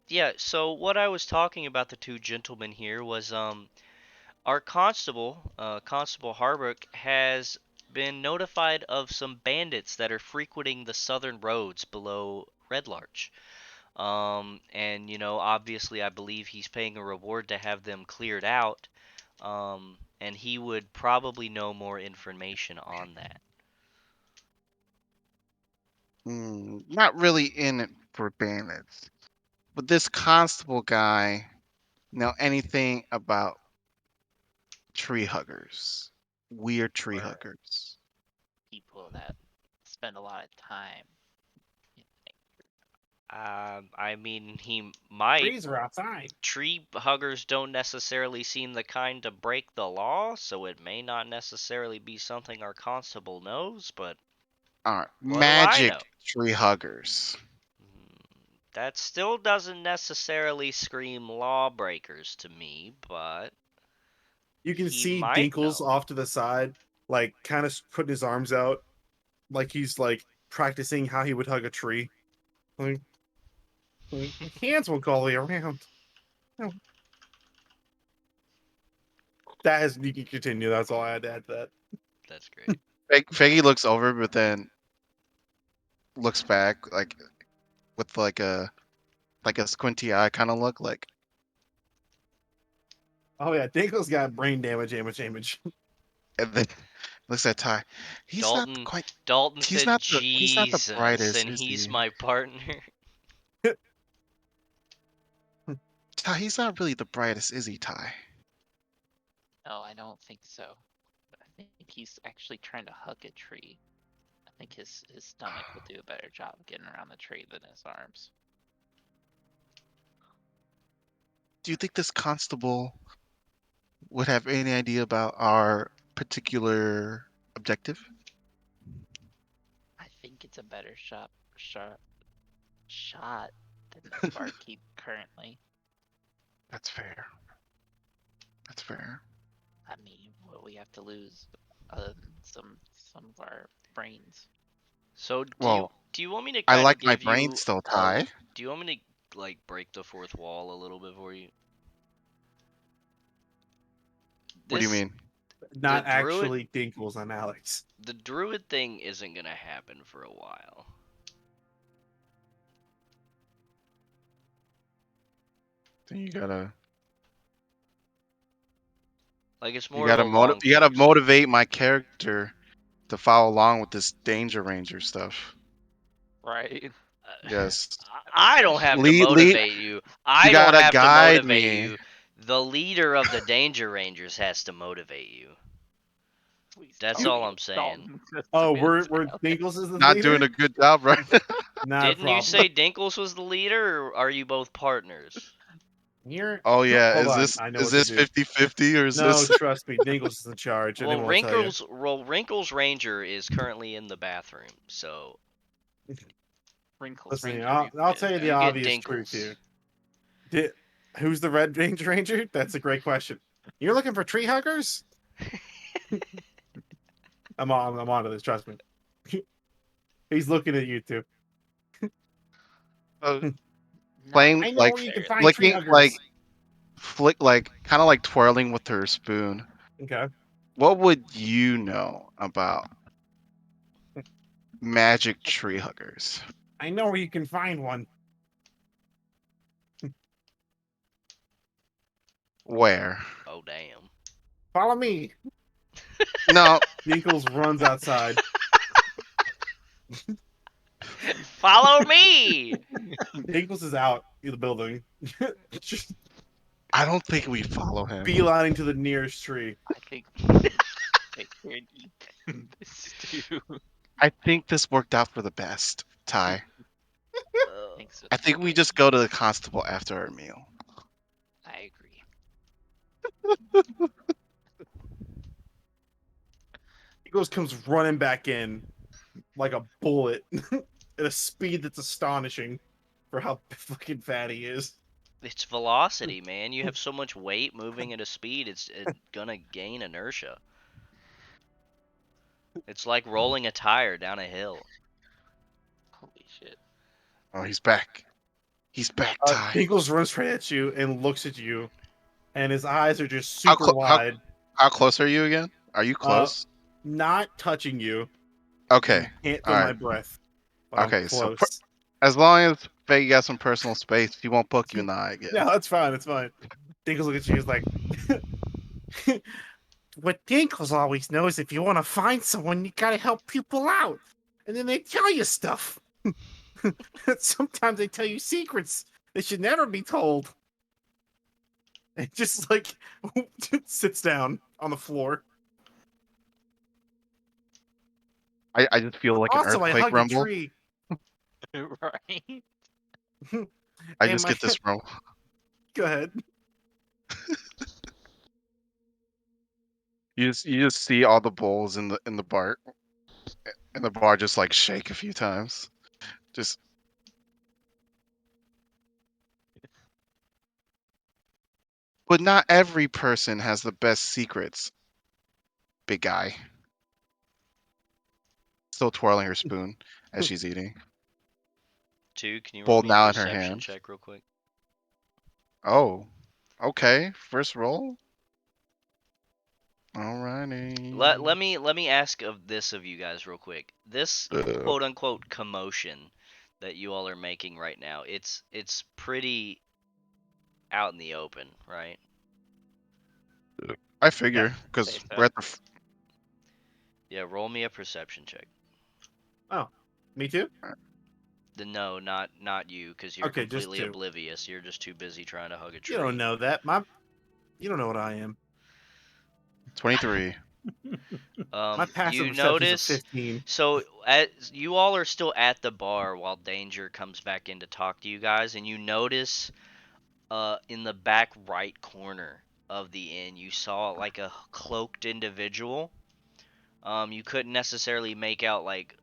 Yeah. So what I was talking about the two gentlemen here was our constable, Constable Harbrook, has been notified of some bandits that are frequenting the southern roads below Red Larch. And obviously, I believe he's paying a reward to have them cleared out. And he would probably know more information on that. Not really in it for bandits, but this constable guy know anything about tree huggers? Weird tree Or huggers. people that spend a lot of time. in I mean, he might. Trees are outside. Tree huggers don't necessarily seem the kind to break the law, so it may not necessarily be something our constable knows, but All right, what do I magic know? tree huggers. That still doesn't necessarily scream lawbreakers to me, but You can he see might Dinkles know. off to the side, like kind of putting his arms out, like he's like practicing how he would hug a tree. Like, hands won't go all the way around. No. That has you can continue. That's all I had to add to that. That's great. Feggy looks over, but then looks back, like with like a squinty eye kind of look, like. Oh yeah, Dinkles got brain damage, image. And then looks at Ty. He's not Dalton quite. Dalton He's said not the Jesus, brightest, and is he's he? my partner. Ty, he's not really the brightest, is he, Ty? No, I don't think so. But I think he's actually trying to hug a tree. I think his stomach will do a better job of getting around the tree than his arms. Do you think this constable would have any idea about our particular objective? I think it's a better shot than the barkeep currently. That's fair. That's fair. I mean, what we have to lose other than some of our brains. So Well, do you want me to I kind of like my give brain you still, Ty. do you want me to like break the fourth wall a little bit for you? What do you This- mean? Not The druid- actually Dinkles on Alex. The druid thing isn't gonna happen for a while. Then you gotta Like it's more of a long you gotta fix. motivate my character to follow along with this Danger Ranger stuff. Right. Yes. I don't have to Lead- motivate you. I you don't gotta have to guide motivate me. you. The leader of the Danger Rangers has to motivate you. Please That's tell all me I'm it's saying. Dalton, 'cause Oh, to me, we're it's Dalton. Dinkles is the Not leader? doing a good job, right? Not a Didn't you problem. say Dinkles was the leader, or are you both partners? You're... Oh yeah, Hold is on, this I know is what to this do. 50-50 or is No, this? trust me, Dinkles is in charge. I Well, didn't want to tell you. Wrinkles Ranger is currently in the bathroom, so Wrinkles Listen, Ranger I'll is tell you the you get obvious truth Dinkles. here. Who's the Red Ranger? That's a great question. You're looking for tree huggers? I'm on to this. Trust me. He's looking at you too. Uh, not playing I know like where you can find tree flicking huggers. like flick like kind of like twirling with her spoon. Okay. What would you know about magic tree huggers? I know where you can find one. Where? Oh damn. Follow me. No, Dinkles runs outside. Follow me. Dinkles is out of the building. Just I don't think we follow him. beelining to the nearest tree. I think they could eat this stew. I think this worked out for the best, Ty. Thanks for I the think we memory. just go to the constable after our meal. I agree. Dinkles comes running back in like a bullet at a speed that's astonishing for how fucking fat he is. It's velocity, man. You have so much weight moving at a speed, it's gonna gain inertia. It's like rolling a tire down a hill. Holy shit. Oh, he's back. He's back, Ty. Dinkles runs straight at you and looks at you, and his eyes are just How, super clo- how wide, how close are you again? Are you close? not touching you. Okay. Can't All feel my right. breath, but I'm Okay. So close. as long as Faye got some personal space, he won't poke you in the eye again. No, that's fine. It's fine. Dinkles look at you. He's like, what Dinkles always knows: if you want to find someone, you gotta help people out, and then they tell you stuff. Sometimes they tell you secrets that should never be told. And just like sits down on the floor. I just feel like an Also, I earthquake hug a rumble. tree. Right? I and just my- get this rumble. Go ahead. You just see all the bowls in the bar, and the bar just like shake a few times. Just but not every person has the best secrets. Big guy. Still twirling her spoon as she's eating. 2, can you roll Bowl me a now in her perception hand. check real quick? Oh, okay. First roll. Alrighty. Let me ask of you guys real quick. This Ugh. quote unquote commotion that you all are making right now, it's pretty out in the open, right? I figure because Say so. we're at the. Yeah, roll me a perception check. Me too. No, not you, because you're Okay, just completely 2. oblivious. You're just too busy trying to hug a tree. You don't know that. You don't know what I am. 23. My passive You perception's notice. a 15. So, you all are still at the bar while Danger comes back in to talk to you guys, and you notice, in the back right corner of the inn, you saw like a cloaked individual. You couldn't necessarily make out like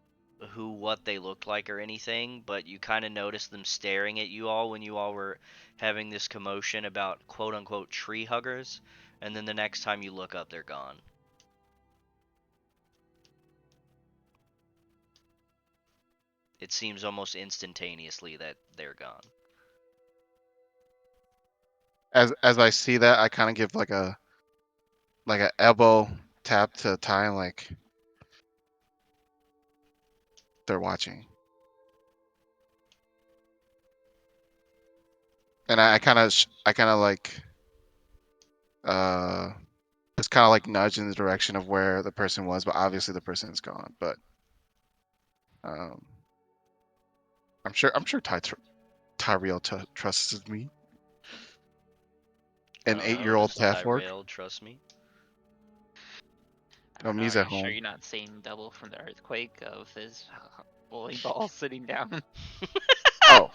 what they looked like or anything, but you kind of noticed them staring at you all when you all were having this commotion about quote unquote tree huggers, and then the next time you look up, they're gone. It seems almost instantaneously that they're gone. As I see that, I kind of give like a elbow tap to Ty, like they're watching, and I kind of like uh just kind of like nudge in the direction of where the person was, but obviously the person is gone. But um, I'm sure Tyrell trusts me. An I don't know, 8-year-old does half orc. Tyrell trust me? Oh, Me's Are at you sure home. you're not seeing double from the earthquake of his bowling ball sitting down? Oh,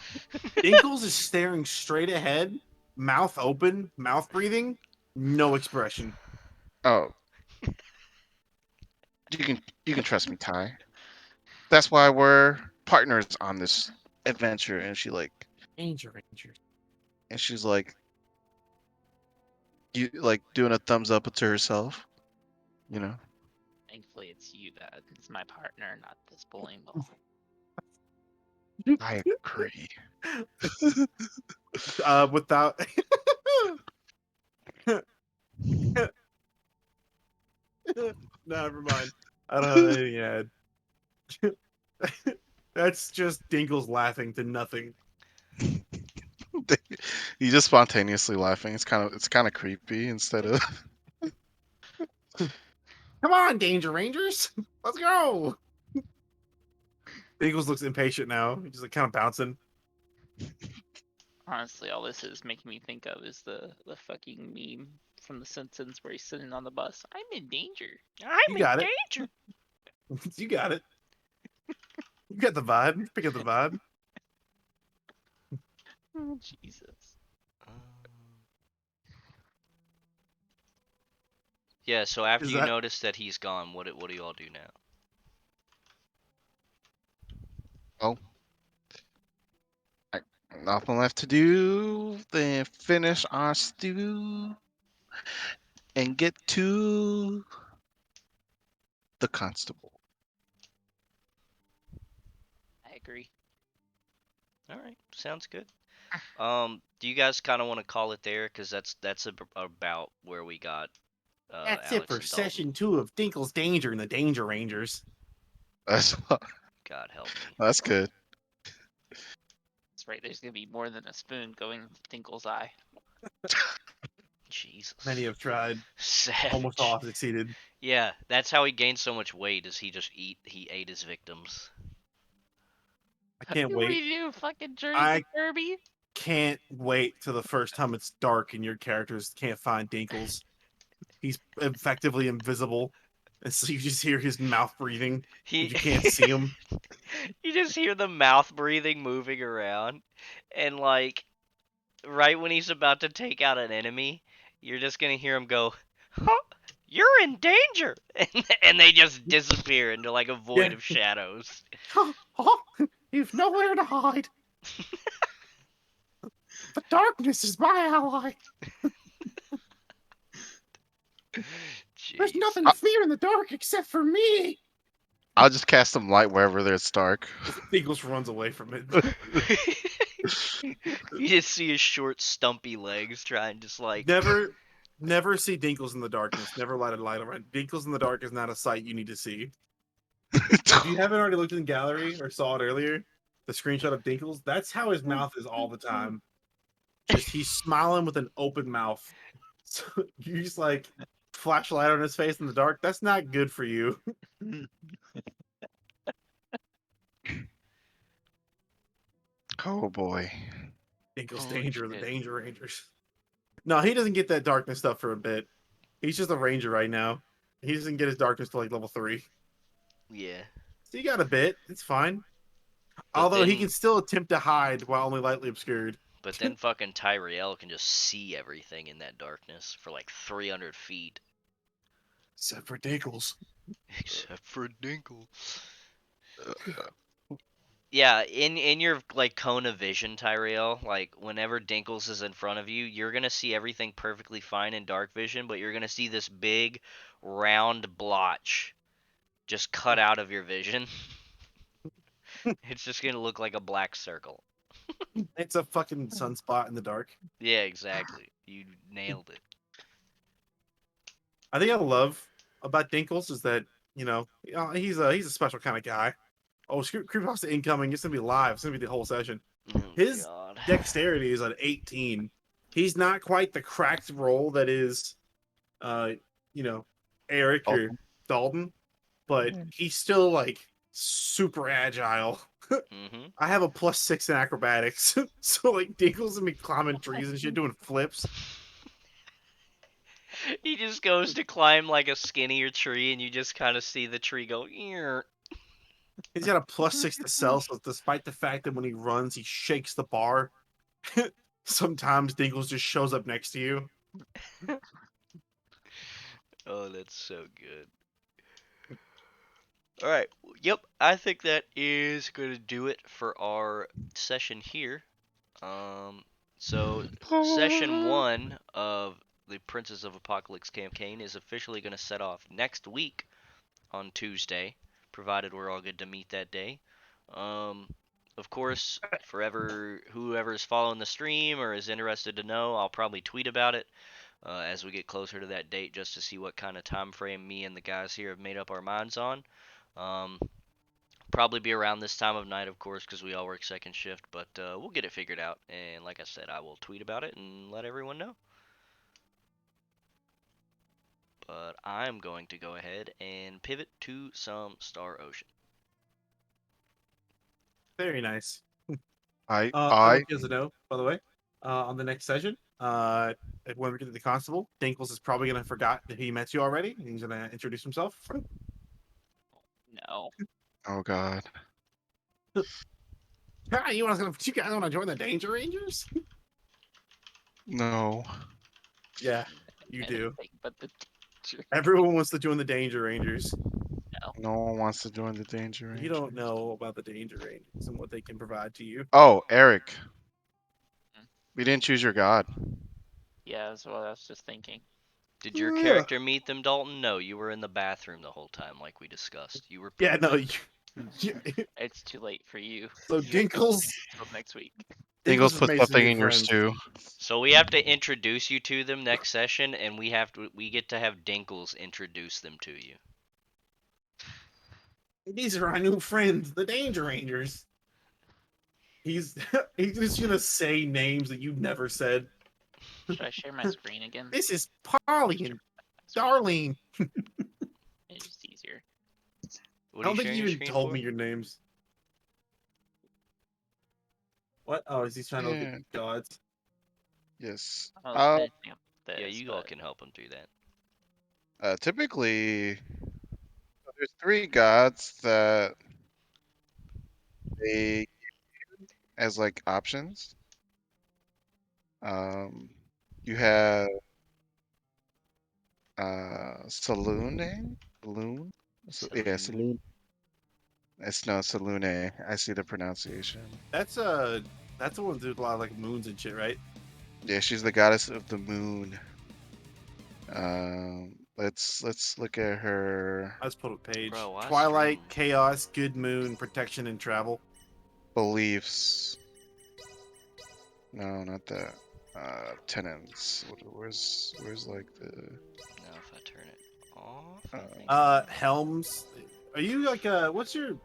Dinkles is staring straight ahead, mouth open, mouth breathing, no expression. oh. You can trust me, Ty. That's why we're partners on this adventure. And Danger Rangers. and she's like, you like doing a thumbs up to herself. You know. Thankfully, it's you that is my partner, not this bowling ball. I agree. Without. No, never mind. I don't have anything to add. That's just Dinkles laughing to nothing. You just spontaneously laughing. It's kind of creepy instead of. Come on, Danger Rangers, let's go. Dinkles looks impatient now. He's just like kind of bouncing. Honestly, all this is making me think of is the fucking meme from The Simpsons where he's sitting on the bus. I'm in danger. You got it. You got it. You got the vibe. Pick up the vibe. Oh, Jesus. Yeah. So after Is you that- notice that he's gone, what do you all do now? Nothing left to do than finish our stew and get to the constable. I agree. All right, sounds good. Do you guys kind of want to call it there? Cause that's about where we got. That's Alex it for and Dalton. session 2 of Dinkles Danger and the Danger Rangers. That's God help me. that's good. That's right. There's gonna be more than a spoon going into Tinkle's eye. Jesus. Many have tried. Savage. Almost all have succeeded. Yeah, that's how he gained so much weight. Is he ate his victims. I can't What do wait. you do? Fucking Journey I- to Kirby? Can't wait till the first time it's dark and your characters can't find Dinkles. He's effectively invisible. And so you just hear his mouth breathing. He You can't see him. You just hear the mouth breathing moving around, and like right when he's about to take out an enemy, you're just gonna hear him go, huh, "You're in danger," and they just disappear into like a void Yeah. of shadows. You've nowhere to hide. The darkness is my ally. There's Jeez. nothing to fear in the dark except for me. I'll just cast some light wherever there's dark. Dinkles runs away from it. You just see his short, stumpy legs trying just like. Never see Dinkles in the darkness. Never light a light around. Dinkles in the dark is not a sight you need to see. If you haven't already looked in the gallery or saw it earlier, the screenshot of Dinkles, that's how his mouth is all the time. Just he's smiling with an open mouth. So you just like flashlight on his face in the dark. That's not good for you. Oh boy. Dinkles Holy Danger, the shit. Danger Rangers. No, he doesn't get that darkness stuff for a bit. He's just a ranger right now. He doesn't get his darkness till like level 3. Yeah. So you got a bit. It's fine. But Although he then- can still attempt to hide while only lightly obscured. But then fucking Tyrael can just see everything in that darkness for like 300 feet. Except for Dinkles. Except for Dinkle. Yeah, in your like cone of vision, Tyrael, like whenever Dinkles is in front of you, you're gonna see everything perfectly fine in dark vision, but you're gonna see this big round blotch just cut out of your vision. It's just gonna look like a black circle. It's a fucking sunspot in the dark. Yeah, exactly. You nailed it. I think I love about Dinkles is that, he's a special kind of guy. Oh, Creepypasta incoming. It's gonna be live. It's gonna be the whole session. Oh, His God. Dexterity is at 18. He's not quite the cracked roll that is, Eric or Dalton, but he's still like super agile. Mm-hmm. I have a +6 in acrobatics, so like Dinkles and me climbing trees and shit, doing flips. He just goes to climb like a skinnier tree, and you just kind of see the tree go. "Ear." He's got a +6 to sell, so despite the fact that when he runs, he shakes the bar, sometimes Dinkles just shows up next to you. Oh, that's so good. All right. Yep, I think that is going to do it for our session here. So session 1 of the Princess of Apocalypse campaign is officially going to set off next week on Tuesday, provided we're all good to meet that day. Um, of course, whoever is following the stream or is interested to know, I'll probably tweet about it as we get closer to that date, just to see what kind of time frame me and the guys here have made up our minds on. Um, Probably be around this time of night, of course, because we all work second shift, but we'll get it figured out. And like I said, I will tweet about it and let everyone know. But I'm going to go ahead and pivot to some Star Ocean. Very nice. I Everyone gives a note, by the way. On the next session, when we get to the constable, Dinkles is probably gonna forgot that he met you already, and he's gonna introduce himself. No. oh god. Hi, you guys want to join the Danger Rangers? No. Yeah, you do. Anything but the teacher. Everyone wants to join the Danger Rangers. No one wants to join the Danger You don't Rangers. know about the Danger Rangers and what they can provide to you. Oh, Eric. We didn't choose your god. Yeah, that's what I was just thinking. Did your Ugh. character meet them, Dalton? No, you were in the bathroom the whole time, like we discussed. You were. Yeah, no. It's too late for you. So Dinkles, Till next week. Dingles has put made some something new in your friends. stew. So we have to introduce you to them next session, and we get to have Dinkles introduce them to you. These are our new friends, the Danger Rangers. He's he's just gonna say names that you never said. Should I share my screen again? This is Polly and Darlene. It's just easier. What I are don't you think sharing you your even screen told for? me your names. What? Oh, is he trying to look Yeah. at gods? Yes. I was finishing up this, Yeah, you all but can help them do that. Typically, there's 3 gods that they as like options. You have Saloon. Saloon. Yeah, Saloon. Saloon. It's no Salune. I see the pronunciation. That's the one that did a lot of like moons and shit, right? Yeah, she's the goddess of the moon. Let's look at her Let's pull a page. Bro, why Twilight, stream? chaos, good moon, protection, and travel. beliefs. No, not that. Tenants. Where's like the Now if I turn it off. I think- Helms. Are you like what's your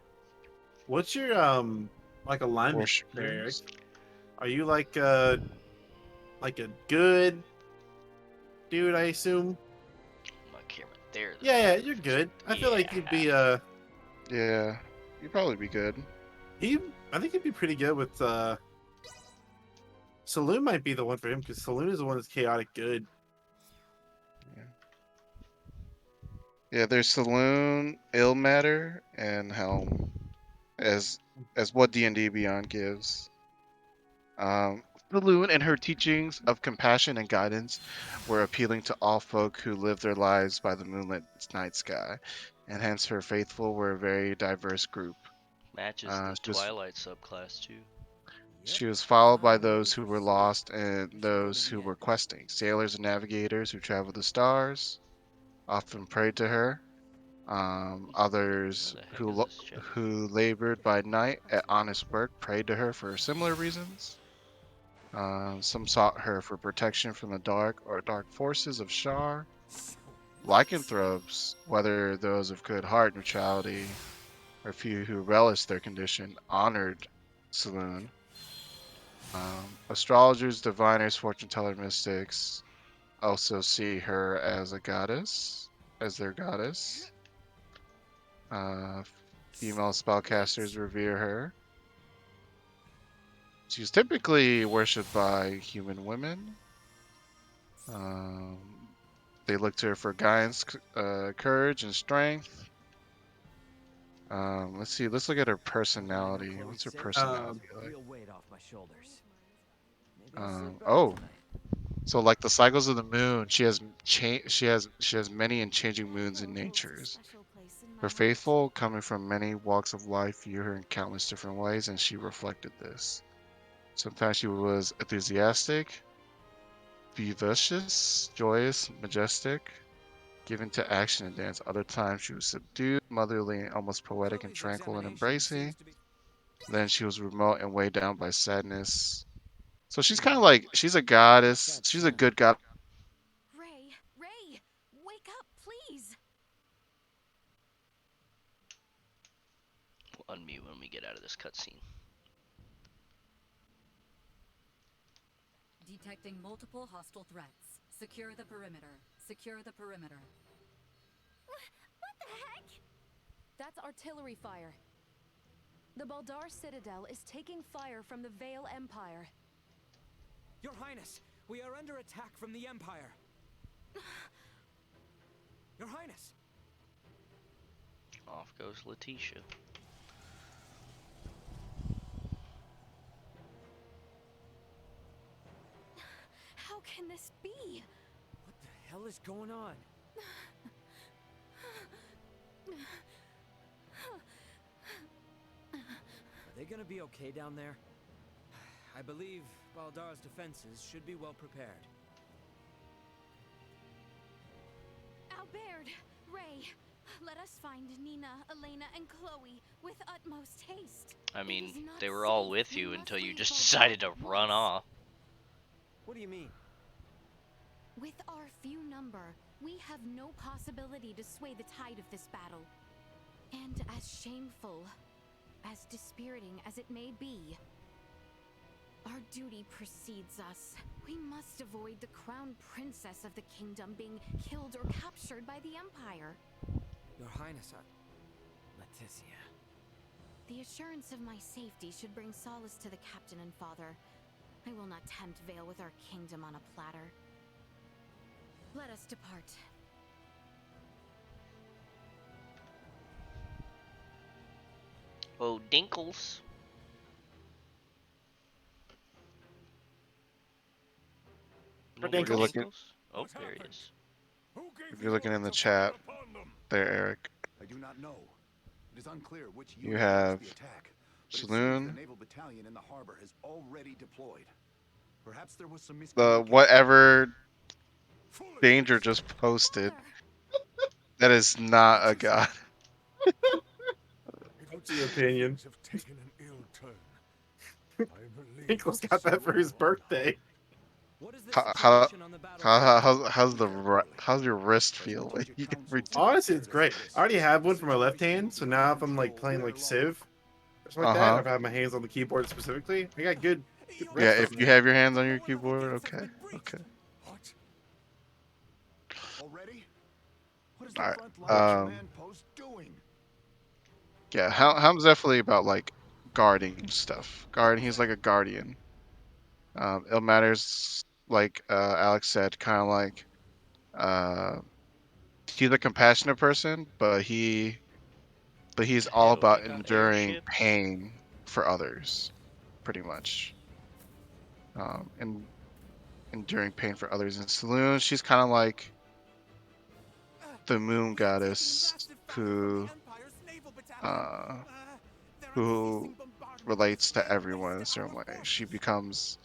like alignment there, Eric? worshippers? Are you like a good dude, I assume? My camera there. Yeah, you're good. I feel like you'd be Yeah, you'd probably be good. I think he'd be pretty good with Saloon might be the one for him because Saloon is the one that's chaotic good. Yeah, there's Saloon, Illmatter, and Helm, as what D&D Beyond gives. Saloon and her teachings of compassion and guidance were appealing to all folk who live their lives by the moonlit night sky, and hence her faithful were a very diverse group. Matches the just- Twilight subclass too. She was followed by those who were lost and those who were questing. Sailors and navigators who traveled the stars often prayed to her. Others Where the heck who is lo- this check? who labored by night at honest work prayed to her for similar reasons. Some sought her for protection from the dark or dark forces of Shar. Lycanthropes, whether those of good heart, neutrality, or few who relished their condition, honored Saloon. Astrologers, diviners, fortune teller, mystics also see her as a goddess, as their goddess. Female spellcasters revere her. She's typically worshipped by human women. They look to her for guidance, courage, and strength. Let's see. Let's look at her personality. What's her personality like? Real weight off my shoulders. Maybe I'll sleep better Oh, tonight. so like the cycles of the moon, she has many and changing moons and natures. Her faithful, coming from many walks of life, view her in countless different ways, and she reflected this. Sometimes she was enthusiastic, vivacious, joyous, majestic, given to action and dance. Other times she was subdued, motherly, almost poetic and tranquil and embracing. Then she was remote and weighed down by sadness. So she's kind of like she's a goddess. She's a good god. Ray, wake up, please. We'll unmute when we get out of this cutscene. Detecting multiple hostile threats. Secure the perimeter. Secure the perimeter. What the heck? That's artillery fire. The Baldar Citadel is taking fire from the Vale Empire. Your Highness, we are under attack from the Empire. Your Highness. Off goes Letitia. How can this be? What the hell is going on? Are they gonna be okay down there? I believe Baldar's defenses should be well prepared. Albert, Ray, let us find Nina, Elena, and Chloe with utmost haste. I It mean, is not they were all safe. with We you must until you leave just Baldar decided to at run once. off. What do you mean? With our few number, we have no possibility to sway the tide of this battle. And as shameful, as dispiriting as it may be, our duty precedes us. We must avoid the crown princess of the kingdom being killed or captured by the Empire. Your Highness, Leticia. The assurance of my safety should bring solace to the captain and father. I will not tempt Vale with our kingdom on a platter. Let us depart. Oh, Dinkles. No more If you're looking- Dinkles? Oh, there he is. If you're looking in the chat, there, Eric. I do not know. It is unclear which You unit have launched the attack, but it seems Saloon. the naval battalion in the harbor has already deployed. Perhaps there was some The miscommunication. whatever Danger just posted. Father, That is not a god. What's your opinion? Have taken an ill turn. I believe Nicholas got that for his birthday. What is the How- situation on the battlefield? How's your wrist feel? Like you can reach. Honestly, it's great. I already have one for my left hand, so now if I'm like playing like Civ or something like that, Uh-huh. or if I have my hands on the keyboard specifically, I got good. Yeah, wrist if on you there. have your hands on your keyboard, okay, okay. What? Already? What is the Alright, front line um, command post doing? Yeah, Helm's definitely about like guarding stuff. He's like a guardian. It matters, like Alex said, kind of like he's a compassionate person, but he's all Hell, about we got enduring airships. pain for others, pretty much. And enduring pain for others. In Saloon, she's kind of like the moon goddess who relates to everyone in a certain way. She becomes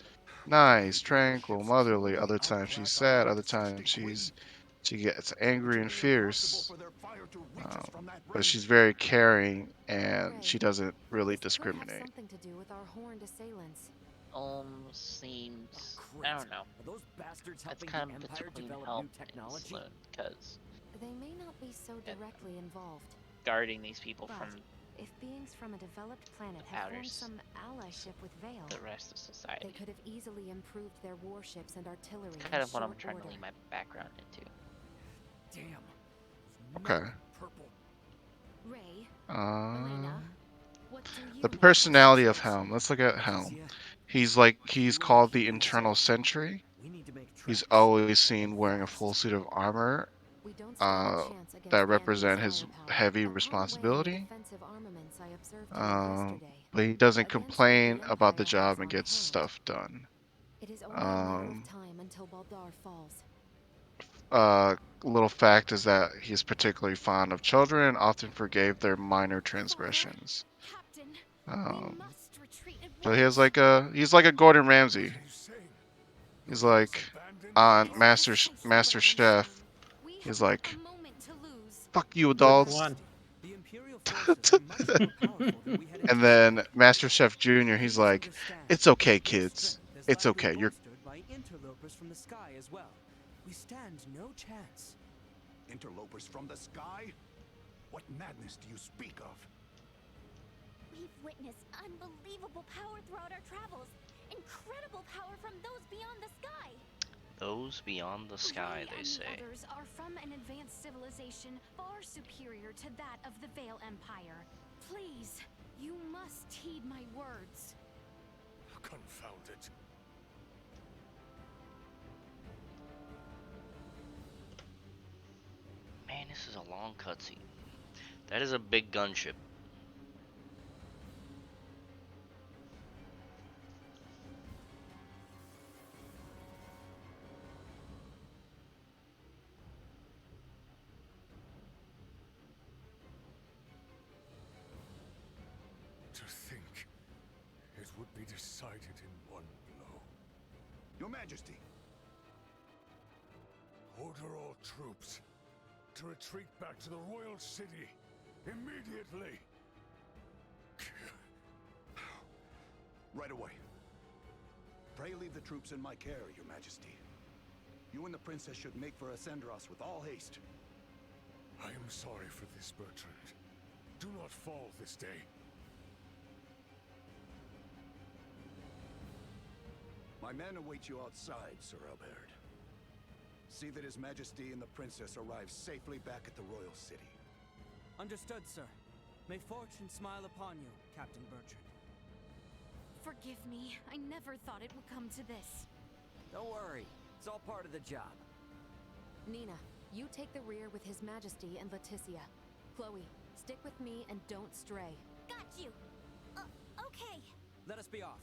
nice, tranquil, motherly. Other times she's sad. Other times she gets angry and fierce. But she's very caring and she doesn't really this could have discriminate. something to do with our horned assailants. Seems, I don't know. Are those bastards That's helping kind the of Empire between develop help new and technology? Sloan, because They may not be so directly involved, guarding these people but from if beings from a developed planet have formed Outers. some allyship with Vale, the rest of they society. could have easily improved their warships and artillery Kind in of what I'm short trying to order. lean my background into. Damn. Okay. Purple. Ray, Uh, Elena, what do you the know personality about of Helm. Let's look at Helm. Leticia, He's called the Internal Sentry. we need to make he's tracks. always seen wearing a full suit of armor We don't stand a uh, chance against that the represent enemy's his firepower. heavy Upon weighing the responsibility. defensive armaments I observed yesterday, But he doesn't against what complain the about the Empire has job and on gets hand, stuff done. it is only a matter of Um, time until Baldar falls. Little fact is that he's particularly fond of children and often forgave their minor Father, transgressions. Captain, we Um, must retreat at so he has once. he's like a Gordon Ramsay. What are you saying? He's You'll have us like abandoned on in Master Chef. We He's have not like, a moment to lose. fuck you Which adults. one? The Imperial forces are much more powerful than we had And then anticipated. Master Chef Jr. He's Please like, understand, it's okay, your kids. strength is It's likely okay. You're bolstered by interlopers from the sky as well. We stand no chance. Interlopers from the sky? What madness do you speak of? We've witnessed unbelievable power throughout our travels. Incredible power from those beyond the sky. Those beyond the sky, We they and say. the others are from an advanced civilization far superior to that of the Vale Empire. Please, you must heed my words. Confound it. Man, this is a long cutscene. That is a big gunship. To think it would be decided in one blow. Your Majesty. Order all troops to retreat back to the royal city immediately. Right away. Pray leave the troops in my care, Your Majesty. You and the princess should make for Ascendros with all haste. I am sorry for this, Bertrand. Do not fall this day. My men await you outside, Sir Albert. See that His Majesty and the princess arrive safely back at the royal city. Understood, sir. May fortune smile upon you, Captain Bertrand. Forgive me. I never thought it would come to this. Don't worry. It's all part of the job. Nina, you take the rear with His Majesty and Leticia. Chloe, stick with me and don't stray. Got you. Okay. Let us be off.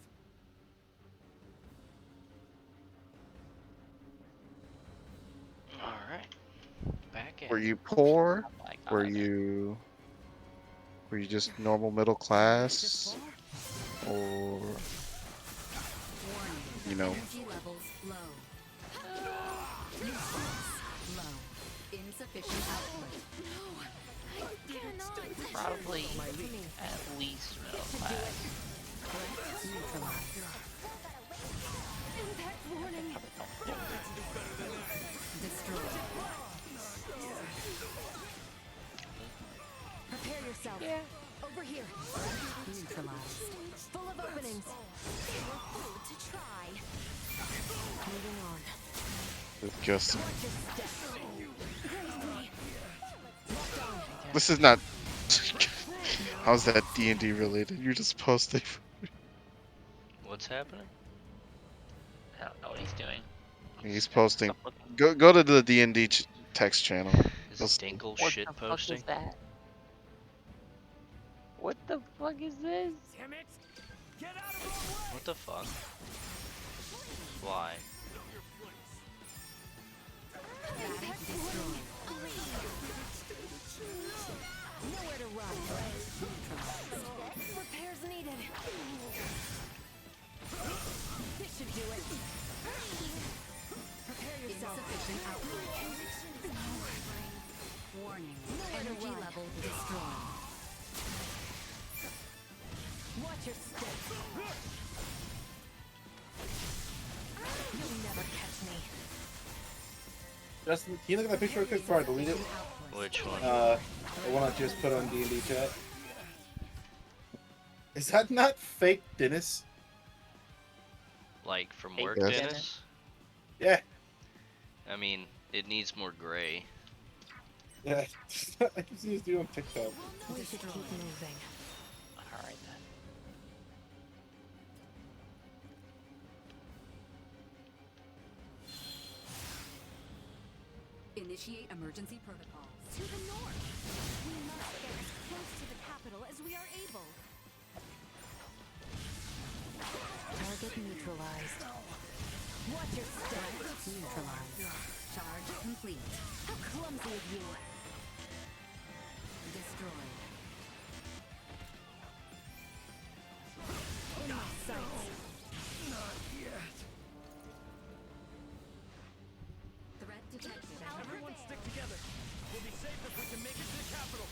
Alright. Back at were it. you poor? Oh my Were God. you just normal middle class? Or you know, Energy levels low. Nutrients low. Insufficient output. Probably at least middle class. Threat neutralized. Impact warning. Destroyed. Prepare yourself. Over here. Neutralized. Full of openings. They were food to try. Moving on. just Watch your step. Grazed me. Locked on. this is not. How's that D&D related? You're just posting. What's happening? I don't know what he's doing. He's posting. Stop looking. Go to the D&D text channel. Is You'll see. Dinkle What shit the fuck posting? is that? What the fuck is this? Damn it! Get out of our way! What the fuck? Why? Impact warning. Nowhere to run. Repairs needed. This should do it. Prepare yourself. Insufficient output. Warning. Nowhere to Energy run. level destroyed. Watch your step. You'll never catch me. Justin, can you look at that picture real quick before I delete it? Which one? The one I just put on D&D chat. Is that not fake Dennis? Like from Hey, work, Yes. Dennis? Yeah. I mean, it needs more gray. Yeah. I can see this dude on TikTok. We should keep moving. Alright then. Initiate emergency protocols. To the north. We must get as close to the capital as we are able. Target neutralized. Watch your step. Neutralized. Charge complete. How clumsy of you. Destroyed. In my sights. Threat detected. Everyone stick together. We'll be safe if we can make it to the capital.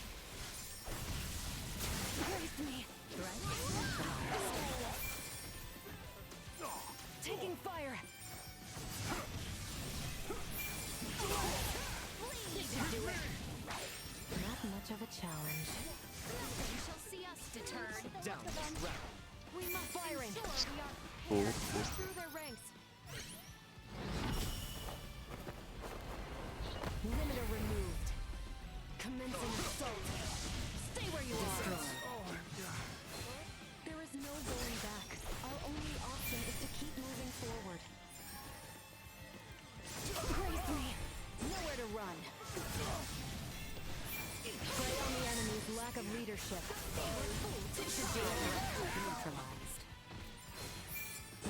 Praise me. Threat neutralized. Taking fire. Please do it. Not much of a challenge. Nothing shall see us deterred. Down. We must firing. Cool. Through their ranks. Limiter removed. Commencing assault. Stay where you are. There is no going back. Our only option is to keep moving forward. Praise me. Nowhere to run. Prey on the enemy's lack of leadership. Neutralized.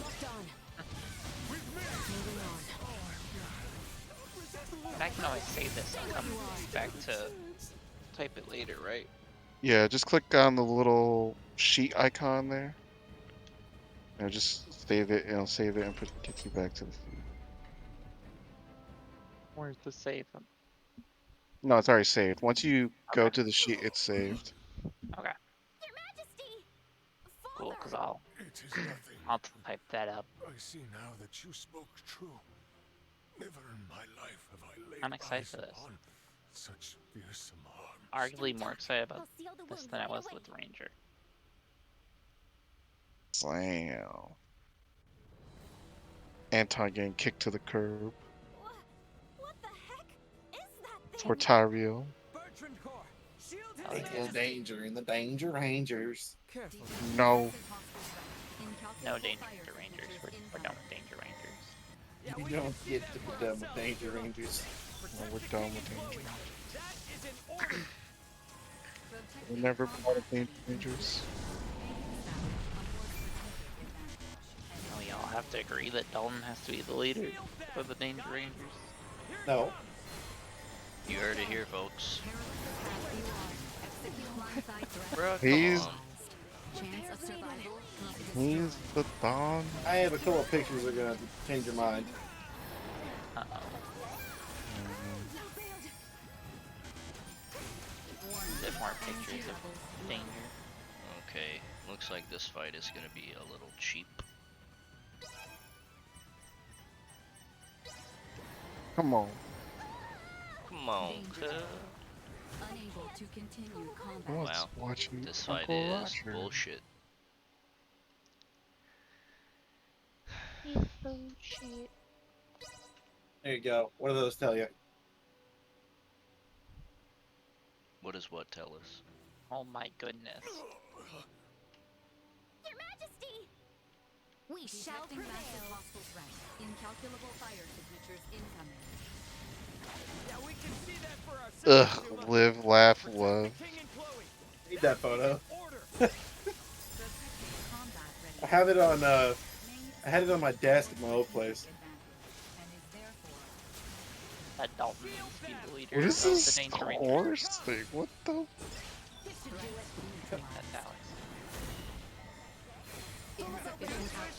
Locked on. Moving on. I can always save this and come back to type it later, right? Yeah, just click on the little sheet icon there. And just save it, it'll save it and get you back to the feed. Where's the save? No, it's already saved. Once you go Okay. to the sheet, it's saved. Okay, Your Majesty! cool, Father! because It is nothing. I'll type that up. I see now that you spoke true. Never in my life have I laid I'm excited eyes for this. upon such fearsome arms. Arguably more excited about I'll seal the this wound than I right was away. with Ranger. Slam. Anton getting kicked to the curb What the heck is that for thing? Tyrael. Bertrand Corps. Shield his Oh, yeah. Equal majesty. danger in the Danger Rangers. Careful. No. No Danger Rangers. We're done with Danger Rangers. Yeah, You we can don't see get that to be for done with ourselves, Danger Hero. Rangers. No, we're Protect done King with and Danger Chloe. That is an order. We're never part of Danger Rangers. And we all have to agree that Dalton has to be the leader of the Danger Rangers. No. You heard it here, folks. He's- Bruh, come on. Chance of survival. He's the Dawn. I have a couple of pictures that are gonna change your mind. Uh-oh. There's more pictures of Danger. Okay, looks like this fight is gonna be a little cheap. Come on. Come on, cuz. Unable to continue combat. Who wants Wow, to watch you, This fight Uncle is Roger? bullshit. Bullshit. There you go. What do those tell you? What does what tell us? Oh my goodness. Your Majesty! We shall Detecting massive prevail. hostile threat. Incalculable fire signatures incoming. Yeah, we can see that for ourselves. Ugh, Hero. live, laugh, Protect love. the King and Chloe. Need that photo. Order. Protecting combat ready. I have it on. I had it on my desk at my old place. That Dalton needs to be the leader What is of the this Danger Rangers. horse thing? What the? That's Alex. Insufficient output.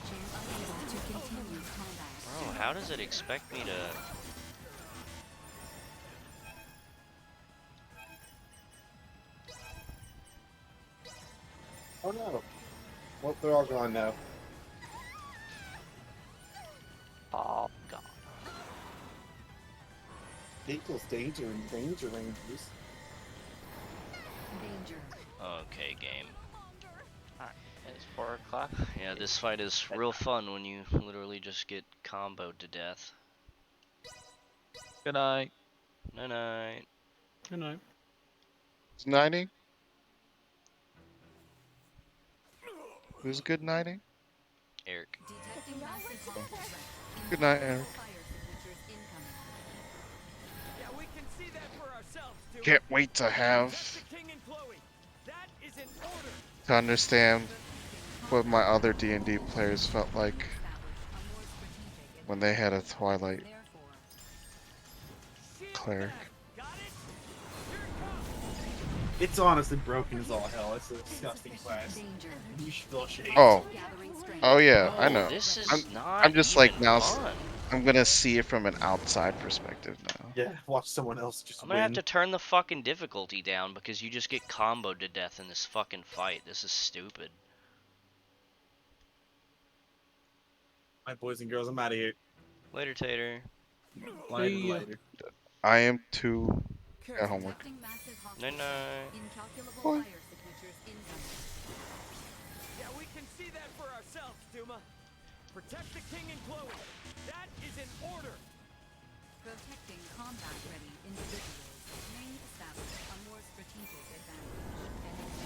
Chance unable to continue combat. Bro, how does it expect me to... Oh no. Well, they're all gone now. All gone. Equals danger and Danger Rangers. Danger. Okay, game. Alright, it's 4 o'clock. Yeah, this fight is real fun when you literally just get comboed to death. Good night. Night night. Good night. It's nighting? Who's good nighting? Eric. Detecting massive hostile threat. Good night, Eric. Fire signatures incoming. can't wait to have Protect the king and Chloe. That is an order. to understand what my other D&D players felt like when they had a Twilight cleric. Got it? Here it comes. It's honestly broken as all hell. It's a disgusting class. You should feel ashamed. Oh yeah, I know. This is I'm- not. I'm just like even now fun. I'm gonna see it from an outside perspective now. Yeah, watch someone else just I'm gonna have win. to turn the fucking difficulty down because you just get comboed to death in this fucking fight. This is stupid. My boys and girls, I'm out of here. Later, Tater. See ya. Later. I am too at homework. Night night. Yeah, we can see that for ourselves, Duma. Protect the king and Chloe. That is an order. Protecting combat-ready individuals may establish a more strategic advantage, and is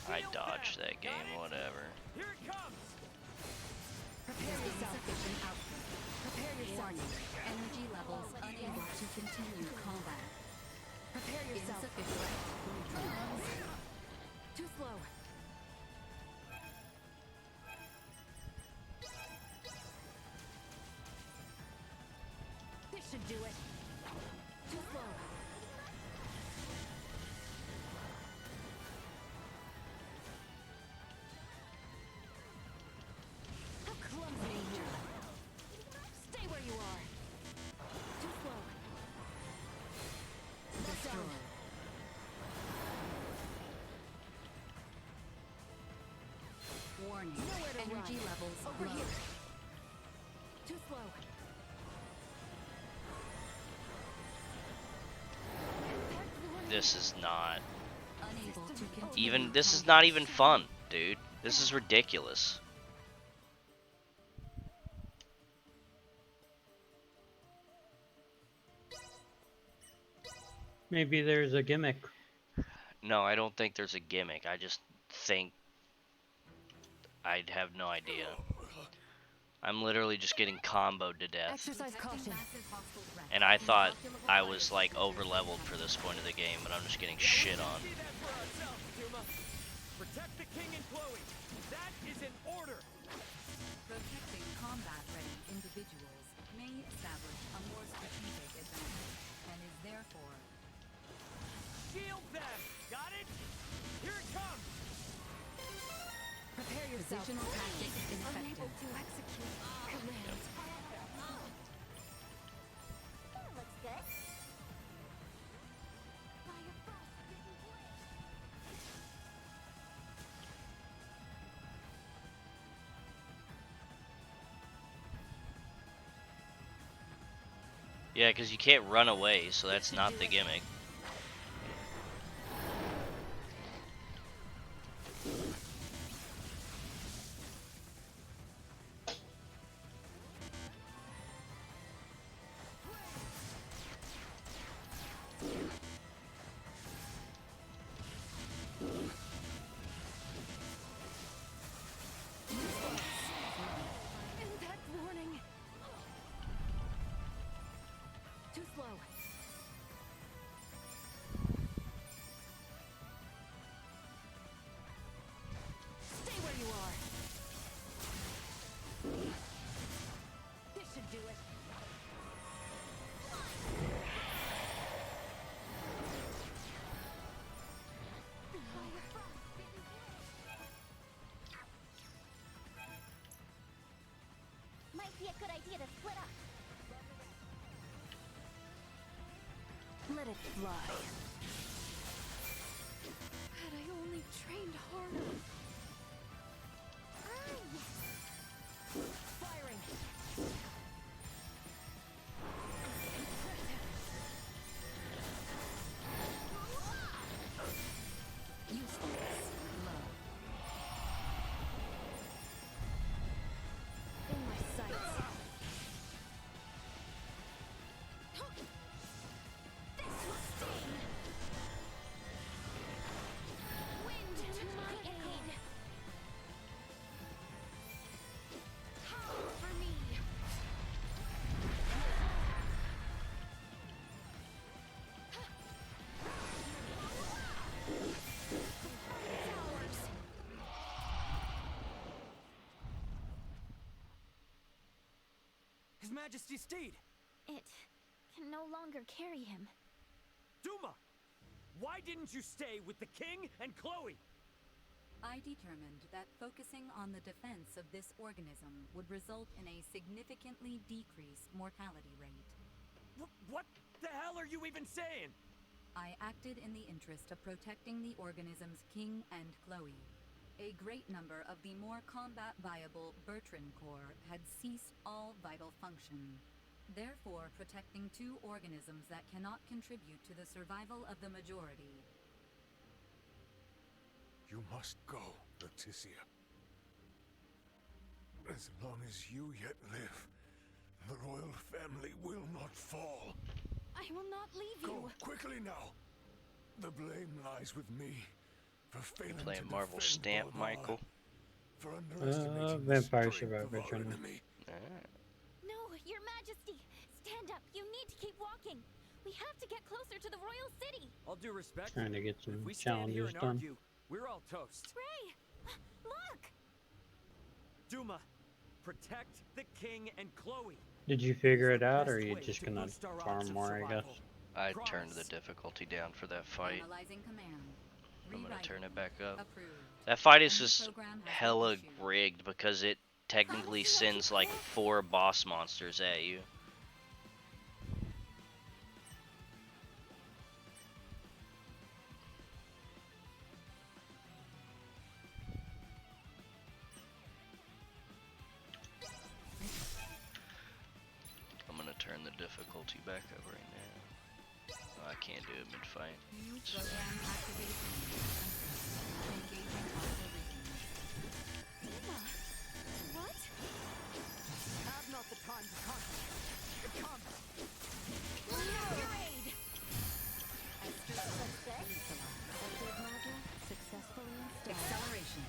therefore I dodged that game, whatever. Here it comes. prepare insufficient output. Prepare yourself. Energy levels unable to continue combat. Prepare yourself. Insufficient. Too slow. This should do it. Too slow. How clumsy. Stay where you are. Too slow. Destroy. Warning. Energy levels over low. Here. Too slow. This is not Unable to continue even. This is not even fun, dude. This is ridiculous. Maybe there's a gimmick. No, I don't think there's a gimmick. I just think I'd have no idea. I'm literally just getting comboed to death. Exercise caution. And I thought I was like over leveled for this point of the game, but I'm just getting shit on. See that for ourselves, Duma. Protect the king and Chloe. That is an order. Protecting combat-ready individuals may establish a more strategic advantage, and is therefore Shield them. Got it? Here it comes. prepare yourself. Positional tactics ineffective. To execute commands. Looks good. Yeah, because you can't run away, so that's not the gimmick. Impact warning. Too slow. Stay where you are. This should do it. Might be a good idea to split up. Let it fly. Had I only trained harder. Firing. Useless. Low. In my sights. This will sting. Wind to my aid. His Majesty's steed? It can no longer carry him. Duma! Why didn't you stay with the king and Chloe? I determined that focusing on the defense of this organism would result in a significantly decreased mortality rate. What the hell are you even saying? I acted in the interest of protecting the organism's king and Chloe. A great number of the more combat-viable Bertrand Corps had ceased all vital function. Therefore, protecting two organisms that cannot contribute to the survival of the majority. You must go, Leticia. As long as you yet live, the royal family will not fall. I will not leave Go you. quickly now. The blame lies with me for failing to Playing Marvel defend Stamp, Baldar, Michael. for underestimating the Vampire strength of Survivor our channel. enemy. No, Your Majesty! Stand up! You need to keep walking! We have to get closer to the royal city! All due respect, Trying to get if some we stand here challenges and done. argue, we're all toast. Ray! Look! Duma, protect the king and Chloe. Did you figure It's it the out, or are best you way just to gonna boost our odds farm of more, I guess? survival. I turned the Promise. difficulty down for that fight. Analyzing command. I'm gonna turn it back up. Approved. That fight is End just program has been hella issued. rigged because it technically sends like 4 boss monsters at you. I'm gonna turn the difficulty back up right now. Oh, I can't do it mid-fight. New program activation. Engaging hostile regions. What? Have not the time to contemplate. Come. Raid! Suspect Active module successfully installed. acceleration.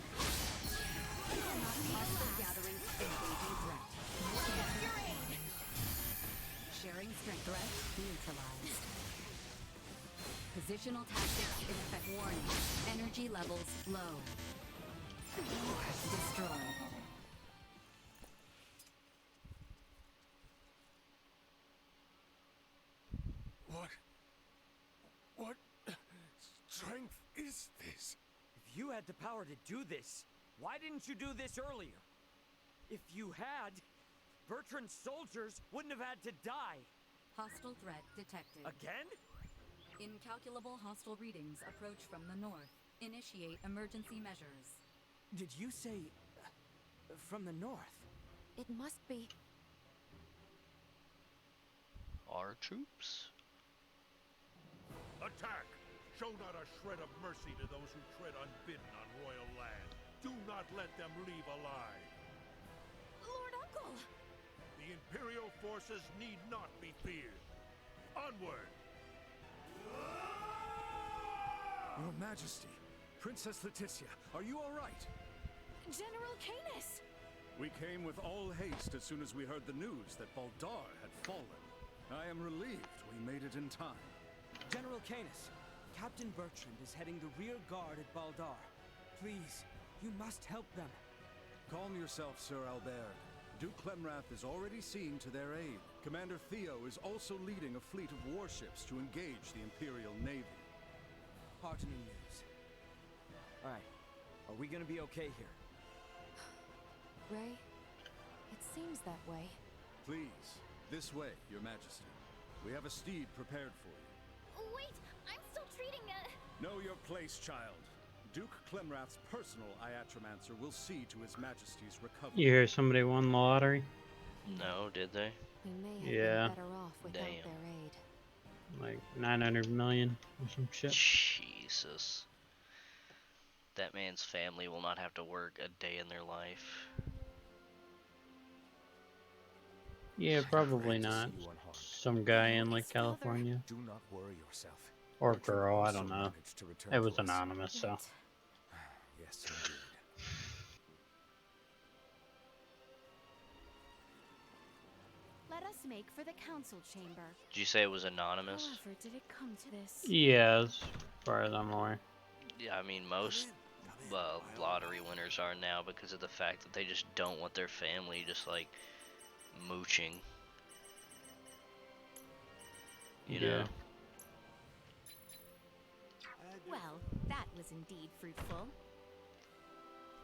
Hostile gatherings engaging threat. Sharing strength. Threat neutralized. Positional tactics in effect. Warning. Energy levels low. Destroyed. What strength is this? If you had the power to do this, why didn't you do this earlier? If you had, Bertrand's soldiers wouldn't have had to die. Hostile threat detected. Again? Incalculable hostile readings approach from the north. Initiate emergency measures. Did you say from the north? It must be. Our troops? Attack! Show not a shred of mercy to those who tread unbidden on royal land. Do not let them leave alive. Lord Uncle! The Imperial forces need not be feared. Onward! Your Majesty, Princess Leticia, are you all right? General Canis! We came with all haste as soon as we heard the news that Baldar had fallen. I am relieved we made it in time. General Canis, Captain Bertrand is heading the rear guard at Baldar. Please, you must help them. Calm yourself, Sir Albert. Duke Clemrath is already seeing to their aid. Commander Theo is also leading a fleet of warships to engage the Imperial Navy. Heartening news. Alright, are we gonna be okay here? Ray, it seems that way. Please, this way, Your Majesty. We have a steed prepared for you. Wait, I'm still treating a... Know your place, child. Duke Clemrath's personal Iatromancer will see to His Majesty's recovery. You hear somebody won the lottery? No, did they? We may have Yeah. been better off without Damn. their aid. Like 900 million or some shit. Jesus. That man's family will not have to work a day in their life. Yeah, probably not. Some guy in like His father. California. Do not worry yourself. Or Bertrand girl, I also don't know. managed to return It to was us. anonymous, so. Yet, Yes, indeed. let us make for the council chamber. Did you say it was anonymous? However did it come to this? Yeah, as far as I'm aware. Yeah, I mean, most lottery winners are now because of the fact that they just don't want their family just like mooching You Yeah. know? Well, that was indeed fruitful.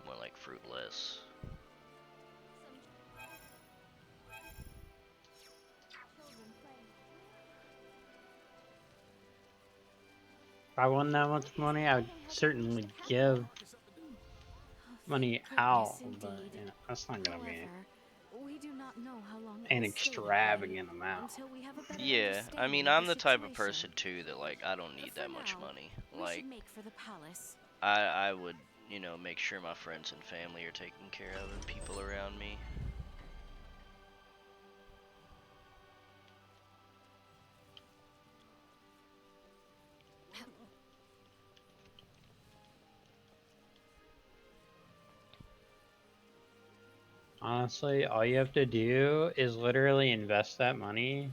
More like fruitless. If I won that much money, I would certainly give money out, but you know, that's not gonna be However, we do not know how long it an will stay that way extravagant amount. until we have a better Yeah, I mean, understanding of I'm the type of situation. person too that like I don't need For that much now, money. we Like should make for the palace. I would, you know, make sure my friends and family are taken care of and people around me. Honestly, all you have to do is literally invest that money.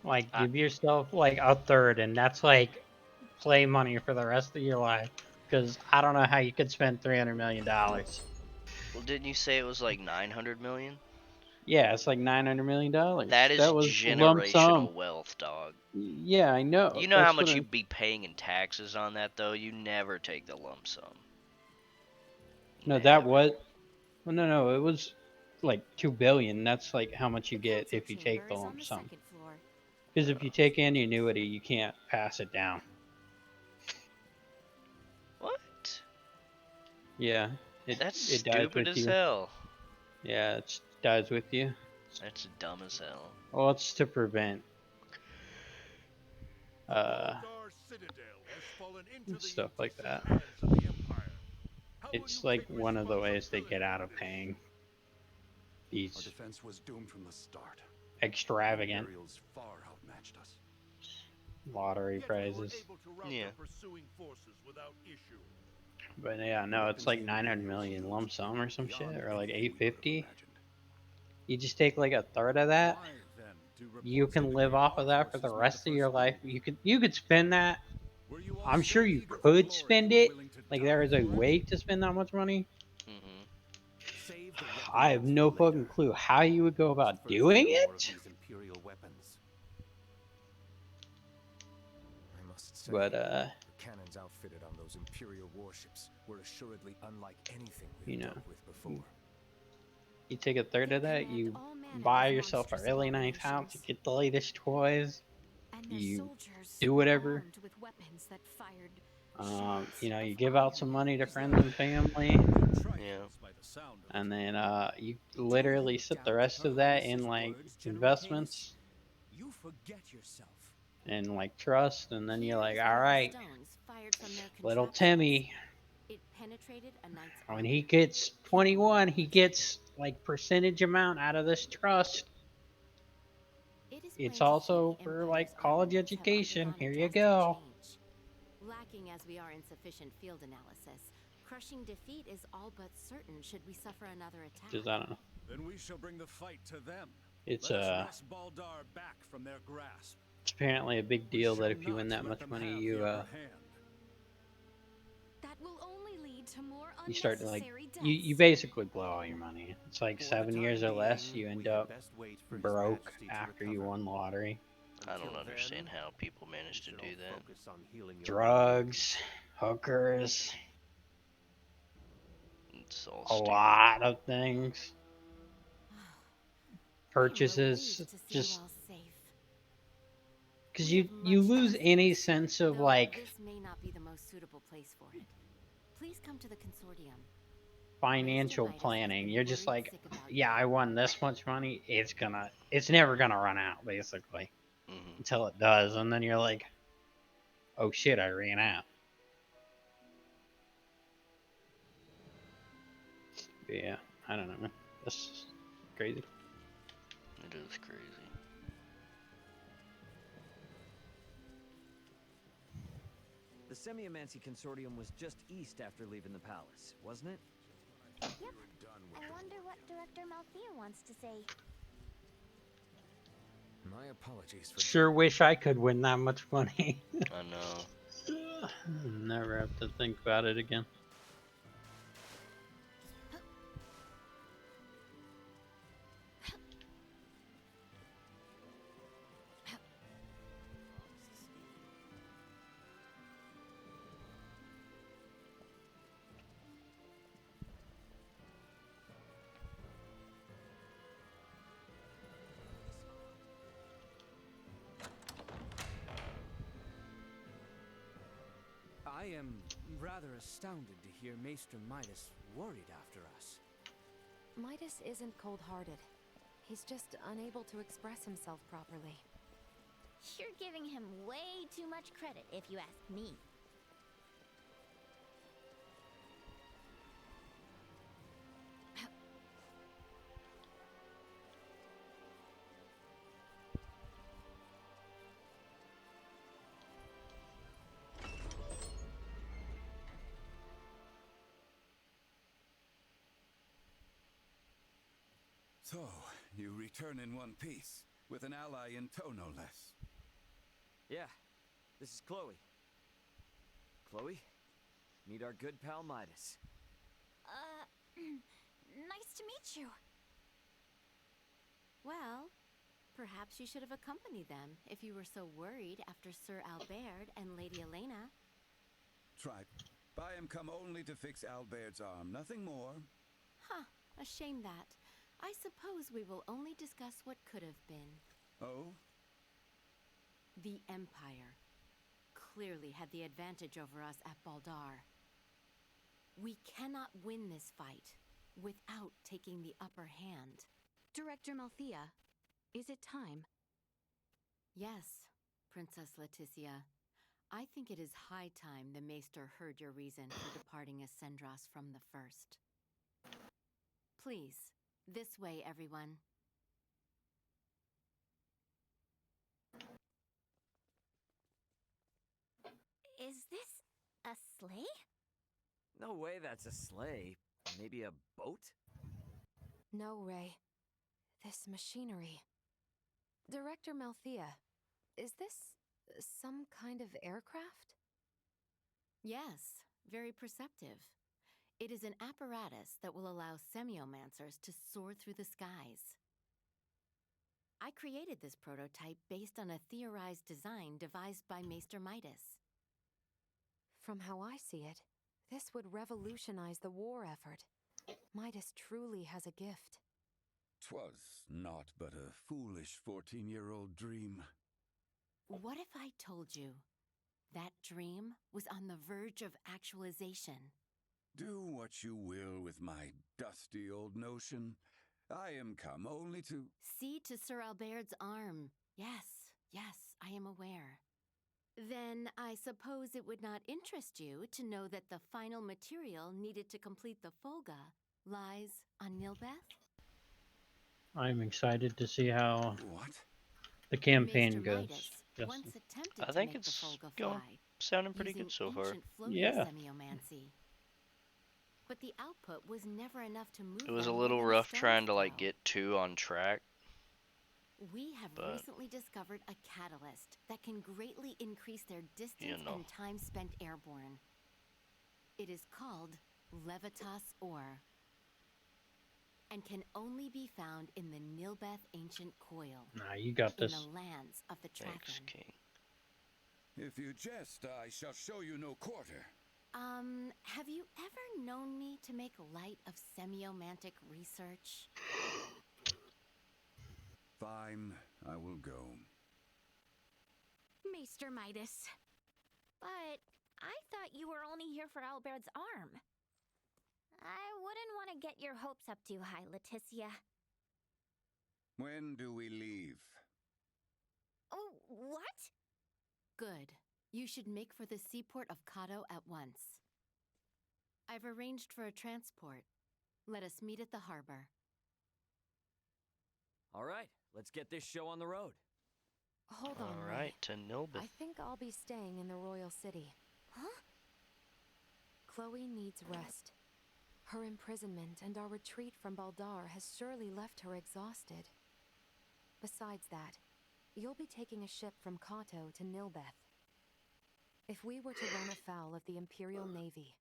Like, I- give yourself like a third, and that's like play money for the rest of your life. Because I don't know how you could spend $300 million. Well, didn't you say it was like 900 million? Yeah, it's like $900 million. That is That was lump sum. generational wealth, dog. Yeah, I know. You know how That's much what you'd be paying in taxes on that, though? You never take the lump sum. No, that Never. was. Well, no, it was like 2 billion. That's like how much you The get council if you take chamber the is on lump the sum. second floor. Because if you take any annuity, you can't pass it down. What? Yeah, That's it dies stupid with as you. hell. Yeah, it dies with you. That's dumb as hell. Well, it's to prevent Goldar Citadel has fallen into the stuff like that. hands of the Empire. How will It's you like take one of the ways they get responsibility out for of this? paying Our these defense was doomed from the start. extravagant Imperials far outmatched us. lottery Yet we were prizes. able to rout Yeah. their pursuing forces without issue. But yeah, no, it's like 900 million lump sum or some shit, or like 850. You just take like a third of that. Why, then, do You reports can live indicate off our of that for forces the made rest of your first life. move? You could spend that. Were you all I'm so sure you eager for could glory spend you were it. willing to Like die there is a for it? way to spend that much money. Mm-hmm. Save the I have reprimand no for later. fucking clue how you would go about First, doing there are more of it. these Imperial weapons. I must say, But the cannons outfitted on those Imperial warships were assuredly unlike anything we've You know, dealt with before. you take a third They of that, command you all manner buy of yourself a monstrous really nice house, you abominations, get the latest toys, and their you soldiers do were whatever. armed with weapons that fired shafts You know, you of give out some iron. money to friends and family, Yeah. and then you literally sit the rest of that in like investments You forget yourself. and like trust, and then you're Here like, is one all of the right, stones fired from their little contraptions. Timmy, It penetrated a knight's when armor. he gets 21, he gets like percentage amount out of this trust. It is It's plain to see also the for Empire's like college armaments have education. undergone a Here you drastic go. change. Lacking as we are in sufficient field analysis, crushing defeat is all but certain should we suffer another attack. Just I don't know. Then we shall bring the fight to them. It's Let us wrest Baldar back from their grasp. it's apparently a big We deal shall that if you win not that let much them money, have you the upper hand. That will only lead to more you start to like unnecessary you deaths. basically blow all your money. It's like For the 7 years or time less, being, you end we had up best wait for His broke Majesty to after you recover. won the lottery. I don't Until understand then, how people manage to we should do all that. focus on healing your Drugs, hookers, It's all a stupid. lot of things. I am Purchases, relieved to see just you all safe. because We you have you much lose to any discuss, sense of though like this may not be the most suitable place for it. Please come to the consortium. financial planning. You're just like, yeah, I won this much money. It's never gonna run out, basically, Mm-hmm. until it does, and then you're like, oh shit, I ran out. But yeah, I don't know, man. That's crazy. It is crazy. The Semiomancy Consortium was just east after leaving the palace, wasn't it? Yep. I wonder what Director Malthea wants to say. My apologies for Sure wish I could win that much money. I know. Never have to think about it again. I am rather astounded to hear Maester Midas worried after us. Midas isn't cold-hearted. He's just unable to express himself properly. You're giving him way too much credit, if you ask me. So, you return in one piece, with an ally in tow, no less. Yeah, this is Chloe. Chloe, meet our good pal Midas. Nice to meet you. Well, perhaps you should have accompanied them if you were so worried after Sir Albert and Lady Elena. Tripe, I am come only to fix Albert's arm, nothing more. Huh, a shame that. I suppose we will only discuss what could have been. Oh? The Empire clearly had the advantage over us at Baldar. We cannot win this fight without taking the upper hand. Director Malthea, is it time? Yes, Princess Leticia. I think it is high time the Maester heard your reason for departing Ascendros from the first. Please, this way, everyone. Is this a sleigh? No way that's a sleigh. Maybe a boat? No, Ray. This machinery. Director Malthea, is this some kind of aircraft? Yes, very perceptive. It is an apparatus that will allow semiomancers to soar through the skies. I created this prototype based on a theorized design devised by Maester Midas. From how I see it, this would revolutionize the war effort. Midas truly has a gift. 'Twas naught but a foolish 14-year-old dream. What if I told you that dream was on the verge of actualization? Do what you will with my dusty old notion. I am come only to... See to Sir Albert's arm. Yes, I am aware. Then I suppose it would not interest you to know that the final material needed to complete the Folga lies on Nilbeth? I'm excited to see how What? the campaign Maester goes. Midas Yes. once attempted I to think make the it's Folga going fly, sounding pretty using good so far. ancient floating Yeah. semiomancy. But the output was never enough to move It was a them more little than rough stone's trying to like throw. get two on track. We have But- recently discovered a catalyst that can greatly increase their distance know. and time spent airborne. It is called Levitas Ore, and can only be found in the Nilbeth Ancient Coil, Nah, you got in this. the lands of the Thanks, Traffin. King. If you jest, I shall show you no quarter. Have you ever known me to make light of semiomantic research? Fine, I will go. Maester Midas. But I thought you were only here for Albert's arm. I wouldn't want to get your hopes up too high, Leticia. When do we leave? Oh, what? Good. You should make for the seaport of Kato at once. I've arranged for a transport. Let us meet at the harbor. All right, let's get this show on the road. Hold on, All Ray. right, to Nilbeth. I think I'll be staying in the royal city. Huh? Chloe needs rest. Her imprisonment and our retreat from Baldar has surely left her exhausted. Besides that, you'll be taking a ship from Kato to Nilbeth. If we were to run afoul of the Imperial Navy,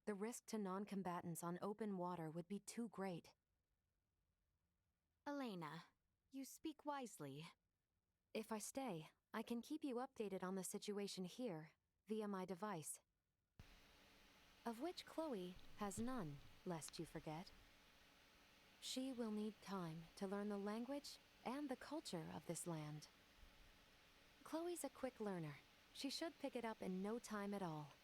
the risk to non-combatants on open water would be too great. Elena, you speak wisely. If I stay, I can keep you updated on the situation here via my device, of which Chloe has none, lest you forget. She will need time to learn the language and the culture of this land. Chloe's a quick learner. She should pick it up in no time at all.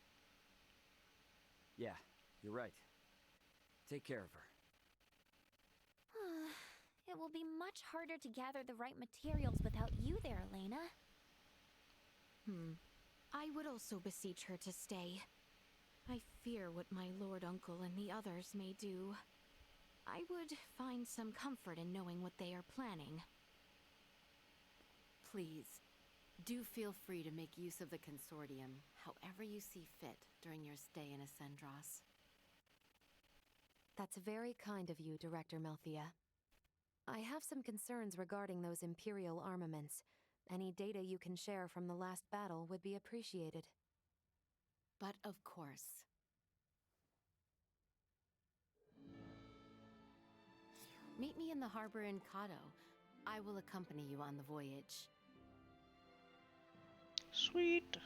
Yeah, you're right. Take care of her. It will be much harder to gather the right materials without you there, Elena. I would also beseech her to stay. I fear what my lord uncle and the others may do. I would find some comfort in knowing what they are planning. Please, do feel free to make use of the consortium however you see fit during your stay in Ascendros. That's very kind of you, Director Melthea. I have some concerns regarding those Imperial armaments. Any data you can share from the last battle would be appreciated. But of course. Meet me in the harbor in Kato. I will accompany you on the voyage. Sweet.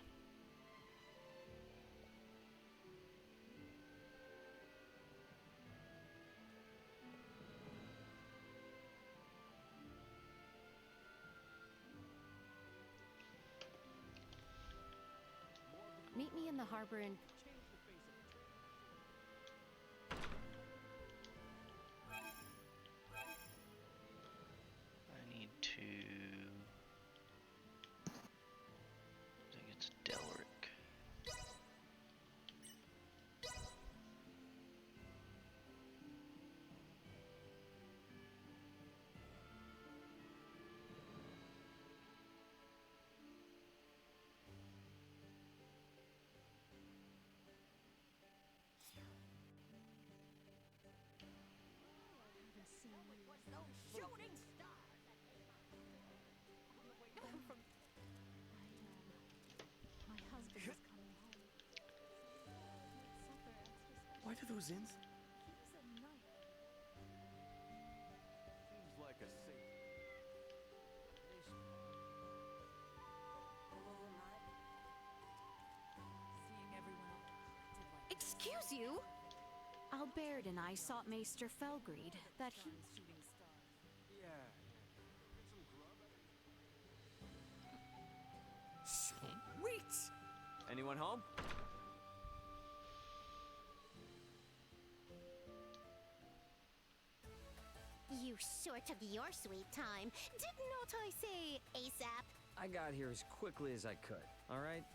Meet me in the harbor in... I need to... I think it's Delric. Shooting My husband is coming home. Why do those inns? Seems like a safe. Seeing everyone Excuse you? Albert and I sought Maester Felgreed, that he... Sweet! Anyone home? You sure took your sweet time. Did not I say ASAP? I got here as quickly as I could, alright?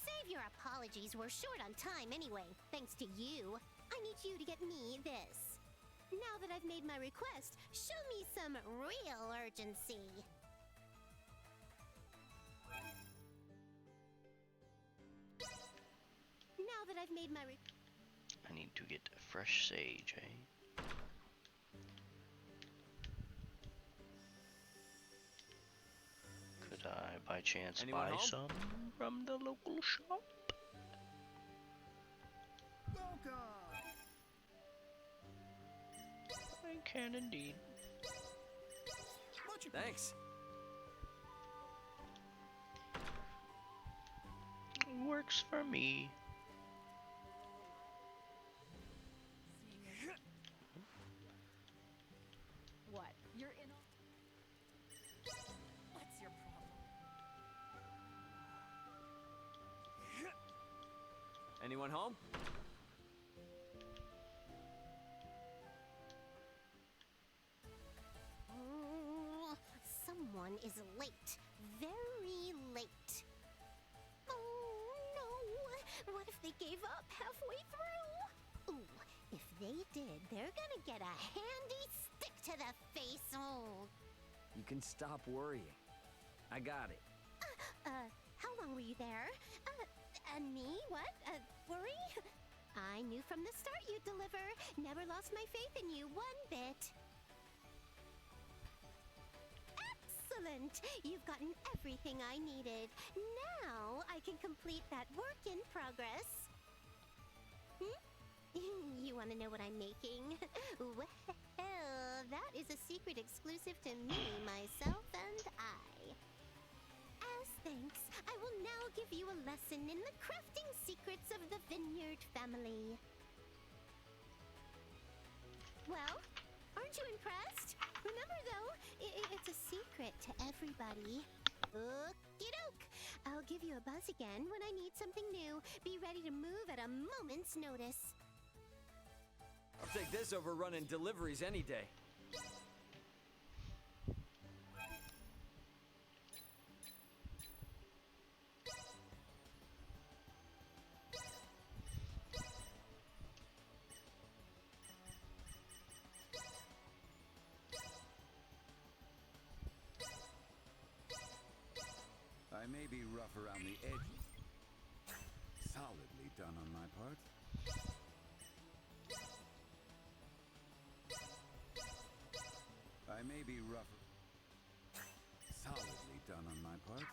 Save your apologies, we're short on time anyway. Thanks to you. I need you to get me this. Now that I've made my request, show me some real urgency. Now that I've made my I need to get fresh sage, eh? Could I, by chance, Anyone buy home? some from the local shop? I can indeed. Thanks. Works for me. What? You're in a... What's your problem? Anyone home? Someone is late. Very late. Oh no! What if they gave up halfway through? Ooh, if they did, they're gonna get a handy stick to the face. Oh. You can stop worrying. I got it. How long were you there? Me? What? Worry? I knew from the start you'd deliver. Never lost my faith in you one bit. Excellent! You've gotten everything I needed. Now I can complete that work in progress. You want to know what I'm making? Well, that is a secret exclusive to me, myself, and I. As thanks, I will now give you a lesson in the crafting secrets of the Vineyard family. Well, aren't you impressed? Remember, though, it's a secret to everybody. Okie doke. I'll give you a buzz again when I need something new. Be ready to move at a moment's notice. I'll take this over running deliveries any day. I may be rough around the edges. Solidly done on my part. I may be rough. Solidly done on my part.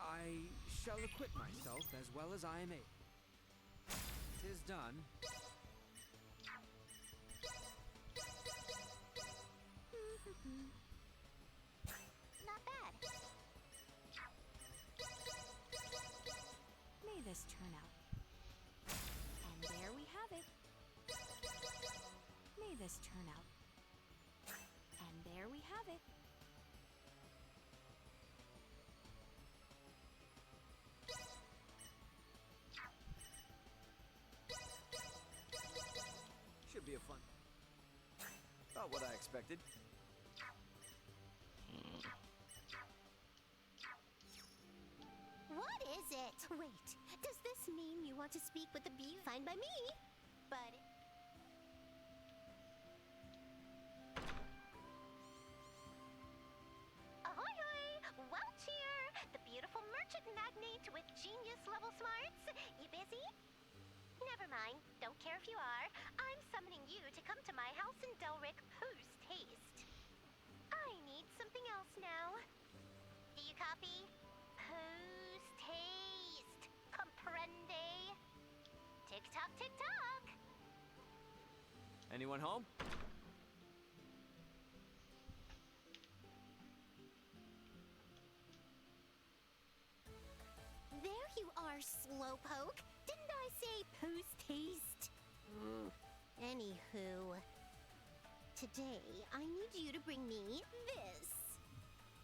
I shall acquit myself as well as I am able. 'Tis done. Not bad. May this turn out. And there we have it. May this turn out. And there we have it. Should be a fun. About what I expected. What is it? Wait, does this mean you want to speak with the bee? Fine by me. But ahoy hoy! Welch here, the beautiful merchant magnate with genius level smarts. You busy? Never mind, don't care if you are. I'm summoning you to come to my house in Delric post-haste. I need something else now. Do you copy? Post-haste. Comprende? Tick-tock, tick-tock. Anyone home? There you are, Slowpoke. Didn't I say post-haste? Anywho, today I need you to bring me this.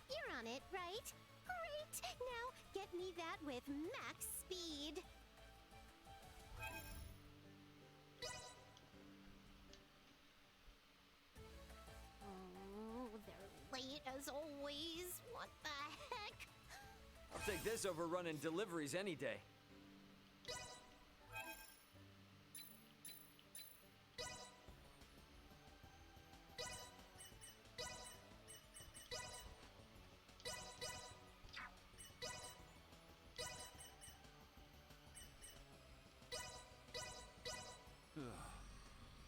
You're on it, right? Great! Now get me that with max speed. Oh, they're late as always. What the heck? I'll take this over running deliveries any day.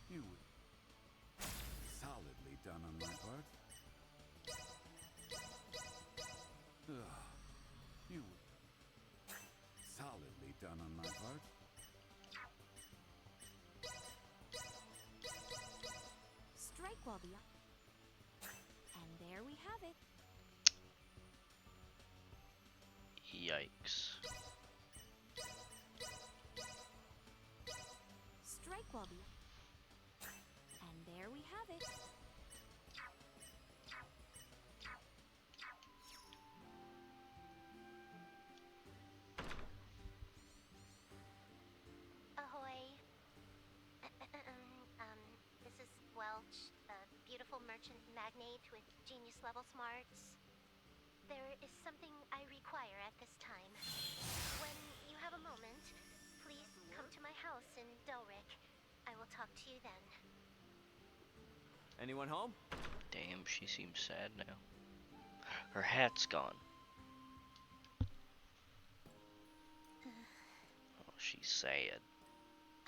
You solidly done on my part. You solidly done on my part. Strike while the... And there we have it. Yikes. Strike while the... And there we have it. Ahoy. This is Welch, the beautiful merchant magnate with genius level smarts. There is something I require at this time. When you have a moment, please come to my house in Delric. I will talk to you then. Anyone home? Damn, she seems sad now. Her hat's gone. Oh, she's sad.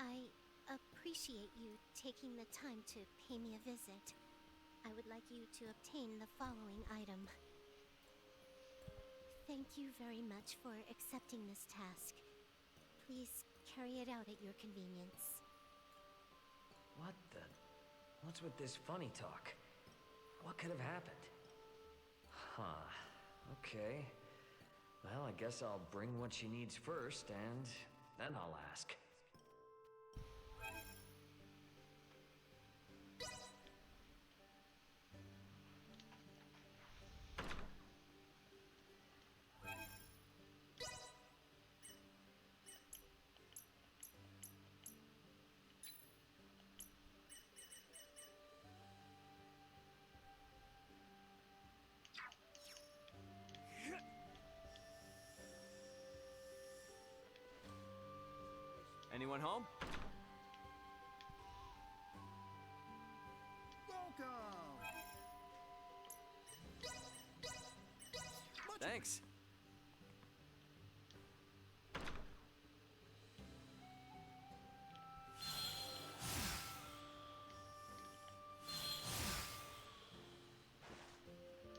I appreciate you taking the time to pay me a visit. I would like you to obtain the following item. Thank you very much for accepting this task. Please carry it out at your convenience. What the... What's with this funny talk? What could have happened? Huh. Okay. Well, I guess I'll bring what she needs first, and then I'll ask. Anyone home? Welcome! Thanks.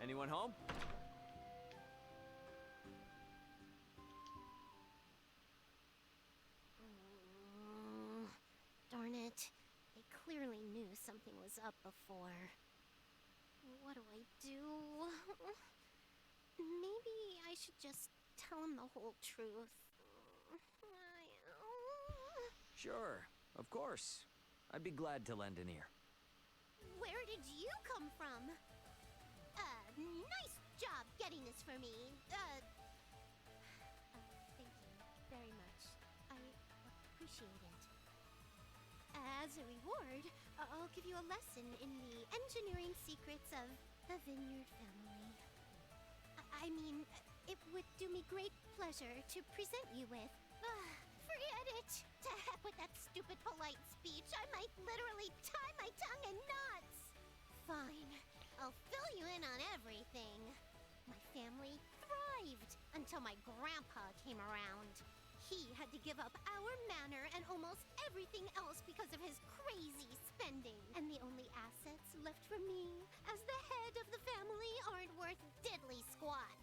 Anyone home? Darn it. They clearly knew something was up before. What do I do? Maybe I should just tell him the whole truth. Sure, of course. I'd be glad to lend an ear. Where did you come from? Nice job getting this for me. Thank you very much. I appreciate it. As a reward, I'll give you a lesson in the engineering secrets of the Vineyard family. I mean, it would do me great pleasure to present you with. Forget it! To heck with that stupid polite speech. I might literally tie my tongue in knots. Fine. I'll fill you in on everything. My family thrived until my grandpa came around. He had to give up our manor and almost everything else because of his crazy spending. And the only assets left for me as the head of the family aren't worth diddly squat.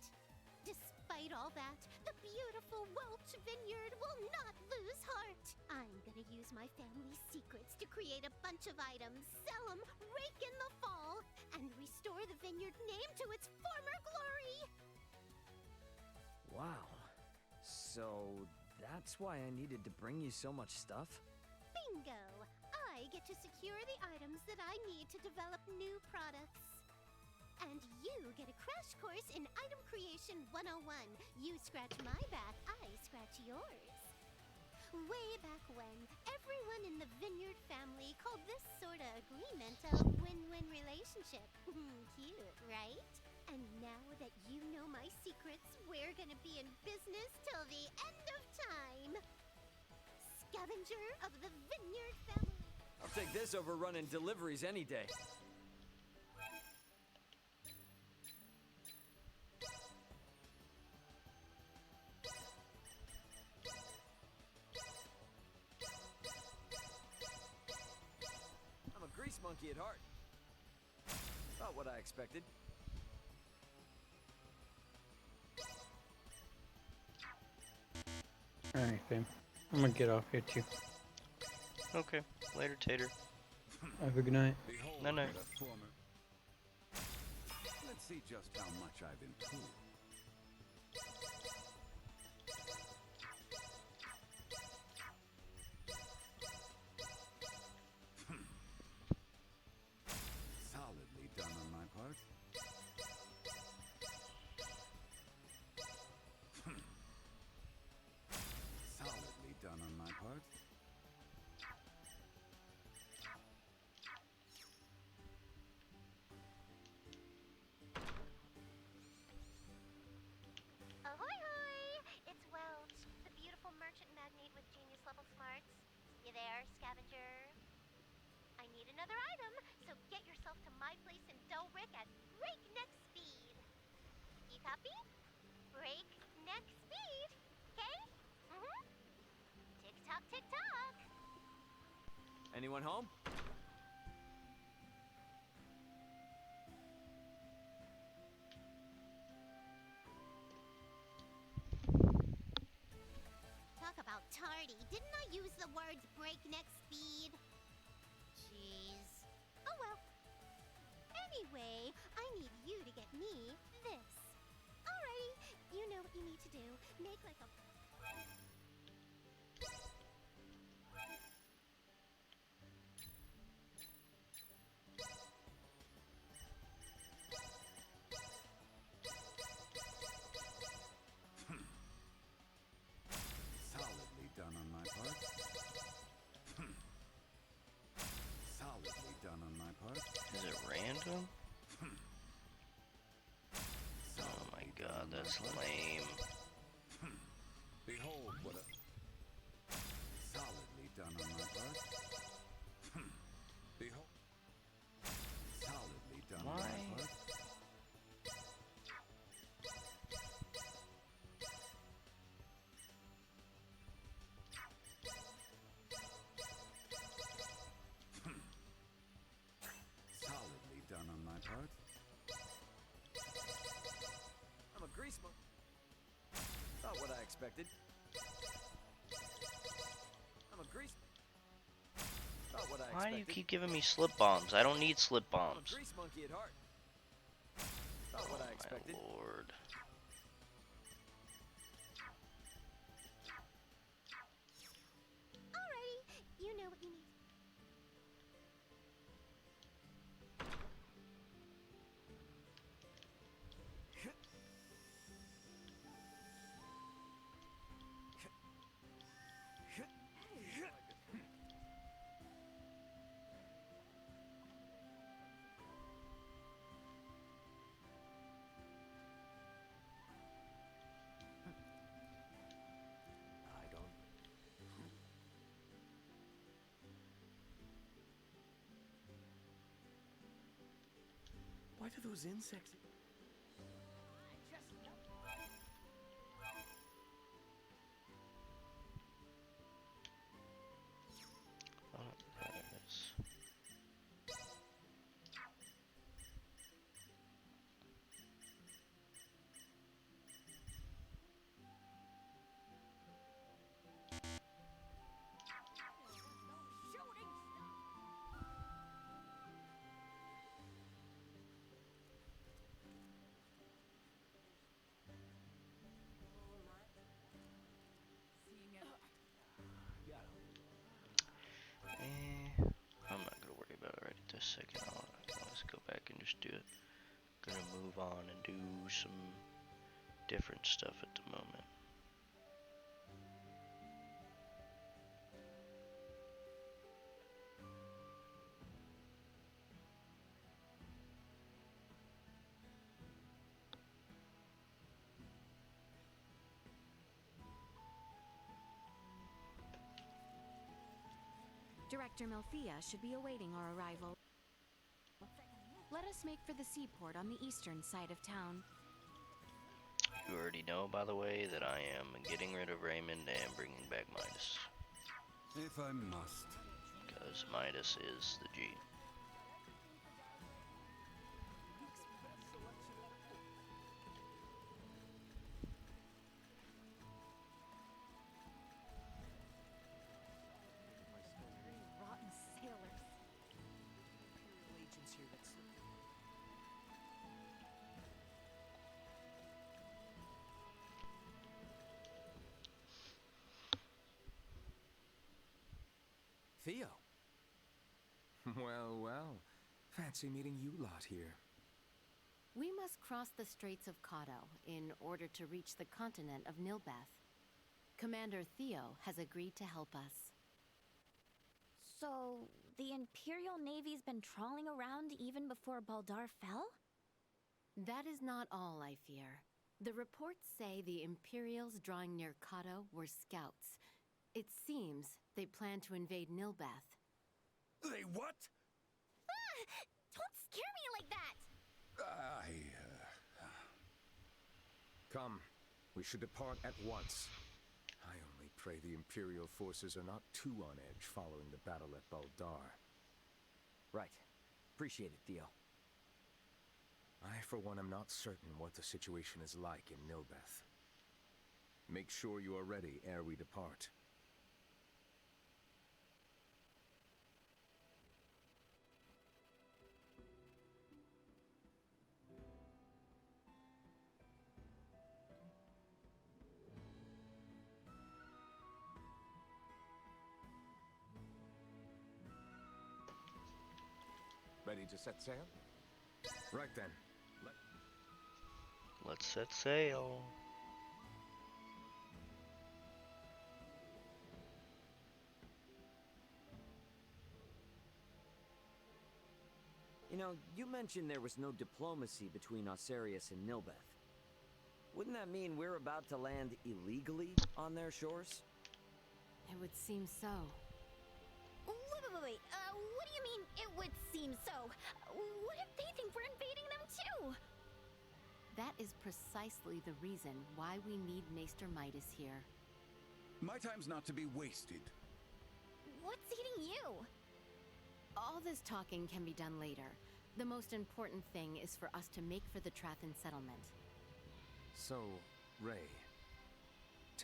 Despite all that, the beautiful Welch Vineyard will not lose heart. I'm gonna use my family's secrets to create a bunch of items, sell them, rake in the fall, and restore the vineyard name to its former glory. Wow. So that's why I needed to bring you so much stuff? Bingo! I get to secure the items that I need to develop new products. And you get a crash course in Item Creation 101. You scratch my back, I scratch yours. Way back when, everyone in the Vineyard family called this sort of agreement a win-win relationship. Cute, right? And now that you know my secrets, we're gonna be in business till the end of time. Scavenger of the Vineyard family. I'll take this over running deliveries any day. I'm a grease monkey at heart. Not what I expected. Alright, fam. I'm gonna get off here too. Okay, later, Tater. Have a good night. Night night. Let's see just how much I've improved. Solidly done on my part. Solidly done on my part. Ahoy hoy! It's Welch, the beautiful merchant magnate with genius level smarts. You there, scavenger? I need another item, so get yourself to my place in Delric at breakneck speed. You copy? Breakneck speed, okay? Tick tock, tick tock. Anyone home? Talk about tardy. Didn't I use the words breakneck speed? Jeez. Oh well. Anyway, I need you to get me this. Alrighty, you know what you need to do. Make like a... Solidly done on my part. Solidly done on my part. Is it random? Oh my god, that's lame. Behold what a solid expected. I'm a grease. Not what I Why do you expected. keep giving me slip bombs? I don't need slip I'm a bombs. grease monkey at heart. Not what I expected. My lord. Alrighty, you know what you need. I don't. Why do those insects? Oh, there it is. I'm not gonna worry about it right this second. I can always go back and just do it. Gonna move on and do some different stuff at the moment. Director Melthea should be awaiting our arrival. Let us make for the seaport on the eastern side of town. You already know, by the way, that I am getting rid of Raymond and bringing back Midas. If I must. Because Midas is the G. Rotten sailors. Agents here that's Theo. Well, well. Fancy meeting you lot here. We must cross the Straits of Kato in order to reach the continent of Nilbeth. Commander Theo has agreed to help us. So, the Imperial Navy's been trawling around even before Baldar fell? That is not all, I fear. The reports say the Imperials drawing near Kato were scouts. It seems they plan to invade Nilbeth. They what? Ah! Don't scare me like that! Come, we should depart at once. I only pray the Imperial forces are not too on edge following the battle at Baldar. Right. Appreciate it, Theo. I, for one, am not certain what the situation is like in Nilbeth. Make sure you are ready ere we depart. Ready to set sail? Right then. Let's set sail. You know, you mentioned there was no diplomacy between Osarius and Nilbeth. Wouldn't that mean we're about to land illegally on their shores? It would seem so. Wait. What do you mean, it would seem so? What if they think we're invading them too? That is precisely the reason why we need Maester Midas here. My time's not to be wasted. What's eating you? All this talking can be done later. The most important thing is for us to make for the Trathan settlement. So, Ray,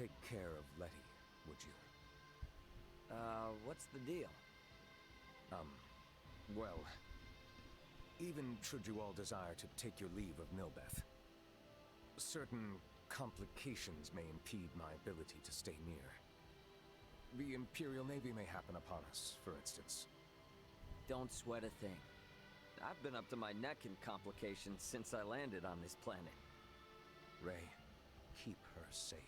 take care of Letty, would you? What's the deal? Well, even should you all desire to take your leave of Nilbeth, certain complications may impede my ability to stay near. The Imperial Navy may happen upon us, for instance. Don't sweat a thing. I've been up to my neck in complications since I landed on this planet. Ray, keep her safe.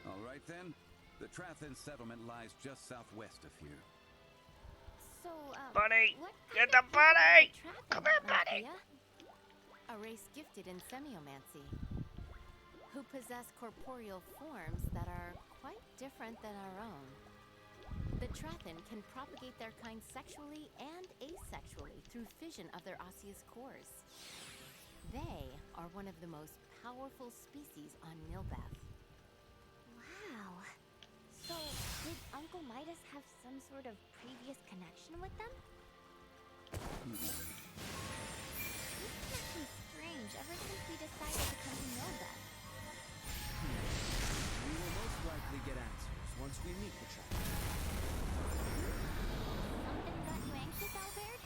All right then. The Trathan settlement lies just southwest of here. So, Bunny! what Get kind the of people are bunny! Trathan, Come here, bunny! A race gifted in semiomancy, who possess corporeal forms that are quite different than our own. The Trathan can propagate their kind sexually and asexually through fission of their osseous cores. They are one of the most powerful species on Nilbeth. Wow. So, did Uncle Midas have some sort of previous connection with them? This has been strange ever since we decided to come to Nilbeth. We will most likely get answers once we meet the Trathan. Something got you anxious, Albert?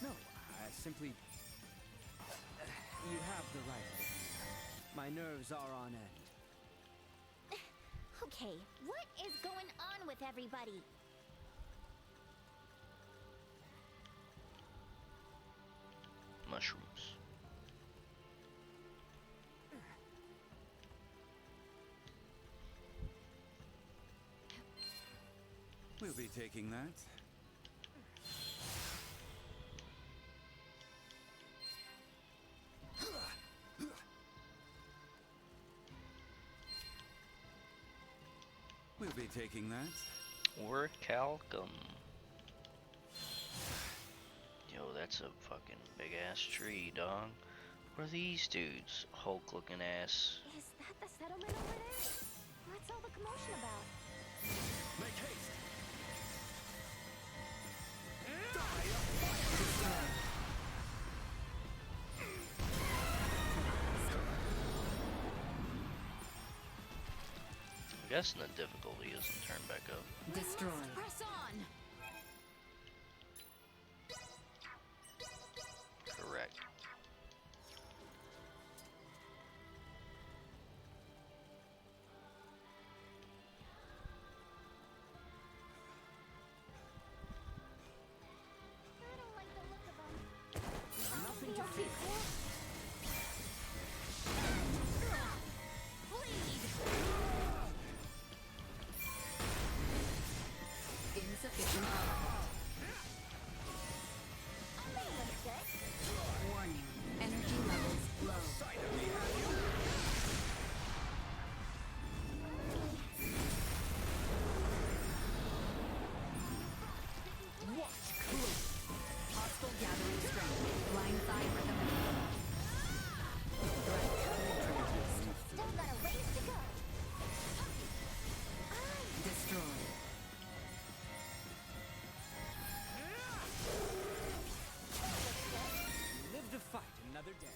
No, I simply... You have the right of it. My nerves are on end. Okay, what is going on with everybody? Mushrooms. We'll be taking that. We'll be taking that. Or Calcum. Yo, that's a fucking big ass tree, dog. What are these dudes? Hulk looking ass. Is that the settlement over there? What's all the commotion about? Make haste! I'm guessing the difficulty isn't turned back up. Destroyed. Press on! Correct. I don't like the look of them. Nothing to fear. Insufficient output. Warning. Energy levels low. Watch close. Hostile gathering strength. Blindside recommended. Still got a ways to go. Destroyed. Live to fight another day.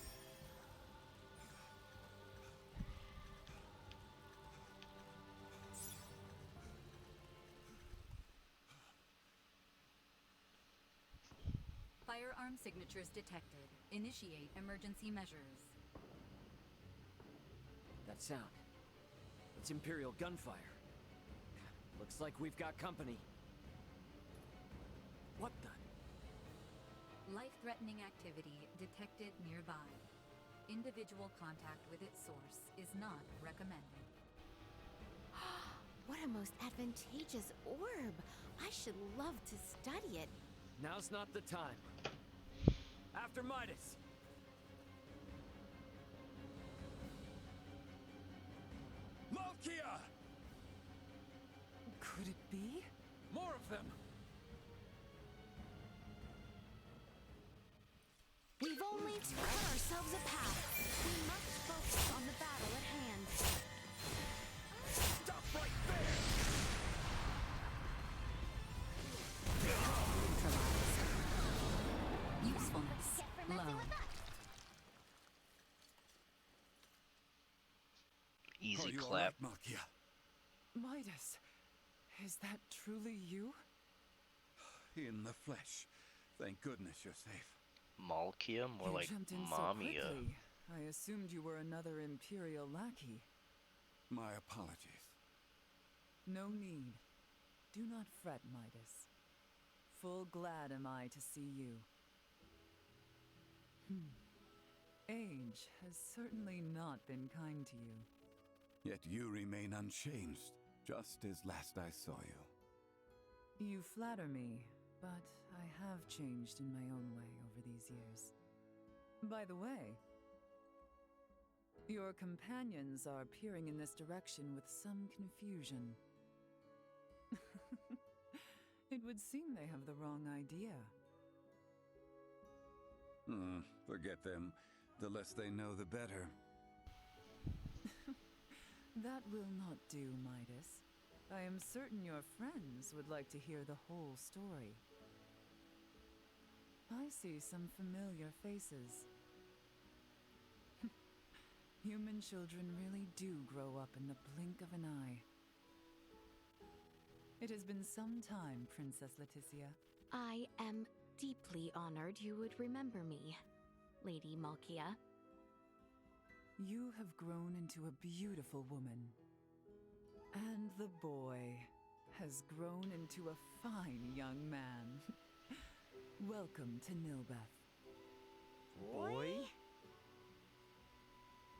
Firearm signatures detected. Initiate emergency measures. That sound. It's Imperial gunfire. Looks like we've got company. What the? Life-threatening activity detected nearby. Individual contact with its source is not recommended. What a most advantageous orb! I should love to study it. Now's not the time. After Midas. Malkia! Could it be? More of them! We've only to cut ourselves a path. We must focus on the battle at hand. Stop right there! Neutralized. you clap. all right, Malkia? Midas, is that truly you? In the flesh. Thank goodness you're safe. Malkia, more You like jumped in so Mamia. quickly. I assumed you were another Imperial lackey. My apologies. No need. Do not fret, Midas. Full glad am I to see you. Age has certainly not been kind to you. Yet you remain unchanged, just as last I saw you. You flatter me, but I have changed in my own way over these years. By the way, your companions are peering in this direction with some confusion. It would seem they have the wrong idea. Forget them. The less they know, the better. That will not do, Midas. I am certain your friends would like to hear the whole story. I see some familiar faces. Human children really do grow up in the blink of an eye. It has been some time, Princess Leticia. I am deeply honored you would remember me, Lady Malkia. You have grown into a beautiful woman. And the boy has grown into a fine young man. Welcome to Nilbeth. Boy?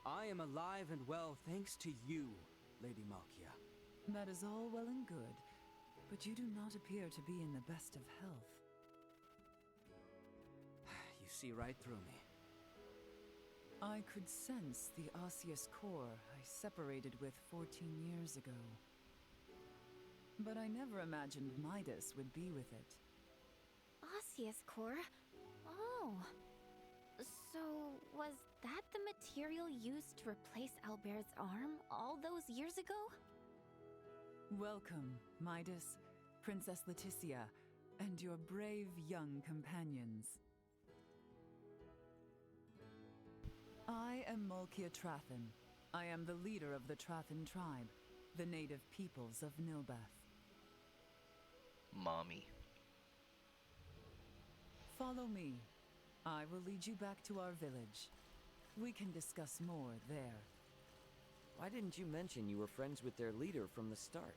I am alive and well thanks to you, Lady Malkia. That is all well and good, but you do not appear to be in the best of health. You see right through me. I could sense the osseous core I separated with 14 years ago. But I never imagined Midas would be with it. Osseous core? Oh. So, was that the material used to replace Albert's arm all those years ago? Welcome, Midas, Princess Leticia, and your brave young companions. I am Malkia Trathen. I am the leader of the Trathen tribe, the native peoples of Nilbeth. Mommy. Follow me. I will lead you back to our village. We can discuss more there. Why didn't you mention you were friends with their leader from the start?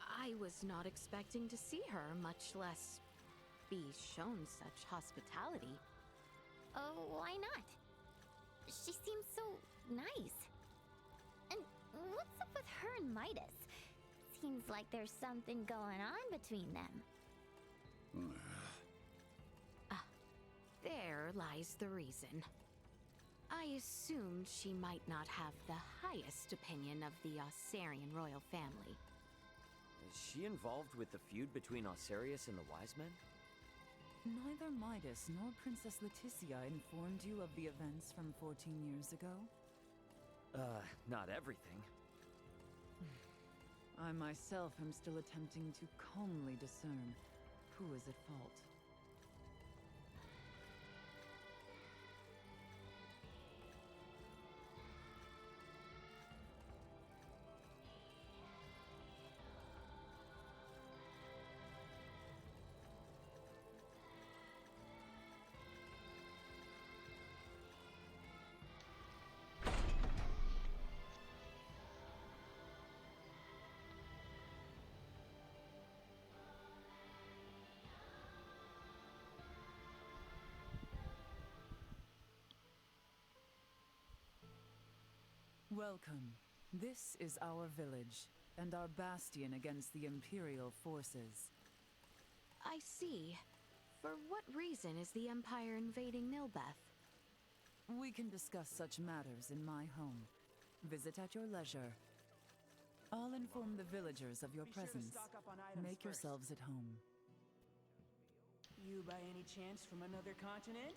I was not expecting to see her, much less be shown such hospitality. Oh, why not? She seems so nice. And what's up with her and Midas? Seems like there's something going on between them. There lies the reason. I assumed she might not have the highest opinion of the Osarian royal family. Is she involved with the feud between Osarius and the Wise Men? Neither Midas nor Princess Leticia informed you of the events from 14 years ago? Not everything. I myself am still attempting to calmly discern who is at fault. Welcome. This is our village, and our bastion against the Imperial forces. I see. For what reason is the Empire invading Nilbeth? We can discuss such matters in my home. Visit at your leisure. I'll inform the villagers of your presence. Make yourselves at home. You by any chance from another continent?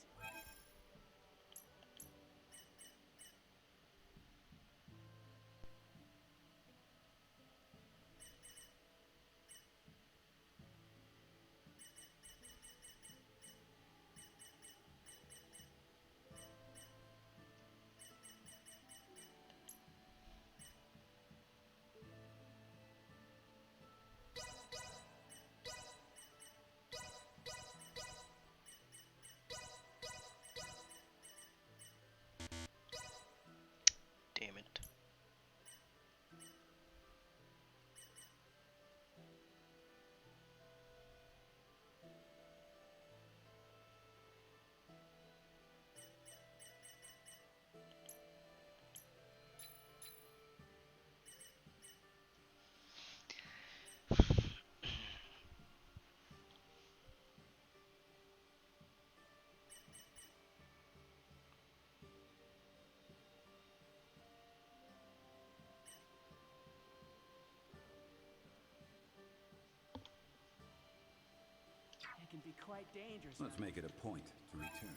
can be quite dangerous. Let's make it a point to return.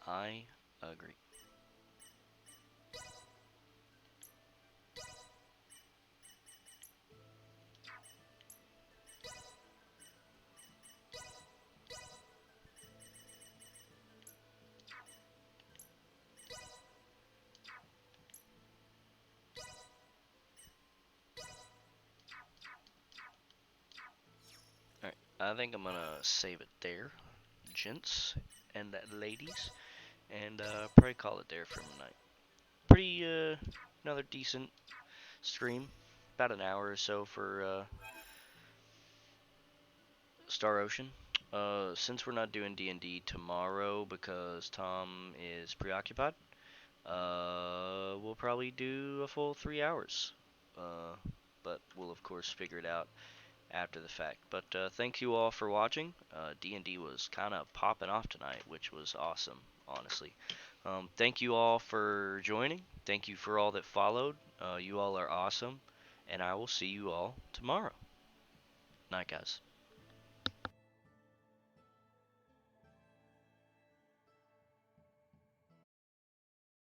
I agree. Alright, I think I'm gonna save it there, gents and ladies, and probably call it there for tonight. Pretty, another decent stream, about an hour or so for Star Ocean. Since we're not doing D&D tomorrow because Tom is preoccupied, we'll probably do a full 3 hours. But we'll of course figure it out after the fact. But thank you all for watching. D&D was kind of popping off tonight, which was awesome, honestly. Thank you all for joining. Thank you for all that followed. You all are awesome. And I will see you all tomorrow. Night, guys.